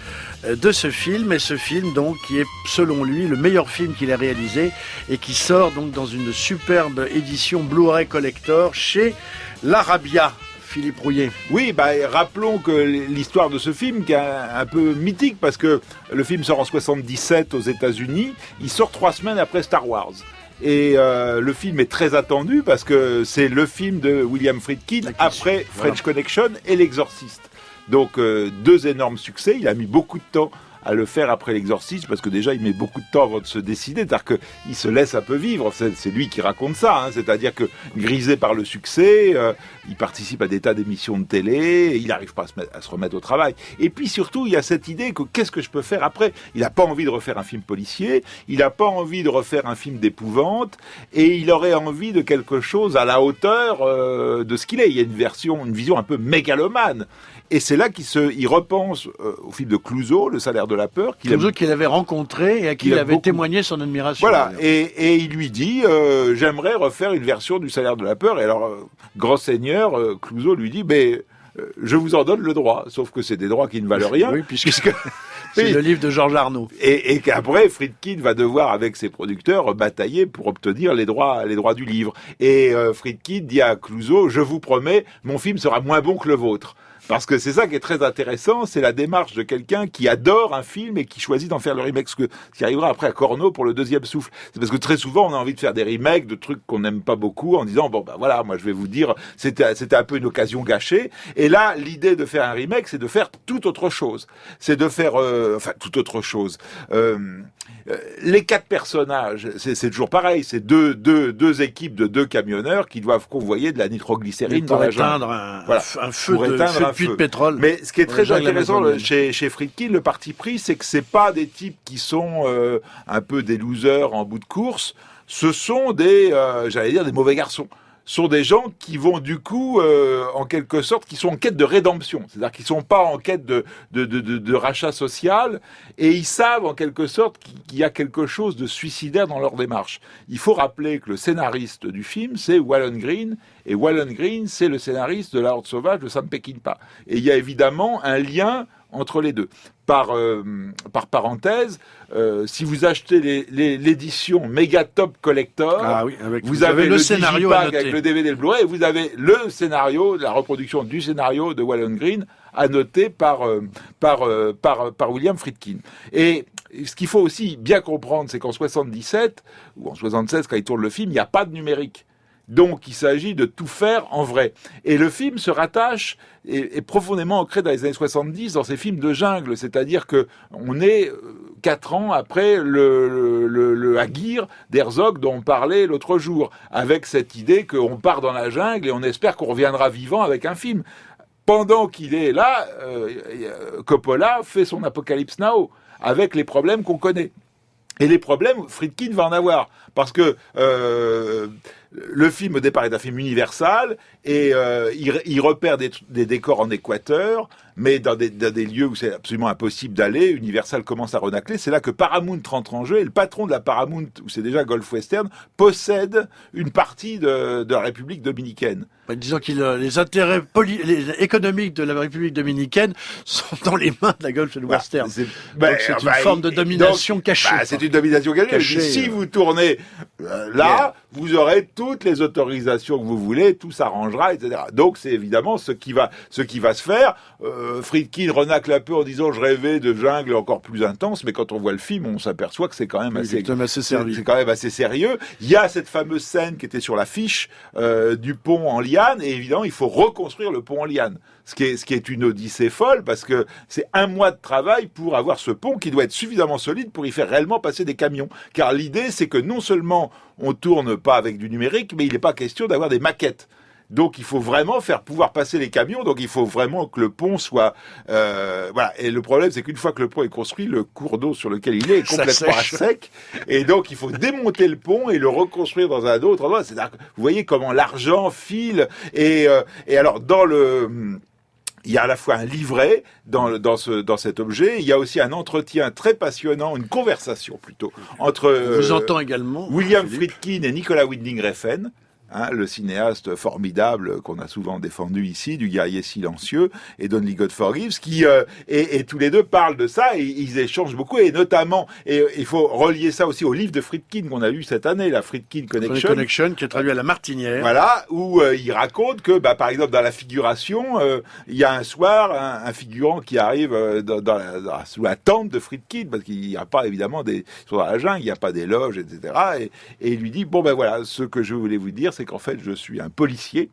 de ce film, et ce film donc qui est selon lui le meilleur film qu'il a réalisé et qui sort donc dans une superbe édition Blu-ray Collector chez l'Arabia. Philippe Rouillet. Oui, rappelons que l'histoire de ce film qui est un peu mythique parce que le film sort en 77 aux États-Unis, il sort 3 semaines après Star Wars. Et le film est très attendu parce que c'est le film de William Friedkin après French Connection et L'Exorciste. Donc 2 énormes succès. Il a mis beaucoup de temps à le faire après L'Exorciste parce que déjà il met beaucoup de temps avant de se décider, c'est-à-dire qu'il se laisse un peu vivre, c'est lui qui raconte ça, hein. C'est-à-dire que grisé par le succès, il participe à des tas d'émissions de télé, et il n'arrive pas à se remettre au travail. Et puis surtout il y a cette idée que qu'est-ce que je peux faire après ? Il n'a pas envie de refaire un film policier, il n'a pas envie de refaire un film d'épouvante, et il aurait envie de quelque chose à la hauteur de ce qu'il est. Il y a une vision un peu mégalomane. Et c'est là qu'il repense au film de Clouseau, Le salaire de la peur. Clouseau qu'il avait rencontré et à qui il avait témoigné son admiration. Voilà, et il lui dit j'aimerais refaire une version du salaire de la peur. Et alors, grand seigneur, Clouseau lui dit je vous en donne le droit. Sauf que c'est des droits qui ne valent rien. Oui, puisque c'est le livre de Georges Arnaud. Et qu'après, Friedkin va devoir, avec ses producteurs, batailler pour obtenir les droits du livre. Et Friedkin dit à Clouseau je vous promets, mon film sera moins bon que le vôtre. Parce que c'est ça qui est très intéressant, c'est la démarche de quelqu'un qui adore un film et qui choisit d'en faire le remake. Ce qui arrivera après à Corneau pour Le deuxième souffle. C'est parce que très souvent, on a envie de faire des remakes de trucs qu'on n'aime pas beaucoup en disant, voilà, moi je vais vous dire, c'était un peu une occasion gâchée. Et là, l'idée de faire un remake, c'est de faire tout autre chose. C'est de faire, tout autre chose. Les 4 personnages, c'est toujours pareil, c'est deux équipes de 2 camionneurs qui doivent convoyer de la nitroglycérine dans la jungle. Un feu de puits de pétrole. Mais ce qui est très intéressant chez Friedkin, le parti pris, c'est que c'est pas des types qui sont un peu des losers en bout de course, ce sont des mauvais garçons. Sont des gens qui vont du coup, en quelque sorte, qui sont en quête de rédemption. C'est-à-dire qu'ils sont pas en quête de rachat social, et ils savent en quelque sorte qu'il y a quelque chose de suicidaire dans leur démarche. Il faut rappeler que le scénariste du film, c'est Waylon Green, et Waylon Green, c'est le scénariste de La Horde sauvage de Sam Peckinpah. Et il y a évidemment un lien entre les deux. Par parenthèse, si vous achetez l'édition Mega Top Collector, vous avez le scénario avec le DVD et le Blu-ray, et vous avez le scénario, la reproduction du scénario de Waylon Green annoté par William Friedkin. Et ce qu'il faut aussi bien comprendre, c'est qu'en 77 ou en 76, quand il tourne le film, il n'y a pas de numérique. Donc, il s'agit de tout faire en vrai. Et le film se rattache et est profondément ancré dans les années 70 dans ces films de jungle. C'est-à-dire que on est 4 ans après le Aguirre d'Herzog dont on parlait l'autre jour, avec cette idée qu'on part dans la jungle et on espère qu'on reviendra vivant avec un film. Pendant qu'il est là, Coppola fait son Apocalypse Now, avec les problèmes qu'on connaît. Et les problèmes, Friedkin va en avoir. Parce que le film au départ est un film Universal et il repère des décors en Équateur, mais dans des lieux où c'est absolument impossible d'aller. Universal commence à renacler. C'est là que Paramount rentre en jeu et le patron de la Paramount, où c'est déjà Gulf Western, possède une partie de la République dominicaine. Disons que les intérêts économiques de la République dominicaine sont dans les mains de la Gulf Western. C'est une forme de domination cachée. C'est une domination cachée. Si vous tournez là, vous aurez toutes les autorisations que vous voulez, tout s'arrangera, etc. Donc c'est évidemment ce qui va se faire. Friedkin renacle un peu en disant je rêvais de jungle encore plus intense, mais quand on voit le film, on s'aperçoit que c'est quand même assez sérieux. C'est quand même assez sérieux. Il y a cette fameuse scène qui était sur l'affiche du pont en liane, et évidemment il faut reconstruire le pont en liane. Ce qui est une odyssée folle, parce que c'est 1 mois de travail pour avoir ce pont qui doit être suffisamment solide pour y faire réellement passer des camions. Car l'idée, c'est que non seulement on tourne pas avec du numérique, mais il n'est pas question d'avoir des maquettes. Donc il faut vraiment faire pouvoir passer les camions, donc il faut vraiment que le pont soit... voilà. Et le problème, c'est qu'une fois que le pont est construit, le cours d'eau sur lequel il est complètement à sec, et donc il faut démonter le pont et le reconstruire dans un autre endroit. C'est-à-dire que vous voyez comment l'argent file, et alors dans le... Il y a à la fois un livret dans cet objet, il y a aussi un entretien très passionnant, une conversation plutôt, entre vous entend également William Friedkin et Nicolas Winding Refn, le cinéaste formidable qu'on a souvent défendu ici, du guerrier silencieux, et Only God Forgives, qui et tous les deux parlent de ça, et ils échangent beaucoup, et notamment, et il faut relier ça aussi au livre de Friedkin qu'on a lu cette année, la Friedkin Connection, qui est traduit à la Martinière. Voilà, où il raconte que, par exemple, dans la figuration, il y a un soir un figurant qui arrive sous la tente de Friedkin, parce qu'il n'y a pas évidemment ils sont dans la jungle, il n'y a pas des loges, etc. Et il lui dit voilà, ce que je voulais vous dire, c'est qu'en fait, je suis un policier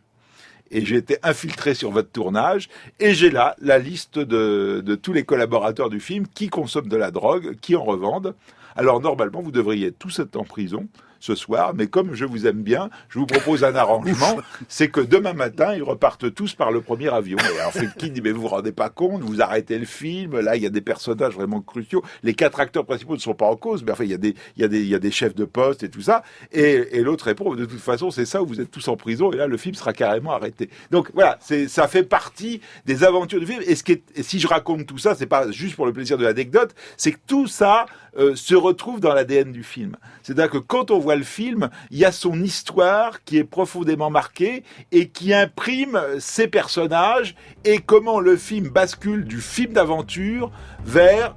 et j'ai été infiltré sur votre tournage et j'ai là la liste de tous les collaborateurs du film qui consomment de la drogue, qui en revendent. Alors, normalement, vous devriez tous être en prison ce soir, mais comme je vous aime bien, je vous propose un arrangement, c'est que demain matin, ils repartent tous par le premier avion. Et alors Friedkin dit, mais vous vous rendez pas compte, vous arrêtez le film, là il y a des personnages vraiment cruciaux, les 4 acteurs principaux ne sont pas en cause, mais enfin il y a des chefs de poste et tout ça, et l'autre répond, de toute façon c'est ça, où vous êtes tous en prison, et là le film sera carrément arrêté. Donc voilà, ça fait partie des aventures du film, et si je raconte tout ça, c'est pas juste pour le plaisir de l'anecdote, c'est que tout ça se retrouve dans l'ADN du film. C'est-à-dire que quand on voit le film, il y a son histoire qui est profondément marquée et qui imprime ses personnages et comment le film bascule du film d'aventure vers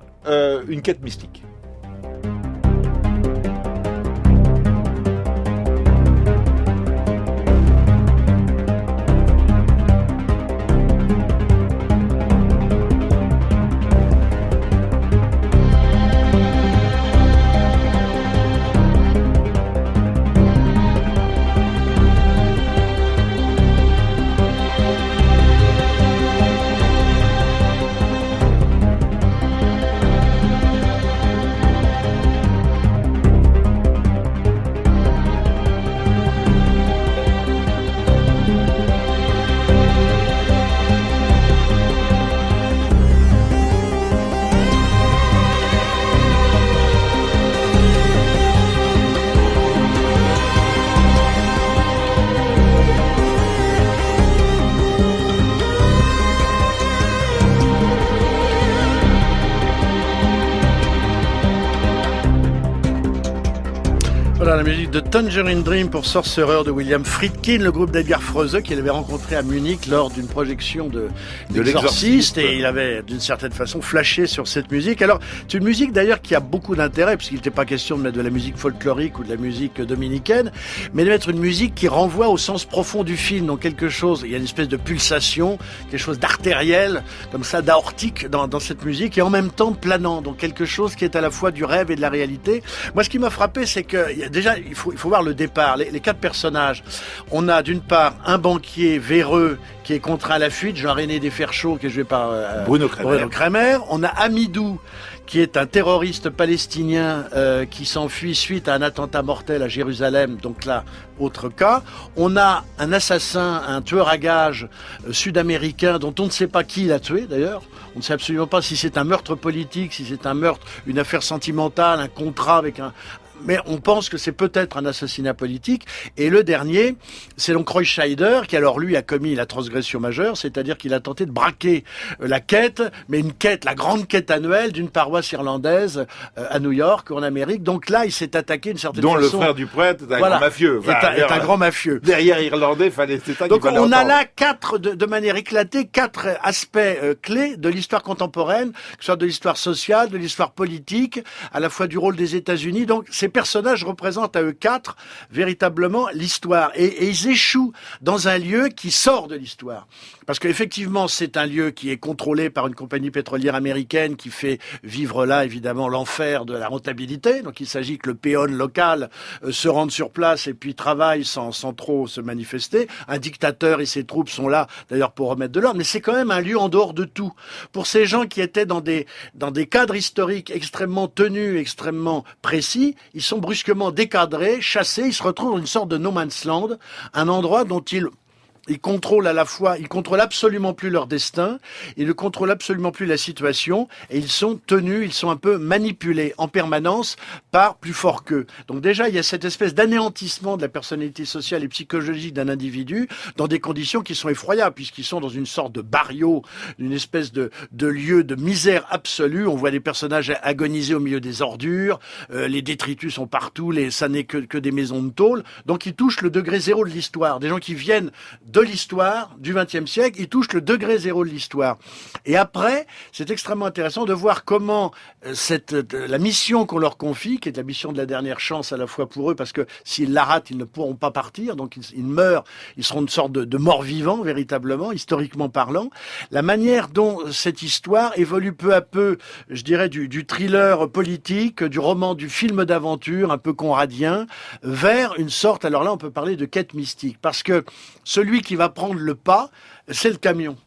une quête mystique. La musique de Tangerine Dream pour Sorcerer de William Friedkin, le groupe d'Edgar Froese qu'il avait rencontré à Munich lors d'une projection de l'Exorciste, et il avait d'une certaine façon flashé sur cette musique. Alors c'est une musique d'ailleurs qui a beaucoup d'intérêt, puisqu'il n'était pas question de mettre de la musique folklorique ou de la musique dominicaine, mais de mettre une musique qui renvoie au sens profond du film, donc quelque chose, il y a une espèce de pulsation, quelque chose d'artériel, comme ça, d'aortique dans cette musique, et en même temps planant, donc quelque chose qui est à la fois du rêve et de la réalité. Moi ce qui m'a frappé, c'est que déjà il faut voir le départ, les 4 personnages. On a d'une part un banquier véreux qui est contraint à la fuite, Jean-René Desferchaux, qui est joué par Bruno Kremer. On a Amidou, qui est un terroriste palestinien qui s'enfuit suite à un attentat mortel à Jérusalem, donc là, autre cas. On a un assassin, un tueur à gages sud-américain dont on ne sait pas qui l'a tué d'ailleurs. On ne sait absolument pas si c'est un meurtre politique, si c'est un meurtre, une affaire sentimentale, un contrat avec mais on pense que c'est peut-être un assassinat politique. Et le dernier, c'est donc Roy Scheider, qui alors lui a commis la transgression majeure, c'est-à-dire qu'il a tenté de braquer la quête, mais une quête, la grande quête annuelle d'une paroisse irlandaise à New York, en Amérique. Donc là, il s'est attaqué d'une certaine façon. Dont le frère du prêtre est un grand mafieux. Est un grand mafieux. Derrière Irlandais, c'est ça donc qu'il fallait on a entendre. là de manière éclatée, quatre aspects clés de l'histoire contemporaine, que ce soit de l'histoire sociale, de l'histoire politique, à la fois du rôle des États-Unis. Donc ces personnages représentent à eux quatre véritablement l'histoire. Et ils échouent dans un lieu qui sort de l'histoire. Parce qu'effectivement, c'est un lieu qui est contrôlé par une compagnie pétrolière américaine qui fait vivre là, évidemment, l'enfer de la rentabilité. Donc il s'agit que le péon local se rende sur place et puis travaille sans trop se manifester. Un dictateur et ses troupes sont là, d'ailleurs, pour remettre de l'ordre. Mais c'est quand même un lieu en dehors de tout. Pour ces gens qui étaient dans des cadres historiques extrêmement tenus, extrêmement précis, ils sont brusquement décadrés, chassés, ils se retrouvent dans une sorte de no man's land, un endroit dont ils contrôlent ils contrôlent absolument plus leur destin, ils ne contrôlent absolument plus la situation, et ils sont tenus, ils sont un peu manipulés en permanence par plus fort qu'eux. Donc déjà, il y a cette espèce d'anéantissement de la personnalité sociale et psychologique d'un individu dans des conditions qui sont effroyables, puisqu'ils sont dans une sorte de barrio, une espèce de lieu de misère absolue. On voit des personnages agoniser au milieu des ordures, les détritus sont partout, ça n'est que des maisons de tôle. Donc ils touchent le degré zéro de l'histoire. Des gens qui viennent de l'histoire du XXe siècle, ils touchent le degré zéro de l'histoire. Et après, c'est extrêmement intéressant de voir comment la mission qu'on leur confie, qui est la mission de la dernière chance à la fois pour eux, parce que s'ils la ratent, ils ne pourront pas partir, donc ils meurent, ils seront une sorte de mort-vivant, véritablement, historiquement parlant. La manière dont cette histoire évolue peu à peu, je dirais, du thriller politique, du roman, du film d'aventure, un peu conradien, vers une sorte, alors là on peut parler de quête mystique, parce que celui qui va prendre le pas, c'est le camion.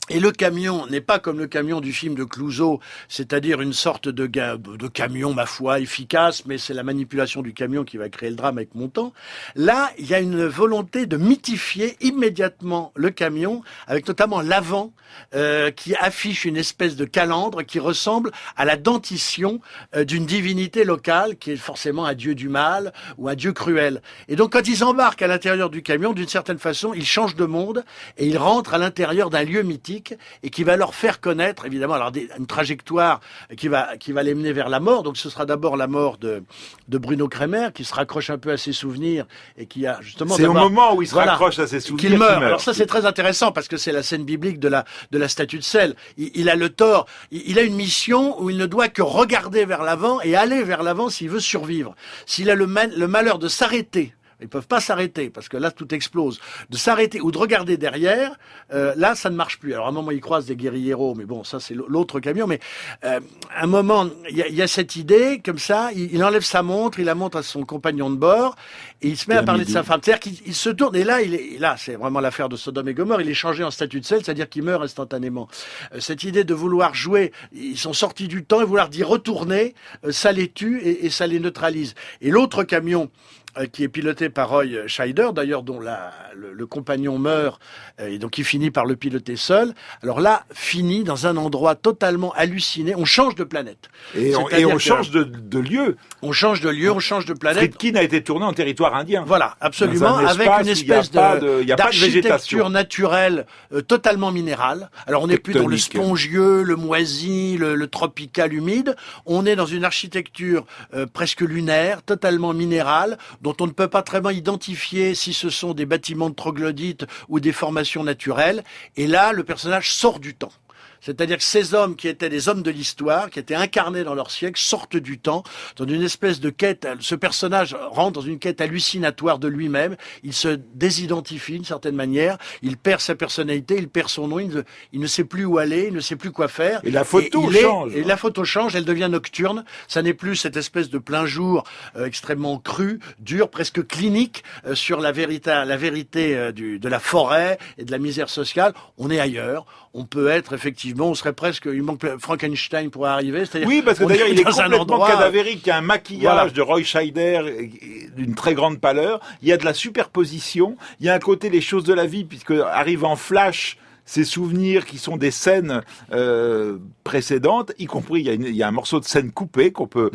Et le camion n'est pas comme le camion du film de Clouzot, c'est-à-dire une sorte de camion, ma foi, efficace, mais c'est la manipulation du camion qui va créer le drame avec Montand. Là, il y a une volonté de mythifier immédiatement le camion, avec notamment l'avant, qui affiche une espèce de calandre qui ressemble à la dentition d'une divinité locale, qui est forcément un dieu du mal ou un dieu cruel. Et donc, quand ils embarquent à l'intérieur du camion, d'une certaine façon, ils changent de monde et ils rentrent à l'intérieur d'un lieu mythique et qui va leur faire connaître, évidemment, alors une trajectoire qui va les mener vers la mort. Donc ce sera d'abord la mort de Bruno Kremer, qui se raccroche un peu à ses souvenirs et qui a justement... C'est au moment où il se raccroche à ses souvenirs qu'il meurt. Alors ça, c'est très intéressant parce que c'est la scène biblique de la statue de sel. Il a le tort, il a une mission où il ne doit que regarder vers l'avant et aller vers l'avant s'il veut survivre. S'il a le malheur de s'arrêter, ils peuvent pas s'arrêter parce que là tout explose. De s'arrêter ou de regarder derrière, là ça ne marche plus. Alors à un moment il croise des guérilleros, mais bon ça c'est l'autre camion. Mais à un moment il y a cette idée comme ça, il enlève sa montre, il la montre à son compagnon de bord et il se met à parler de sa femme. C'est-à-dire qu'il se tourne et là c'est vraiment l'affaire de Sodome et Gomorrhe. Il est changé en statue de sel, c'est-à-dire qu'il meurt instantanément. Cette idée de vouloir jouer, ils sont sortis du temps et vouloir d'y retourner, ça les tue et ça les neutralise. Et l'autre camion qui est piloté par Roy Scheider, d'ailleurs dont le compagnon meurt et donc il finit par le piloter seul. Alors là, finit dans un endroit totalement halluciné. On change de planète. Et on change de lieu. On change de lieu, on change de planète. Friedkin a été tourné en territoire indien. Voilà, absolument, avec une espèce d'architecture naturelle totalement minérale. Alors on n'est plus dans le spongieux, le moisi, le tropical humide. On est dans une architecture presque lunaire, totalement minérale, dont on ne peut pas très bien identifier si ce sont des bâtiments de troglodytes ou des formations naturelles. Et là, le personnage sort du temps. C'est-à-dire que ces hommes qui étaient des hommes de l'histoire, qui étaient incarnés dans leur siècle, sortent du temps, dans une espèce de quête. Ce personnage rentre dans une quête hallucinatoire de lui-même. Il se désidentifie d'une certaine manière. Il perd sa personnalité, il perd son nom. Il ne sait plus où aller, il ne sait plus quoi faire. Et la photo change. Et la photo change, elle devient nocturne. Ça n'est plus cette espèce de plein jour extrêmement cru, dur, presque clinique sur la vérité de la forêt et de la misère sociale. On est ailleurs. On peut être effectivement, on serait presque, il manque Frankenstein pour arriver. Oui, parce que d'ailleurs il est complètement cadavérique. Il y a un maquillage de Roy Scheider d'une très grande pâleur. Il y a de la superposition. Il y a un côté les choses de la vie, puisque arrive en flash ces souvenirs qui sont des scènes précédentes, y compris il y a un morceau de scène coupée qu'on peut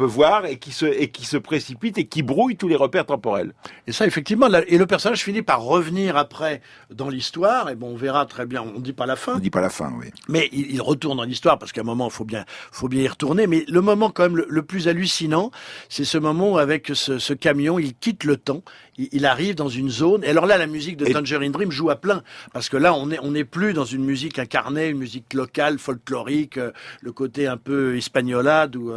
voir et qui se précipite et qui brouille tous les repères temporels. Et ça, effectivement, et le personnage finit par revenir après dans l'histoire, et bon, on verra très bien, on dit pas la fin. On dit pas la fin, oui. Mais il retourne dans l'histoire, parce qu'à un moment, faut bien y retourner, mais le moment quand même le plus hallucinant, c'est ce moment où avec ce camion, il quitte le temps, il arrive dans une zone, et alors là, la musique de Tangerine Dream joue à plein, parce que là, on n'est plus dans une musique incarnée, une musique locale, folklorique, le côté un peu espagnolade, ou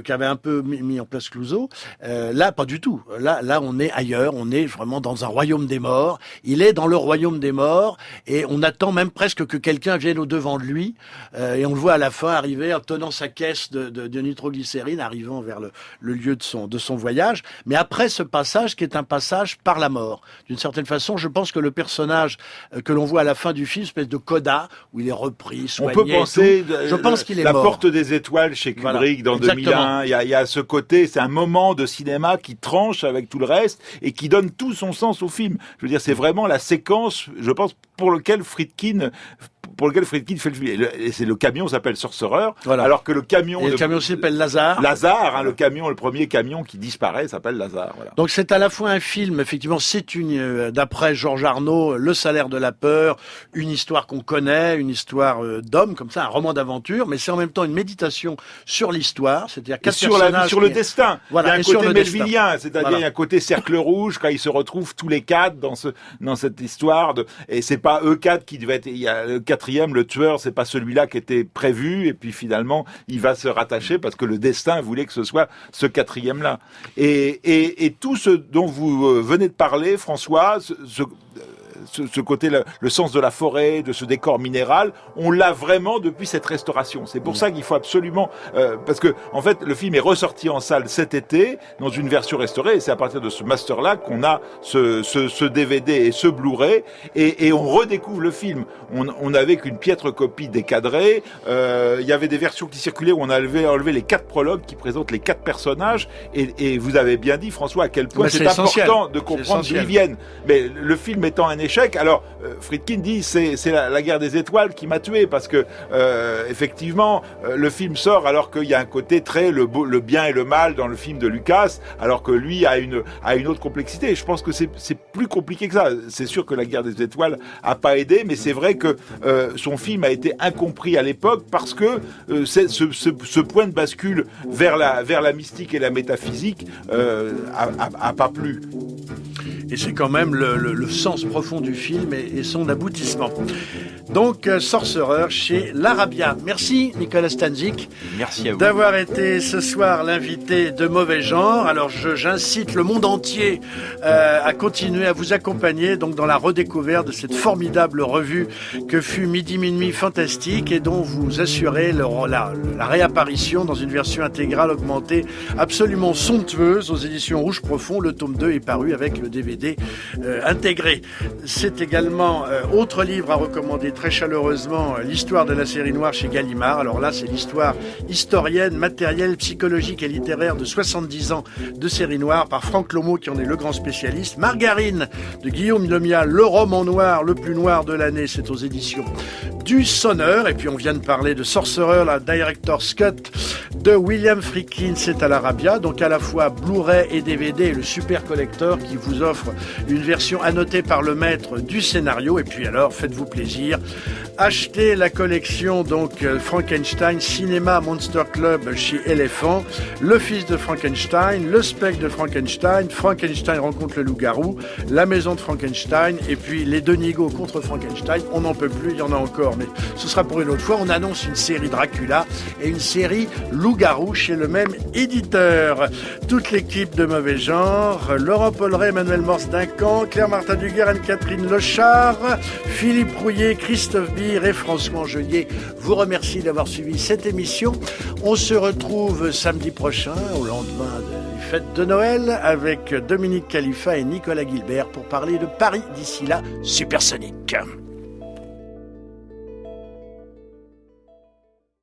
qu'avait un peu mis en place Clouseau. Là, pas du tout. Là, on est ailleurs, on est vraiment dans un royaume des morts. Il est dans le royaume des morts, et on attend même presque que quelqu'un vienne au devant de lui, et on le voit à la fin arriver en tenant sa caisse de nitroglycérine, arrivant vers le lieu de son voyage. Mais après ce passage, qui est un passage par la mort. D'une certaine façon, je pense que le personnage que l'on voit à la fin du film, espèce de coda, où il est repris, soigné. On peut penser, je pense qu'il est la mort. Porte des étoiles chez Kubrick dans 2001. Il y a ce côté, c'est un moment de cinéma qui tranche avec tout le reste et qui donne tout son sens au film. Je veux dire, c'est vraiment la séquence, je pense, pour lequel Friedkin fait le film. Et c'est le camion s'appelle Sorcerer, alors que le camion... Et le camion s'appelle Lazare. Lazare, le premier camion qui disparaît s'appelle Lazare. Voilà. Donc c'est à la fois un film, effectivement, c'est d'après Georges Arnaud, Le salaire de la peur, une histoire qu'on connaît, une histoire d'homme, comme ça, un roman d'aventure, mais c'est en même temps une méditation sur l'histoire, c'est-à-dire quatre personnages... Sur le destin. Voilà, il y a un côté melvillien, c'est-à-dire il y a un côté cercle rouge, quand ils se retrouvent tous les quatre dans cette histoire, et c'est pas eux quatre qui devaient être... Il y a le quatrième, le tueur, c'est pas celui-là qui était prévu, et puis finalement, il va se rattacher parce que le destin voulait que ce soit ce quatrième-là. Et tout ce dont vous venez de parler, François, ce côté, le sens de la forêt, de ce décor minéral, on l'a vraiment depuis cette restauration. C'est pour ça qu'il faut absolument... parce que, en fait, le film est ressorti en salle cet été, dans une version restaurée, et c'est à partir de ce master-là qu'on a ce DVD et ce Blu-ray, et on redécouvre le film. On n'avait qu'une piètre copie décadrée, il y avait des versions qui circulaient où on avait enlevé les 4 prologues qui présentent les 4 personnages, et vous avez bien dit, François, à quel point c'est important de comprendre d'où ils viennent. Mais le film étant un échec, alors Friedkin dit c'est la guerre des étoiles qui m'a tué, parce que effectivement le film sort alors qu'il y a un côté très le bien et le mal dans le film de Lucas, alors que lui a une autre complexité. Je pense que c'est plus compliqué que ça. C'est sûr que la guerre des étoiles a pas aidé, mais c'est vrai que son film a été incompris à l'époque parce que ce point de bascule vers la mystique et la métaphysique a pas plu. Et c'est quand même le sens profond du film et son aboutissement. Donc, Sorcerer chez l'Arabia. Merci Nicolas Stanzik. Merci à vous. D'avoir été ce soir l'invité de Mauvais Genre. Alors, j'incite le monde entier à continuer à vous accompagner donc dans la redécouverte de cette formidable revue que fut Midi Minuit Fantastique et dont vous assurez la réapparition dans une version intégrale augmentée absolument somptueuse aux éditions Rouge Profond. Le tome 2 est paru avec le DVD intégré. C'est également autre livre à recommander très chaleureusement, l'histoire de la série noire chez Gallimard. Alors là, c'est l'histoire historienne, matérielle, psychologique et littéraire de 70 ans de série noire par Franck Lomo qui en est le grand spécialiste. Margarine de Guillaume Lemia, le roman noir le plus noir de l'année, c'est aux éditions du Sonneur. Et puis on vient de parler de Sorcerer, la Director's Cut de William Friedkin, c'est à l'Arabia, donc à la fois Blu-ray et DVD et le Super Collector qui vous offre une version annotée par le maître du scénario. Et puis alors, faites-vous plaisir, achetez la collection donc Frankenstein Cinéma Monster Club chez Elephant, Le Fils de Frankenstein, Le Spectre de Frankenstein, Frankenstein rencontre le loup-garou, La Maison de Frankenstein, et puis Les Deux Nigauds contre Frankenstein. On n'en peut plus, il y en a encore, mais ce sera pour une autre fois. On annonce une série Dracula et une série Loup-garou chez le même éditeur. Toute l'équipe de Mauvais Genre, Laurent Polleret, Emmanuel Morse-Duncan, Claire-Martha Duguer, Anne-Catherine Lochard, Philippe Rouillet, Christophe Bire et François Angelier vous remercie d'avoir suivi cette émission. On se retrouve samedi prochain, au lendemain des fêtes de Noël, avec Dominique Khalifa et Nicolas Gilbert pour parler de Paris. D'ici là, Supersonique.